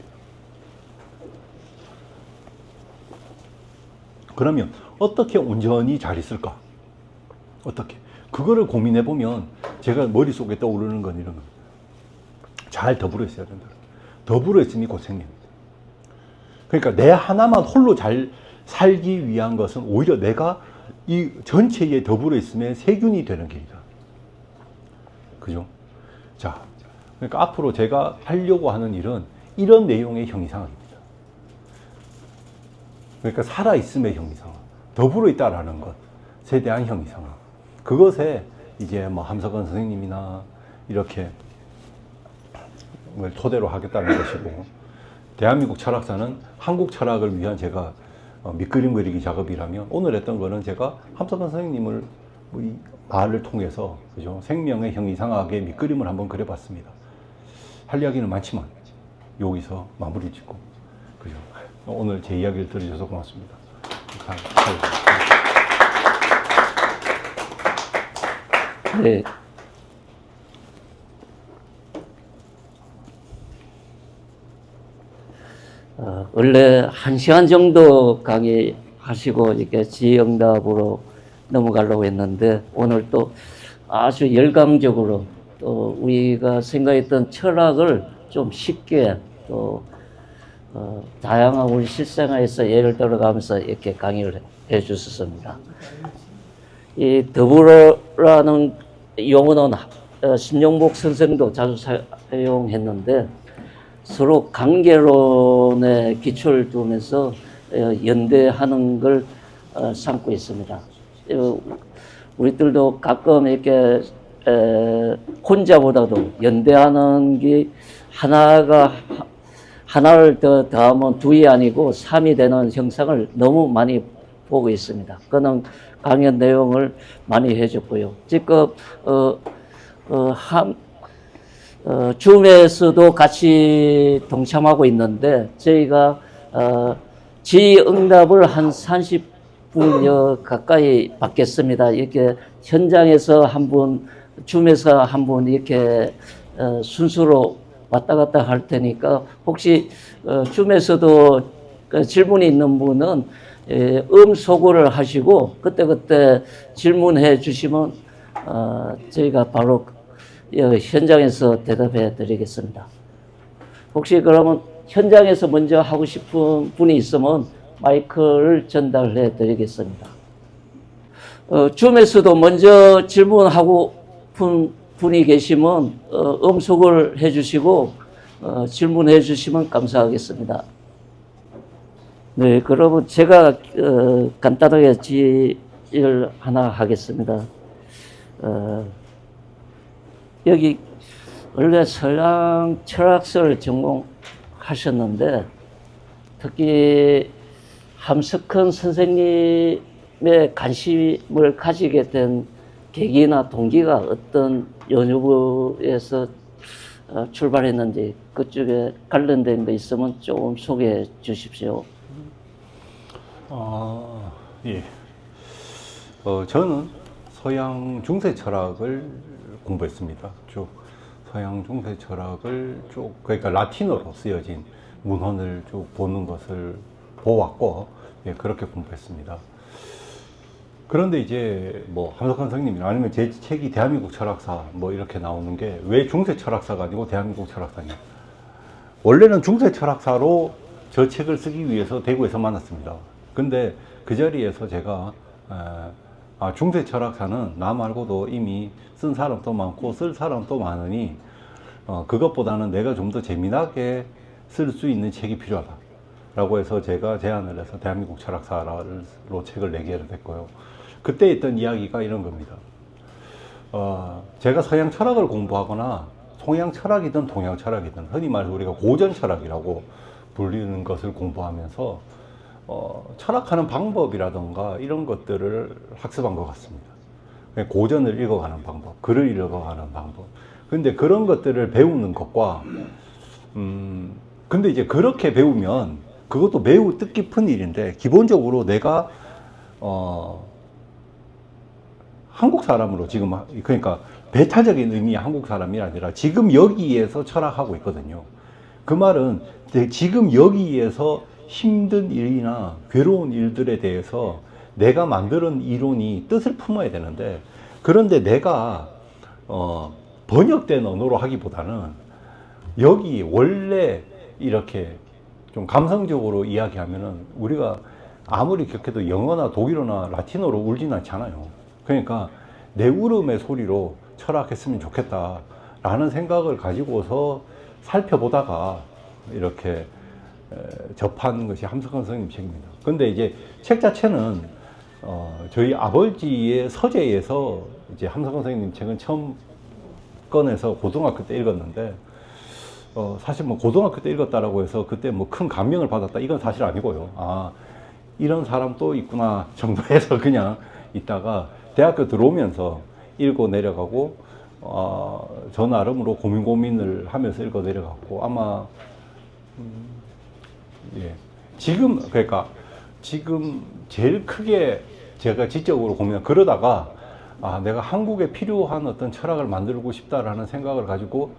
그러면 어떻게 온전히 잘 있을까? 어떻게? 그거를 고민해 보면 제가 머릿속에 떠오르는 건 이런 겁니다. 잘 더불어 있어야 된다. 더불어 있음이 곧 생명입니다. 그러니까 내 하나만 홀로 잘 살기 위한 것은 오히려 내가 이 전체에 더불어 있음의 세균이 되는 길이다. 그죠? 자, 그러니까 앞으로 제가 하려고 하는 일은 이런 내용의 형이상학입니다. 그러니까 살아있음의 형이상화, 더불어 있다라는 것에 대한 형이상화. 그것에 이제 뭐 함석헌 선생님이나 이렇게 걸 토대로 하겠다는 것이고, 대한민국 철학사는 한국 철학을 위한 제가 밑그림 그리기 작업이라면, 오늘 했던 거는 제가 함석헌 선생님을 이 말을 통해서, 그죠, 생명의 형이상하게 밑그림을 한번 그려봤습니다. 할 이야기는 많지만 여기서 마무리 짓고, 그죠, 오늘 제 이야기를 들어주셔서 고맙습니다. 네. 원래 1시간 정도 강의하시고 이렇게 질의응답으로 넘어가려고 했는데, 오늘 또 아주 열광적으로 또 우리가 생각했던 철학을 좀 쉽게 또 다양한 우리 실생활에서 예를 들어가면서 이렇게 강의를 해 주셨습니다. 이 더불어라는 용어는 신용복 선생도 자주 사용했는데, 서로 관계론의 기초를 두면서 연대하는 걸 삼고 있습니다. 우리들도 가끔 이렇게 혼자보다도 연대하는 게 하나를 더 더하면 2이 아니고 3이 되는 형상을 너무 많이 보고 있습니다. 그는 강연 내용을 많이 해줬고요. 지금 줌에서도 같이 동참하고 있는데, 저희가 질의응답을 한 30분여 가까이 받겠습니다. 이렇게 현장에서 한 분, 줌에서 한 분 이렇게 순서로 왔다 갔다 할 테니까, 혹시 줌에서도 질문이 있는 분은 음소거를 하시고 그때그때 질문해 주시면 저희가 바로 현장에서 대답해 드리겠습니다. 혹시 그러면 현장에서 먼저 하고 싶은 분이 있으면 마이크를 전달해 드리겠습니다. 줌에서도 먼저 질문하고 분이 계시면 음소거를 해 주시고 질문해 주시면 감사하겠습니다. 네, 그러면 제가 간단하게 질의를 하나 하겠습니다. 여기 원래 서양 철학서를 전공하셨는데, 특히 함석헌 선생님의 관심을 가지게 된 계기나 동기가 어떤 연구에서 출발했는지, 그쪽에 관련된 거 있으면 좀 소개해 주십시오. 예. 저는 서양 중세 철학을 공부했습니다. 쭉 서양 중세 철학을 쭉, 그러니까 라틴어로 쓰여진 문헌을 쭉 보는 것을 보았고, 예, 그렇게 공부했습니다. 그런데 이제 뭐 함석헌 선생님이나 아니면 제 책이 대한민국 철학사 뭐 이렇게 나오는 게 왜 중세 철학사가 아니고 대한민국 철학사냐. 원래는 중세 철학사로 저 책을 쓰기 위해서 대구에서 만났습니다. 근데 그 자리에서 제가 중세 철학사는 나 말고도 이미 쓴 사람도 많고 쓸 사람도 많으니 그것보다는 내가 좀 더 재미나게 쓸 수 있는 책이 필요하다 라고 해서 제가 제안을 해서 대한민국 철학사로 책을 내게 됐고요. 그때 있던 이야기가 이런 겁니다. 제가 서양 철학을 공부하거나 동양 철학이든 동양 철학이든 흔히 말해서 우리가 고전 철학이라고 불리는 것을 공부하면서 철학하는 방법이라던가 이런 것들을 학습한 것 같습니다. 고전을 읽어가는 방법, 글을 읽어가는 방법. 근데 그런 것들을 배우는 것과 근데 이제 그렇게 배우면 그것도 매우 뜻깊은 일인데, 기본적으로 내가 한국 사람으로 지금, 그러니까 배타적인 의미의 한국 사람이 아니라 지금 여기에서 철학하고 있거든요. 그 말은 지금 여기에서 힘든 일이나 괴로운 일들에 대해서 내가 만드는 이론이 뜻을 품어야 되는데, 그런데 내가 번역된 언어로 하기보다는 여기 원래 이렇게 좀 감성적으로 이야기하면은 우리가 아무리 격해도 영어나 독일어나 라틴어로 울진 않잖아요. 그러니까 내 울음의 소리로 철학했으면 좋겠다 라는 생각을 가지고서 살펴보다가 이렇게 접한 것이 함석헌 선생님 책입니다. 근데 이제 책 자체는 저희 아버지의 서재에서 이제 함석헌 선생님 책은 처음 꺼내서 고등학교 때 읽었는데 사실 뭐 고등학교 때 읽었다라고 해서 그때 뭐 큰 감명을 받았다 이건 사실 아니고요. 아 이런 사람 또 있구나 정도에서 그냥 있다가 대학교 들어오면서 읽고 내려가고 저 나름으로 고민을 하면서 읽어 내려갔고 아마 예. 그러니까 지금 제일 크게 제가 지적으로 그러다가 내가 한국에 필요한 어떤 철학을 만들고 싶다라는 생각을 가지고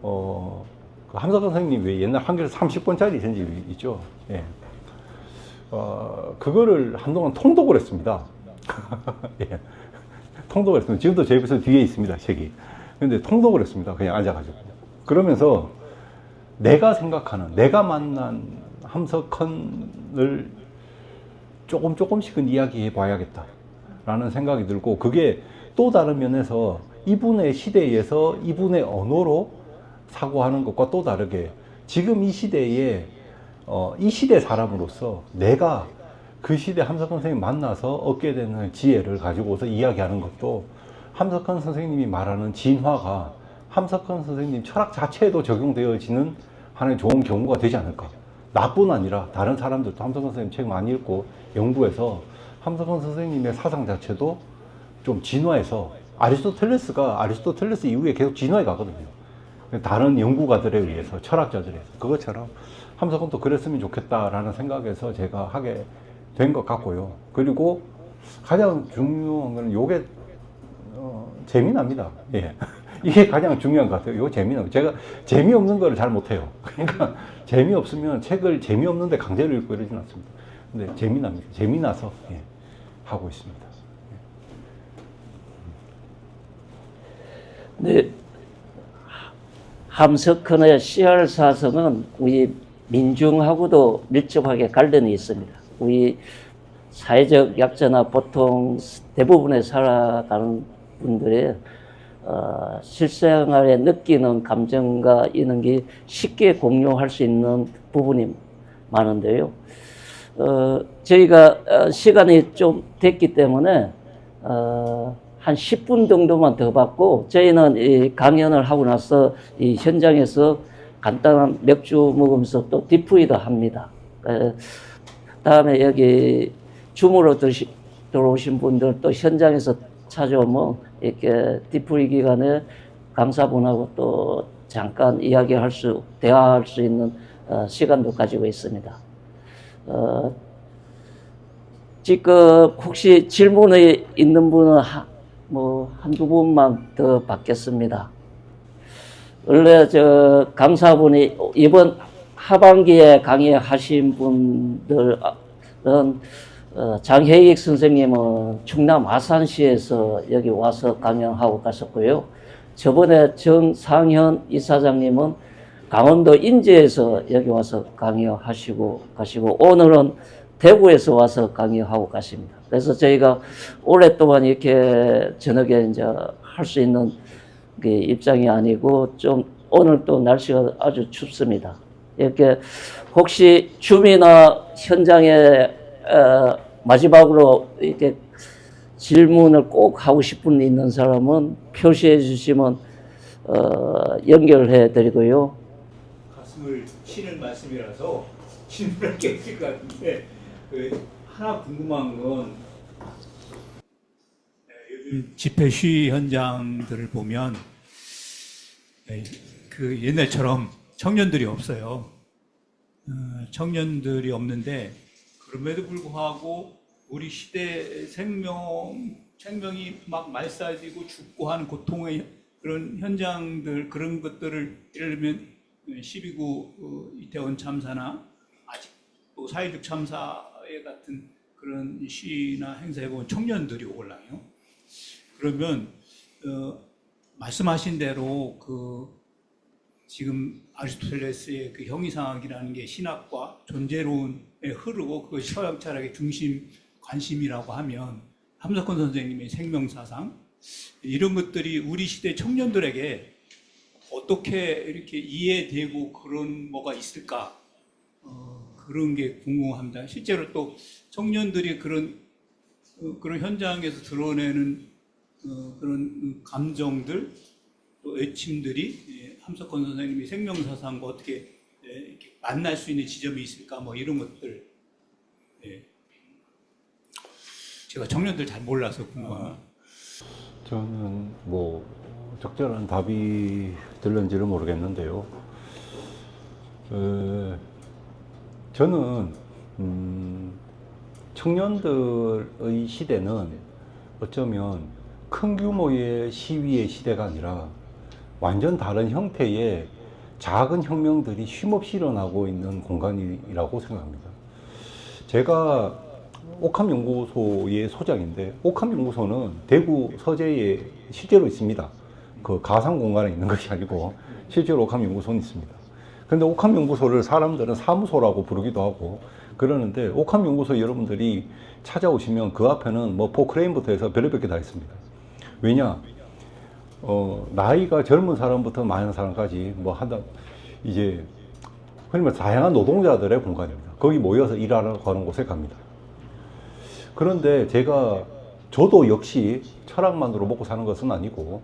그 함석헌 선생님 왜 옛날 한겨레 30권짜리 전집이 있죠. 예. 그거를 한동안 통독을 했습니다. 예. 통독을 했습니다. 지금도 제 집에서 뒤에 있습니다, 책이. 근데 통독을 했습니다. 그냥 앉아가지고. 그러면서 내가 생각하는, 내가 만난 함석헌을 조금씩은 이야기해 봐야겠다. 라는 생각이 들고, 그게 또 다른 면에서 이분의 시대에서 이분의 언어로 사고하는 것과 또 다르게 지금 이 시대에 이 시대 사람으로서 내가 그 시대 함석헌 선생님 만나서 얻게 되는 지혜를 가지고서 이야기하는 것도 함석헌 선생님이 말하는 진화가 함석헌 선생님 철학 자체에도 적용되어지는 하나의 좋은 경우가 되지 않을까. 나뿐 아니라 다른 사람들도 함석헌 선생님 책 많이 읽고 연구해서 함석헌 선생님의 사상 자체도 좀 진화해서 아리스토텔레스 이후에 계속 진화해 가거든요. 다른 연구가들에 의해서, 철학자들에 의해서. 그것처럼 함석헌도 그랬으면 좋겠다라는 생각에서 제가 하게 된 것 같고요. 그리고 가장 중요한 거는 요게 재미납니다. 예. 이게 가장 중요한 것 같아요. 이거 재미나요. 제가 재미없는 거를 잘 못해요. 그러니까 재미없으면 책을 재미없는데 강제로 읽고 이러진 않습니다. 근데 재미납니다. 재미나서 예, 하고 있습니다. 네, 함석헌의 씨알 사성은 우리 민중하고도 밀접하게 관련이 있습니다. 우리 사회적 약자나 보통 대부분의 살아가는 분들의 실생활에 느끼는 감정과 이런 게 쉽게 공유할 수 있는 부분이 많은데요. 저희가 시간이 좀 됐기 때문에 한 10분 정도만 더 받고 저희는 이 강연을 하고 나서 이 현장에서 간단한 맥주 먹으면서 또 디프이도 합니다. 다음에 여기 줌으로 들어오신 분들 또 현장에서 찾아오면 이렇게 디프이 기간에 강사분하고 또 잠깐 대화할 수 있는 시간도 가지고 있습니다. 지금 혹시 질문이 있는 분은 한두 분만 더 받겠습니다. 원래 강사분이 이번 하반기에 강의하신 분들은 장혜익 선생님은 충남 아산시에서 여기 와서 강연하고 갔었고요. 저번에 정상현 이사장님은 강원도 인제에서 여기 와서 강의하시고 가시고 오늘은 대구에서 와서 강의하고 가십니다. 그래서 저희가 오랫동안 이렇게 저녁에 이제 할 수 있는 그 입장이 아니고 좀 오늘 또 날씨가 아주 춥습니다. 이렇게 혹시 줌이나 현장에 마지막으로 이렇게 질문을 꼭 하고 싶은 데 있는 사람은 표시해 주시면 연결해 드리고요. 가슴을 치는 말씀이라서 질문할 게 있을 것 같은데 하나 궁금한 건 요즘 집회 시위 현장들을 보면 그 옛날처럼 청년들이 없어요. 청년들이 없는데 그럼에도 불구하고 우리 시대 생명이 막 말살되고 죽고 하는 고통의 그런 현장들, 그런 것들을 예를 들면 12.9 이태원 참사나 아직 또 4.16 참사에 같은 그런 시위나 행사에 보면 청년들이 올라요. 그러면 말씀하신 대로 지금 아리스토텔레스의 그 형이상학이라는 게 신학과 존재론에 흐르고 그것이 서양 철학의 중심 관심이라고 하면 함석헌 선생님의 생명사상 이런 것들이 우리 시대 청년들에게 어떻게 이렇게 이해되고 그런 뭐가 있을까 그런 게 궁금합니다. 실제로 또 청년들이 그런 현장에서 드러내는 그런 감정들, 또 애침들이 함석헌 선생님이 생명사상과 어떻게 이렇게 만날 수 있는 지점이 있을까, 뭐 이런 것들. 제가 청년들 잘 몰라서 궁금합니다. 저는 뭐 적절한 답이 들는지를 모르겠는데요. 저는 청년들의 시대는 어쩌면 큰 규모의 시위의 시대가 아니라 완전 다른 형태의 작은 혁명들이 쉼없이 일어나고 있는 공간이라고 생각합니다. 제가 옥함연구소의 소장인데, 옥함연구소는 대구 서재에 실제로 있습니다. 그 가상 공간에 있는 것이 아니고 실제로 옥함연구소는 있습니다. 근데 옥함연구소를 사람들은 사무소라고 부르기도 하고 그러는데, 옥함연구소 여러분들이 찾아오시면 그 앞에는 뭐 포크레인부터 해서 별의별 게 다 있습니다. 왜냐? 나이가 젊은 사람부터 많은 사람까지 뭐 이제 흔히 말해서 다양한 노동자들의 공간입니다. 거기 모여서 일하러 가는 곳에 갑니다. 그런데 저도 역시 철학만으로 먹고 사는 것은 아니고,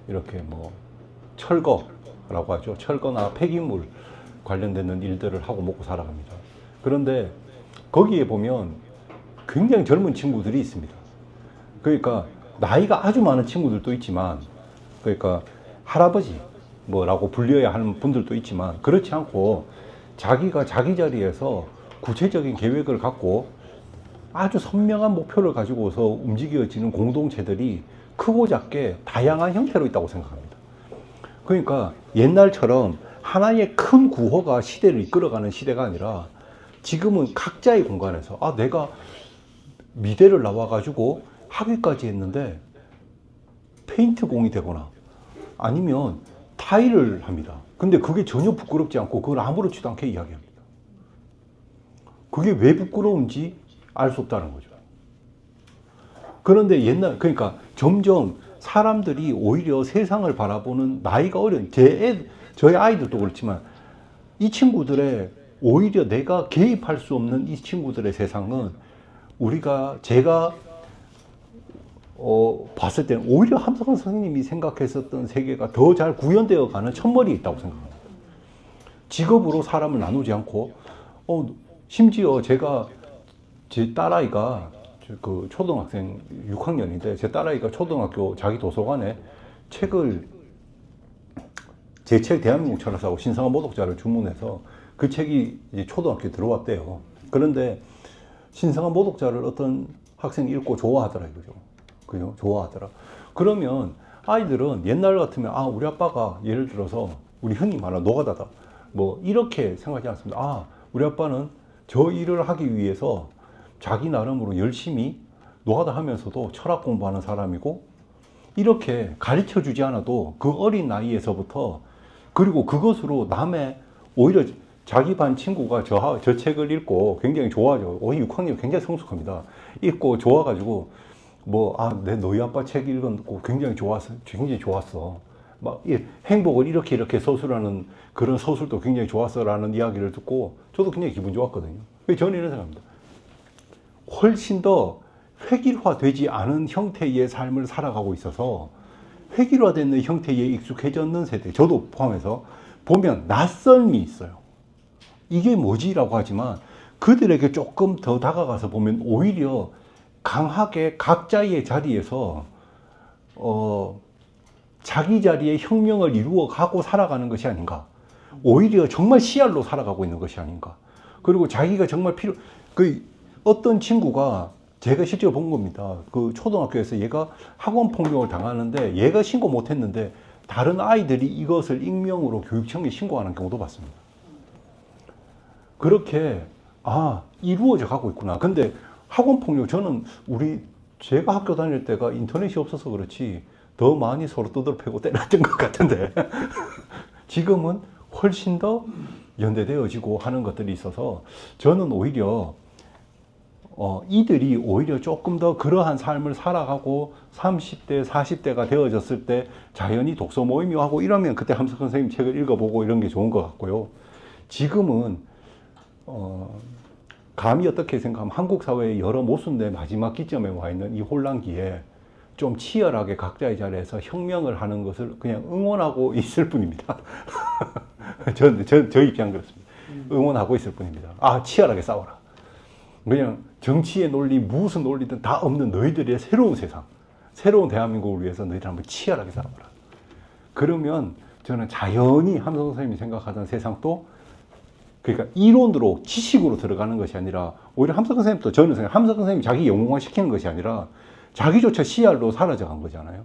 이렇게 뭐 철거라고 하죠. 철거나 폐기물 관련되는 일들을 하고 먹고 살아갑니다. 그런데 거기에 보면 굉장히 젊은 친구들이 있습니다. 그러니까 나이가 아주 많은 친구들도 있지만, 그러니까 할아버지 뭐라고 불려야 하는 분들도 있지만, 그렇지 않고 자기가 자기 자리에서 구체적인 계획을 갖고 아주 선명한 목표를 가지고서 움직여지는 공동체들이 크고 작게 다양한 형태로 있다고 생각합니다. 그러니까 옛날처럼 하나의 큰 구호가 시대를 이끌어가는 시대가 아니라, 지금은 각자의 공간에서 내가 미대를 나와가지고 학위까지 했는데 페인트 공이 되거나 아니면 타일을 합니다. 근데 그게 전혀 부끄럽지 않고 그걸 아무렇지도 않게 이야기합니다. 그게 왜 부끄러운지 알 수 없다는 거죠. 그런데 그러니까 점점 사람들이 오히려 세상을 바라보는 나이가 어린 저희 아이들도 그렇지만, 이 친구들의 오히려 내가 개입할 수 없는 이 친구들의 세상은 제가 봤을 때는 오히려 함석헌 선생님이 생각했었던 세계가 더 잘 구현되어 가는 첫머리에 있다고 생각합니다. 직업으로 사람을 나누지 않고, 심지어 제 딸아이가 그 초등학생 6학년인데, 제 딸아이가 초등학교 자기 도서관에 제 책 대한민국 철학사하고 신성한 모독자를 주문해서 그 책이 이제 초등학교에 들어왔대요. 그런데 신성한 모독자를 어떤 학생이 읽고 좋아하더라 이거죠. 그죠? 좋아하더라. 그러면 아이들은 옛날 같으면 우리 아빠가 예를 들어서 우리 형이 말하는 노가다다 뭐 이렇게 생각하지 않습니다. 우리 아빠는 저 일을 하기 위해서 자기 나름으로 열심히 노가다 하면서도 철학 공부하는 사람이고, 이렇게 가르쳐 주지 않아도 그 어린 나이에서부터, 그리고 그것으로 오히려 자기 반 친구가 저 책을 읽고 굉장히 좋아하죠. 6학년 굉장히 성숙합니다. 읽고 좋아가지고 내 너희 아빠 책 읽었고 굉장히 좋았어. 막 행복을 이렇게 서술하는 그런 서술도 굉장히 좋았어라는 이야기를 듣고 저도 굉장히 기분 좋았거든요. 저는 이런 생각입니다. 훨씬 더 획일화되지 않은 형태의 삶을 살아가고 있어서 획일화된 형태에 익숙해졌는 세대, 저도 포함해서 보면 낯설미 있어요. 이게 뭐지라고 하지만 그들에게 조금 더 다가가서 보면 오히려 강하게 각자의 자리에서 자기 자리의 혁명을 이루어가고 살아가는 것이 아닌가. 오히려 정말 씨알로 살아가고 있는 것이 아닌가. 그리고 자기가 정말 어떤 친구가 제가 실제로 본 겁니다. 그 초등학교에서 얘가 학원 폭력을 당하는데 얘가 신고 못 했는데 다른 아이들이 이것을 익명으로 교육청에 신고하는 경우도 봤습니다. 그렇게 이루어져 가고 있구나. 근데 학원 폭력, 제가 학교 다닐 때가 인터넷이 없어서 그렇지 더 많이 서로 두들패고 때렸던 것 같은데 지금은 훨씬 더 연대되어지고 하는 것들이 있어서, 저는 오히려 이들이 오히려 조금 더 그러한 삶을 살아가고 30대, 40대가 되어졌을 때 자연히 독서 모임이 하고 이러면 그때 함석헌 선생님 책을 읽어보고 이런 게 좋은 것 같고요. 지금은 감히 어떻게 생각하면 한국 사회의 여러 모순의 마지막 기점에 와 있는 이 혼란기에 좀 치열하게 각자의 자리에서 혁명을 하는 것을 그냥 응원하고 있을 뿐입니다. 저 입장 그렇습니다. 응원하고 있을 뿐입니다. 아, 치열하게 싸워라. 그냥 정치의 논리, 무슨 논리든 다 없는 너희들의 새로운 세상, 새로운 대한민국을 위해서 너희들 한번 치열하게 싸워라. 그러면 저는 자연히 함성 선생님이 생각하던 세상도 그러니까 이론으로 지식으로 들어가는 것이 아니라 오히려 함성 선생님도 저는 함성 선생님이 자기 영웅화 시키는 것이 아니라 자기조차 씨알로 사라져간 거잖아요.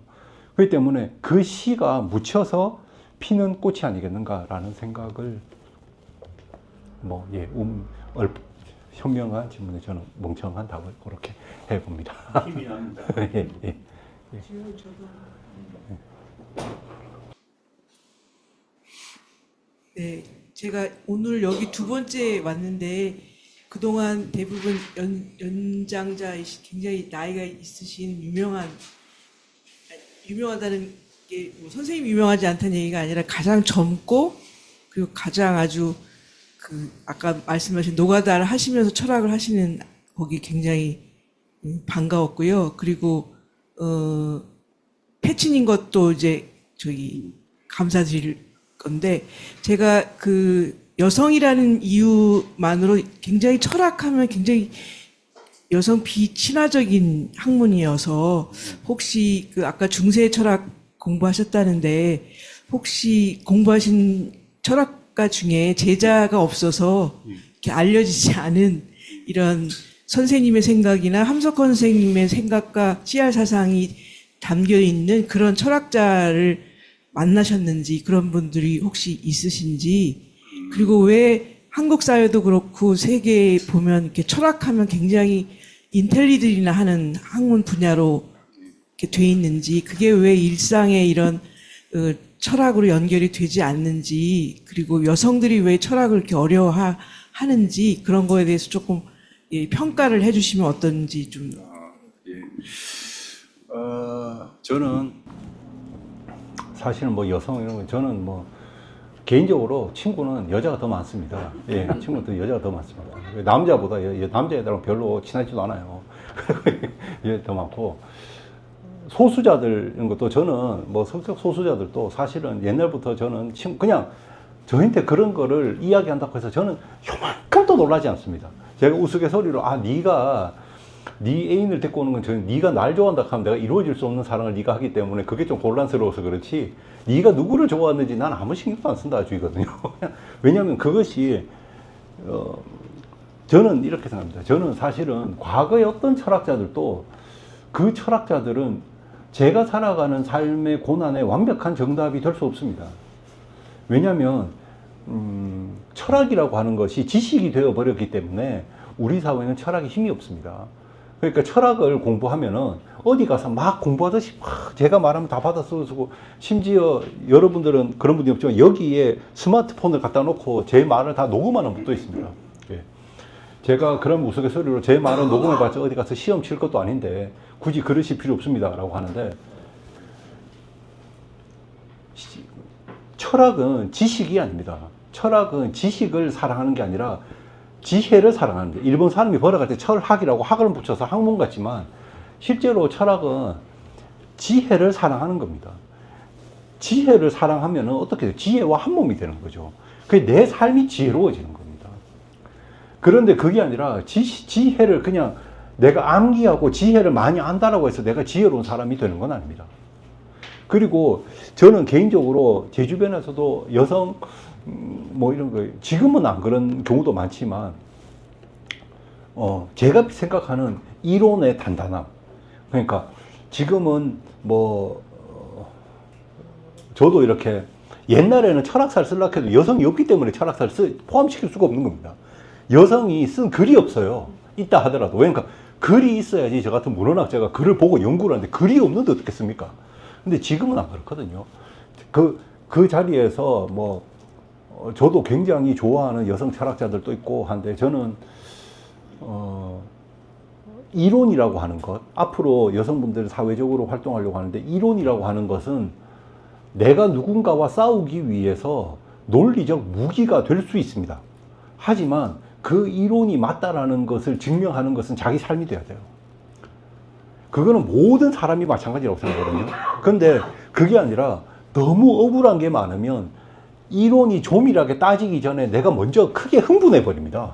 그렇기 때문에 그 씨가 묻혀서 피는 꽃이 아니겠는가라는 생각을 현명한 질문에 저는 멍청한 답을 그렇게 해봅니다. 힘이 납니다. 예, 예. 네, 제가 오늘 여기 두 번째 왔는데 그동안 대부분 연장자이신 굉장히 나이가 있으신 유명하다는 게 뭐 선생님이 유명하지 않다는 얘기가 아니라 가장 젊고 그리고 가장 아주 그 아까 말씀하신 노가다를 하시면서 철학을 하시는 거기 굉장히 반가웠고요. 그리고 패친인 것도 이제 저기 감사드릴 건데 제가 그 여성이라는 이유만으로 굉장히 철학하면 굉장히 여성 비친화적인 학문이어서 혹시 그 아까 중세 철학 공부하셨다는데 혹시 공부하신 철학가 중에 제자가 없어서 이렇게 알려지지 않은 이런 선생님의 생각이나 함석헌 선생님의 생각과 CR 사상이 담겨 있는 그런 철학자를 만나셨는지 그런 분들이 혹시 있으신지 그리고 왜 한국 사회도 그렇고 세계에 보면 이렇게 철학하면 굉장히 인텔리들이나 하는 학문 분야로 이렇게 돼 있는지 그게 왜 일상에 이런 철학으로 연결이 되지 않는지 그리고 여성들이 왜 철학을 이렇게 어려워하는지 그런 거에 대해서 조금 평가를 해주시면 어떤지 좀. 저는 사실은 뭐 여성 이런 거 저는 뭐 개인적으로 친구는 여자가 더 많습니다. 예, 친구는 여자가 더 많습니다. 남자보다 남자애들은 별로 친하지도 않아요. 더 많고 소수자들 이런 것도 저는 뭐 성적 소수자들도 사실은 옛날부터 저는 그냥 저한테 그런 거를 이야기한다고 해서 저는 요만큼도 놀라지 않습니다. 제가 우스갯소리로 네가 네 애인을 데리고 오는 건 저는 네가 날 좋아한다 하면 내가 이루어질 수 없는 사랑을 네가 하기 때문에 그게 좀 곤란스러워서 그렇지 네가 누구를 좋아하는지 난 아무 신경도 안 쓴다 주의거든요. 왜냐하면 그것이 저는 이렇게 생각합니다. 저는 사실은 과거의 어떤 철학자들도 그 철학자들은 제가 살아가는 삶의 고난에 완벽한 정답이 될 수 없습니다. 왜냐하면 철학이라고 하는 것이 지식이 되어버렸기 때문에 우리 사회는 철학에 힘이 없습니다. 그러니까 철학을 공부하면은 어디 가서 막 공부하듯이 막 제가 말하면 다 받아 쓰고 심지어 여러분들은 그런 분이 없지만 여기에 스마트폰을 갖다 놓고 제 말을 다 녹음하는 분도 있습니다. 예. 제가 그런 우스갯소리로 제 말은 녹음해봤자 어디 가서 시험 칠 것도 아닌데 굳이 그러실 필요 없습니다 라고 하는데 철학은 지식이 아닙니다. 철학은 지식을 사랑하는 게 아니라 지혜를 사랑하는 게 일본 사람이 번역할 때 철학이라고 학을 붙여서 학문 같지만 실제로 철학은 지혜를 사랑하는 겁니다. 지혜를 사랑하면 어떻게 돼요? 지혜와 한 몸이 되는 거죠. 그게 내 삶이 지혜로워지는 겁니다. 그런데 그게 아니라 지혜를 그냥 내가 암기하고 지혜를 많이 안다라고 해서 내가 지혜로운 사람이 되는 건 아닙니다. 그리고 저는 개인적으로 제 주변에서도 여성 뭐 이런 거 지금은 안 그런 경우도 많지만 제가 생각하는 이론의 단단함 그러니까 지금은 뭐 저도 이렇게 옛날에는 철학사를 쓰려고 해도 여성이 없기 때문에 철학사를 포함시킬 수가 없는 겁니다. 여성이 쓴 글이 없어요. 있다 하더라도. 그러니까 글이 있어야지 저 같은 문헌학자가 글을 보고 연구를 하는데 글이 없는데 어떻겠습니까? 근데 지금은 안 그렇거든요. 그 자리에서 뭐 저도 굉장히 좋아하는 여성 철학자들도 있고 한데 저는 이론이라고 하는 것 앞으로 여성분들 사회적으로 활동하려고 하는데 이론이라고 하는 것은 내가 누군가와 싸우기 위해서 논리적 무기가 될 수 있습니다. 하지만 그 이론이 맞다라는 것을 증명하는 것은 자기 삶이 돼야 돼요. 그거는 모든 사람이 마찬가지라고 생각하거든요. 근데 그게 아니라 너무 억울한 게 많으면 이론이 조밀하게 따지기 전에 내가 먼저 크게 흥분해 버립니다.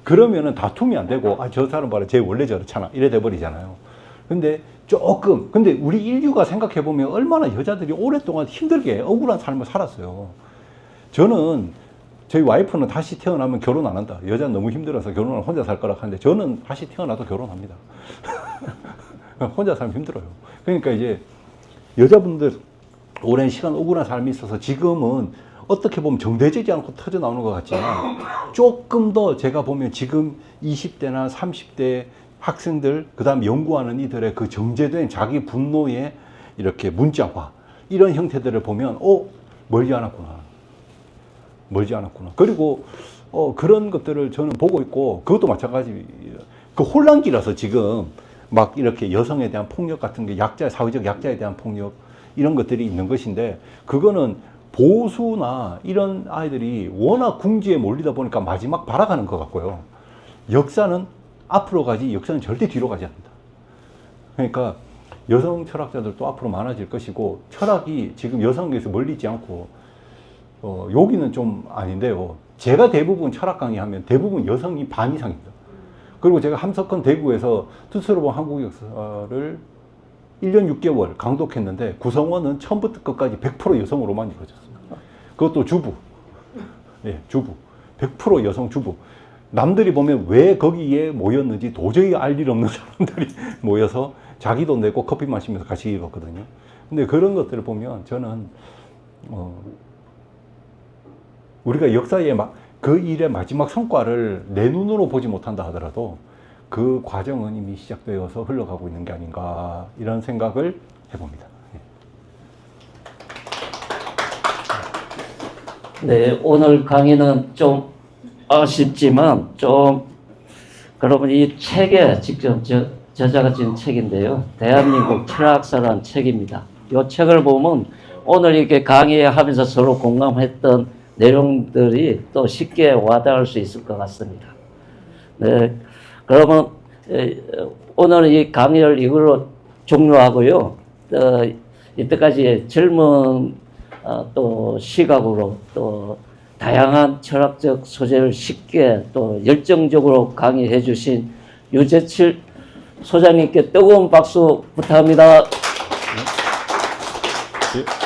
그러면은 다툼이 안 되고, 아, 저 사람 봐라, 쟤 원래 저렇잖아, 이래 돼 버리잖아요. 근데 근데 우리 인류가 생각해 보면 얼마나 여자들이 오랫동안 힘들게 억울한 삶을 살았어요. 저는 저희 와이프는 다시 태어나면 결혼 안 한다. 여자는 너무 힘들어서 결혼을 혼자 살 거라 하는데 저는 다시 태어나도 결혼합니다. 혼자 살면 힘들어요. 그러니까 이제 여자분들 오랜 시간 억울한 삶이 있어서 지금은 어떻게 보면 정돼지지 않고 터져 나오는 것 같지만 조금 더 제가 보면 지금 20대나 30대 학생들, 그 다음 연구하는 이들의 그 정제된 자기 분노의 이렇게 문자화, 이런 형태들을 보면, 멀지 않았구나. 멀지 않았구나. 그리고, 그런 것들을 저는 보고 있고, 그것도 마찬가지. 그 혼란기라서 지금 막 이렇게 여성에 대한 폭력 같은 게 사회적 약자에 대한 폭력, 이런 것들이 있는 것인데, 그거는 보수나 이런 아이들이 워낙 궁지에 몰리다 보니까 마지막 발악하는 것 같고요. 역사는 앞으로 가지, 역사는 절대 뒤로 가지 않는다. 그러니까 여성 철학자들도 앞으로 많아질 것이고, 철학이 지금 여성에서 멀리 있지 않고, 여기는 좀 아닌데요. 제가 대부분 철학 강의하면 대부분 여성이 반 이상입니다. 그리고 제가 함석헌 대구에서 스스로 한국 역사를 1년 6개월 강독했는데 구성원은 처음부터 끝까지 100% 여성으로만 이루어졌습니다. 그것도 주부. 예, 주부. 100% 여성 주부. 남들이 보면 왜 거기에 모였는지 도저히 알 일 없는 사람들이 모여서 자기 돈 내고 커피 마시면서 같이 입었거든요. 근데 그런 것들을 보면 저는, 우리가 역사의 그 일의 마지막 성과를 내 눈으로 보지 못한다 하더라도 그 과정은 이미 시작되어서 흘러가고 있는 게 아닌가, 이런 생각을 해봅니다. 네, 오늘 강의는 좀 아쉽지만 그러면 이 책에 직접 저자가 지은 책인데요. 대한민국 철학사라는 책입니다. 이 책을 보면 오늘 이렇게 강의하면서 서로 공감했던 내용들이 또 쉽게 와닿을 수 있을 것 같습니다. 네, 그러면 오늘 이 강의를 이걸로 종료하고요. 이때까지 젊은 또 시각으로 또 다양한 철학적 소재를 쉽게 또 열정적으로 강의해 주신 유재칠 소장님께 뜨거운 박수 부탁합니다. 네,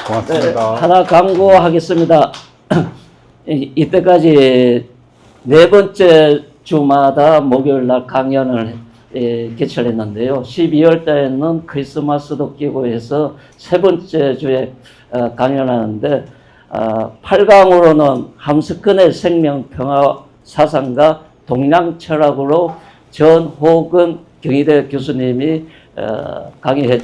고맙습니다. 네, 하나 강구하겠습니다. 이때까지 네 번째 주마다 목요일 날 강연을 개최했는데요. 12월 달에는 크리스마스도 끼고 해서 세 번째 주에 강연하는데 8강으로는 함석헌의 생명 평화 사상과 동양 철학으로 전호근 경희대 교수님이 강의할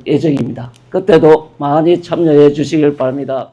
예정입니다. 그때도 많이 참여해 주시길 바랍니다.